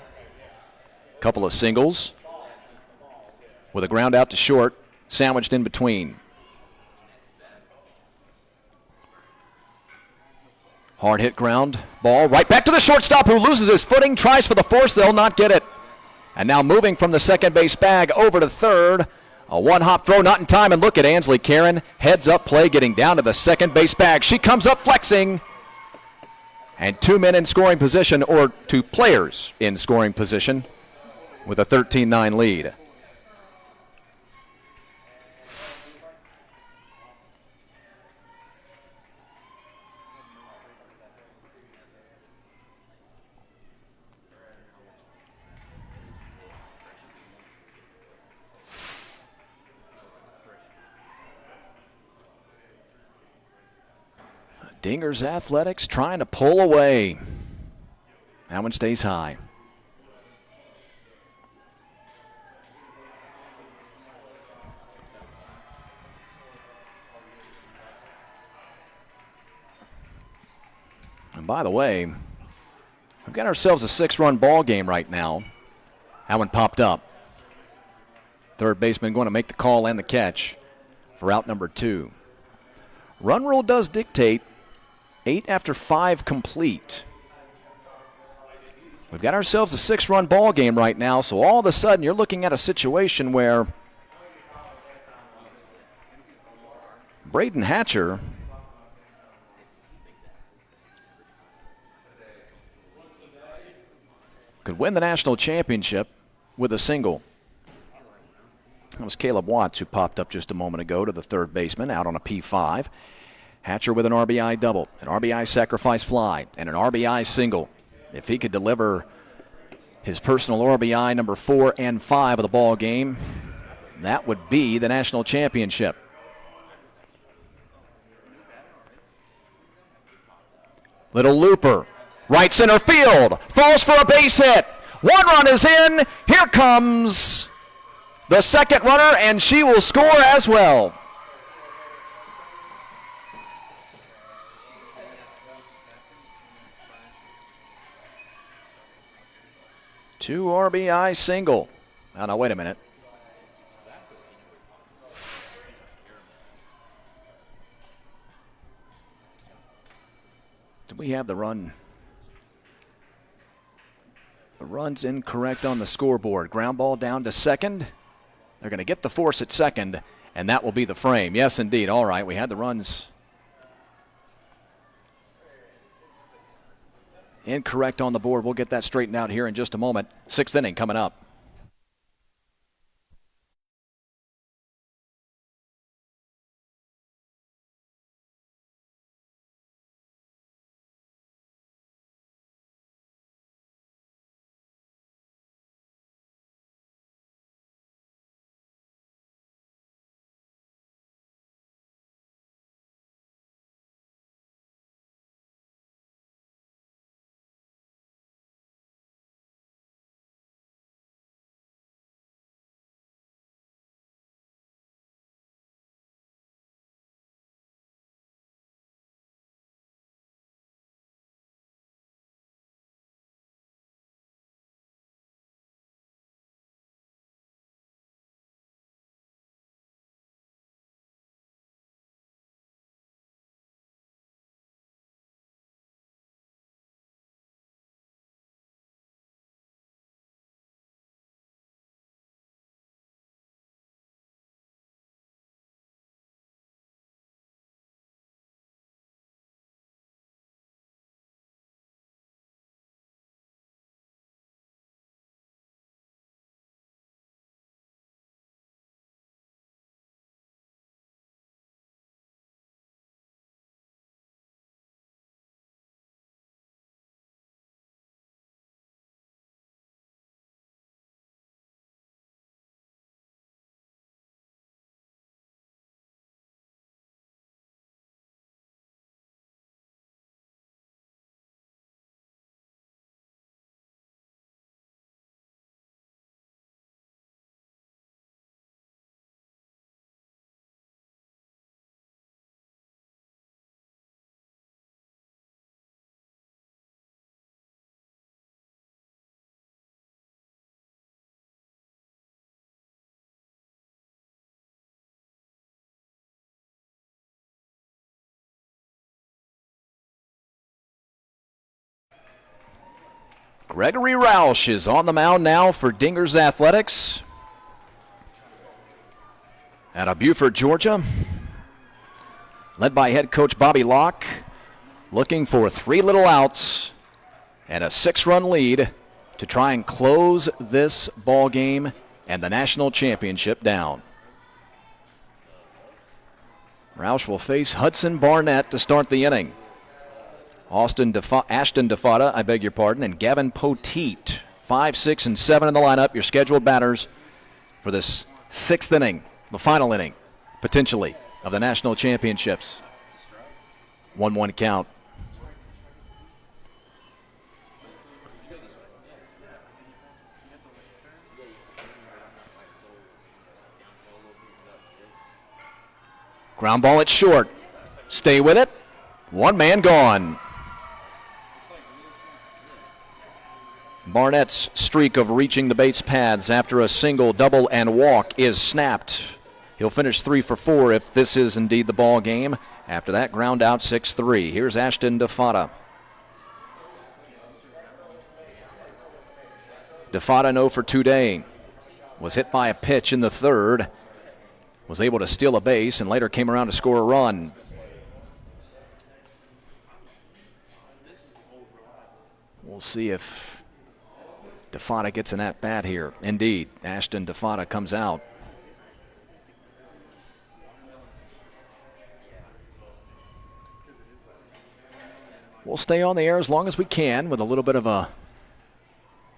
Couple of singles with a ground out to short, sandwiched in between. Hard hit ground ball right back to the shortstop, who loses his footing, tries for the force, they'll not get it. And now moving from the second base bag over to third. A one-hop throw, not in time, and look at Ansley Karen. Heads up play, getting down to the second base bag. She comes up flexing. And 2 men in scoring position, or 2 players in scoring position, with a 13-9 lead. Dingers Athletics trying to pull away. That one stays high. And by the way, we've got ourselves a 6-run ball game right now. That one popped up. Third baseman going to make the call and the catch for out number 2. Run rule does dictate 8 after 5 complete. We've got ourselves a 6-run ball game right now, so all of a sudden you're looking at a situation where Braden Hatcher could win the national championship with a single. That was Caleb Watts who popped up just a moment ago to the third baseman out on a P5. Hatcher with an RBI double, an RBI sacrifice fly, and an RBI single. If he could deliver his personal RBI number 4 and 5 of the ball game, that would be the national championship. Little looper, right center field, falls for a base hit. 1 run is in. Here comes the second runner, and she will score as well. Two RBI single. Oh, now, wait a minute. Did we have the run? The run's incorrect on the scoreboard. Ground ball down to second. They're going to get the force at second, and that will be the frame. Yes, indeed. All right, we had the runs incorrect on the board. We'll get that straightened out here in just a moment. 6th inning coming up. Gregory Roush is on the mound now for Dingers Athletics out of Beaufort, Georgia. Led by head coach Bobby Locke, looking for 3 little outs and a 6-run lead to try and close this ball game and the national championship down. Roush will face Hudson Barnett to start the inning. Ashton DeFata, and Gavin Poteet. 5, 6, and 7 in the lineup, your scheduled batters for this 6th inning, the final inning, potentially, of the national championships. 1-1 count. Ground ball at short. Stay with it. 1 man gone. Barnett's streak of reaching the base paths after a single, double, and walk is snapped. He'll finish 3 for 4 if this is indeed the ball game. After that, ground out 6-3. Here's Ashton DeFata. DeFata 0 for today. Was hit by a pitch in the 3rd. Was able to steal a base and later came around to score a run. We'll see if DeFata gets an at-bat here. Indeed, Ashton DeFata comes out. We'll stay on the air as long as we can with a little bit of a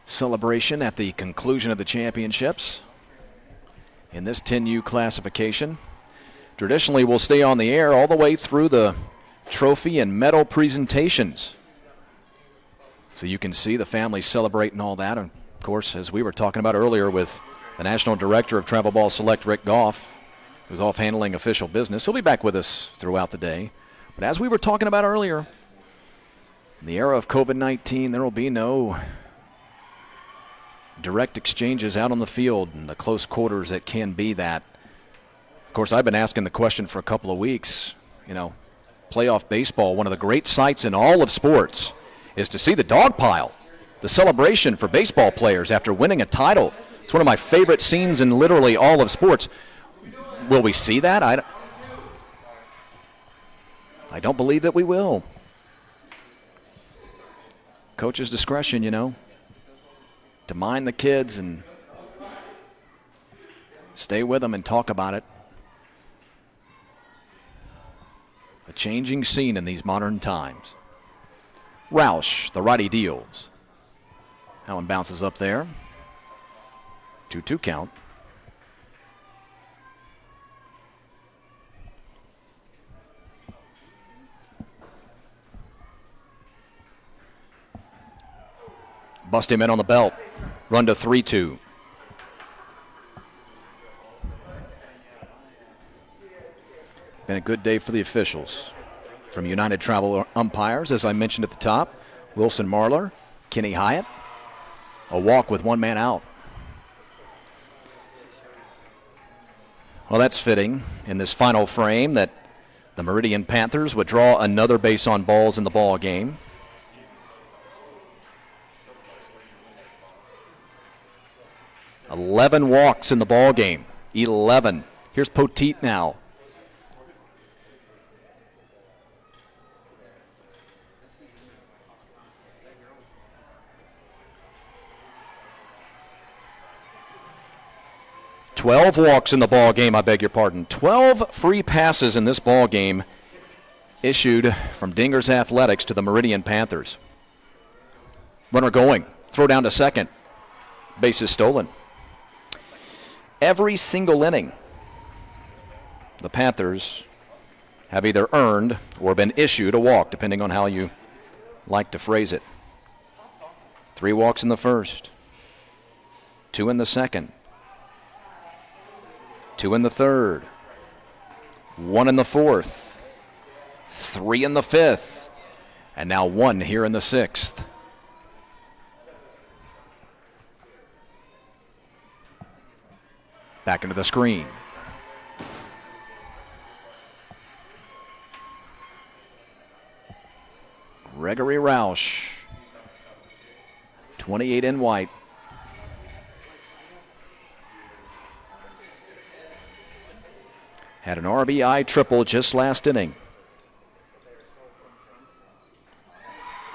celebration at the conclusion of the championships in this 10U classification. Traditionally, we'll stay on the air all the way through the trophy and medal presentations. So you can see the families celebrating all that. And of course, as we were talking about earlier with the National Director of Travel Ball Select, Rick Goff, who's off handling official business. He'll be back with us throughout the day. But as we were talking about earlier, in the era of COVID-19, there will be no direct exchanges out on the field and the close quarters that can be that. Of course, I've been asking the question for a couple of weeks. You know, playoff baseball, one of the great sights in all of sports, is to see the dog pile, the celebration for baseball players after winning a title. It's one of my favorite scenes in literally all of sports. Will we see that? I don't believe that we will. Coach's discretion, you know, to mind the kids and stay with them and talk about it. A changing scene in these modern times. Roush, the righty, deals. That one bounces up there. 2-2 count. Bust him in on the belt. Run to 3-2. Been a good day for the officials. From United Travel umpires, as I mentioned at the top, Wilson Marlar, Kenny Hyatt. A walk with 1 man out. Well, that's fitting in this final frame that the Meridian Panthers would draw another base on balls in the ball game. "11 walks in the ball game. 11. Here's Poteet now. "12 walks in the ball game, I beg your pardon. 12 free passes in this ball game issued from Dingers Athletics to the Meridian Panthers. Runner going. Throw down to second. Base is stolen. Every single inning, the Panthers have either earned or been issued a walk, depending on how you like to phrase it. 3 walks in the first. 2 in the second. 2 in the third. 1 in the fourth. 3 in the fifth. And now 1 here in the sixth. Back into the screen. Gregory Roush. 28 in white. Had an RBI triple just last inning.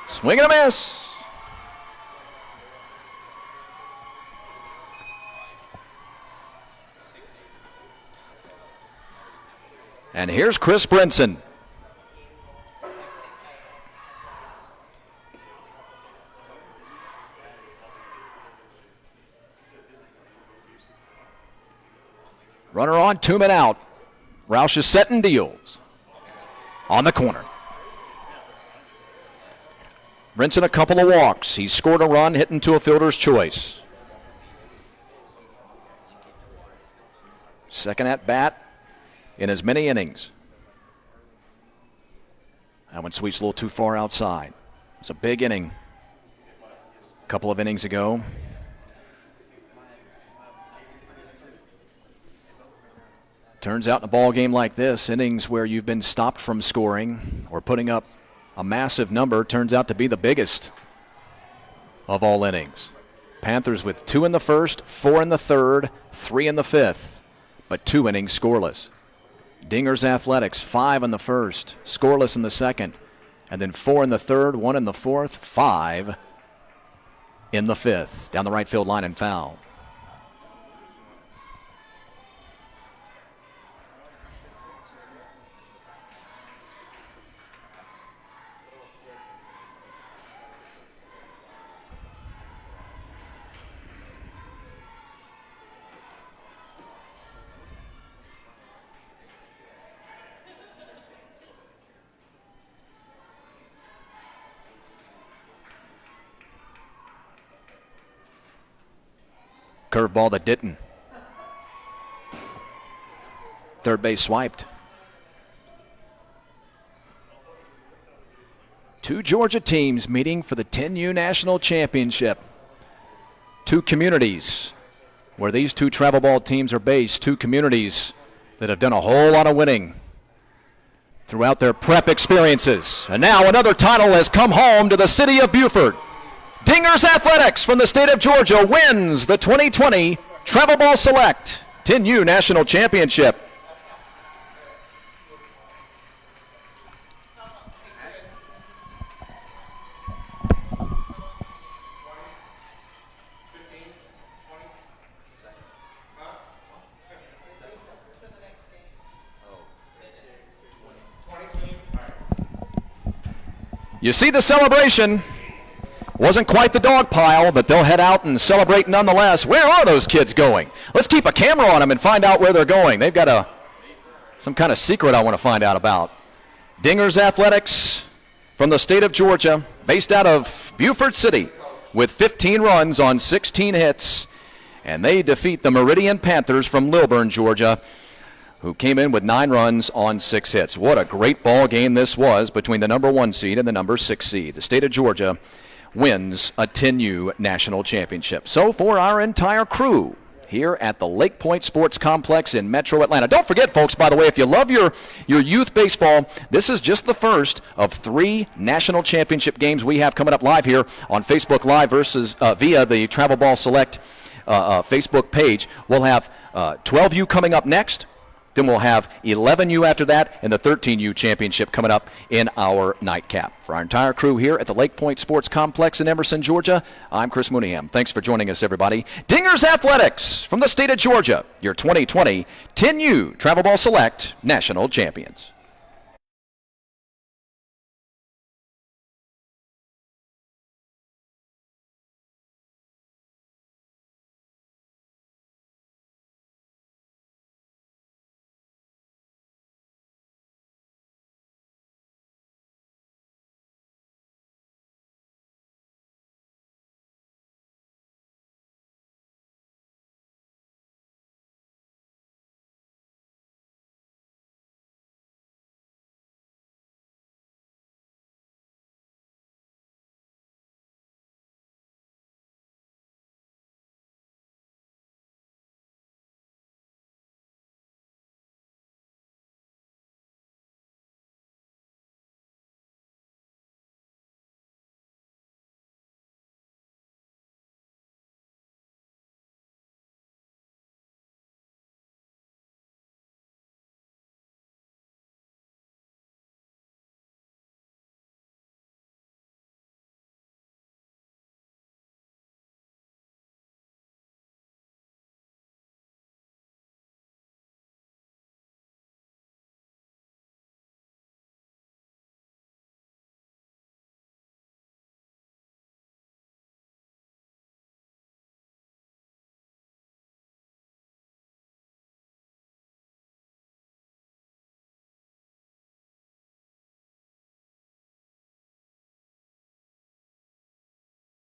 Swing and a miss. And here's Chris Brinson. Runner on, 2 men out. Roush is set and deals on the corner. Brinson a couple of walks. He scored a run, hitting to a fielder's choice. Second at bat in as many innings. That one sweeps a little too far outside. It's a big inning a couple of innings ago. Turns out in a ball game like this, innings where you've been stopped from scoring or putting up a massive number turns out to be the biggest of all innings. Panthers with 2 in the first, 4 in the third, 3 in the fifth, but 2 innings scoreless. Dinger's Athletics, 5 in the first, scoreless in the second, and then 4 in the third, 1 in the fourth, 5 in the fifth. Down the right field line and foul. Curveball that didn't. Third base swiped. 2 Georgia teams meeting for the 10U National Championship. 2 communities where these 2 travel ball teams are based. 2 communities that have done a whole lot of winning throughout their prep experiences. And now another title has come home to the city of Beaufort. Dinger's Athletics from the state of Georgia wins the 2020 Travel Ball Select 10U National Championship. You see the celebration. Wasn't quite the dog pile, but they'll head out and celebrate nonetheless. Where are those kids going? Let's keep a camera on them and find out where they're going. They've got some kind of secret I want to find out about. Dinger's Athletics from the state of Georgia, based out of Beaufort City, with 15 runs on 16 hits. And they defeat the Meridian Panthers from Lilburn, Georgia, who came in with 9 runs on 6 hits. What a great ball game this was between the number 1 seed and the number 6 seed. The state of Georgia wins a 10U National Championship. So for our entire crew here at the Lake Point Sports Complex in Metro Atlanta. Don't forget, folks, by the way, if you love your youth baseball, this is just the first of 3 national championship games we have coming up live here on Facebook Live via the Travel Ball Select Facebook page. We'll have 12U coming up next. Then we'll have 11U after that, and the 13U championship coming up in our nightcap. For our entire crew here at the Lake Point Sports Complex in Emerson, Georgia, I'm Chris Mooneyham. Thanks for joining us, everybody. Dinger's Athletics from the state of Georgia, your 2020 10U Travel Ball Select National Champions.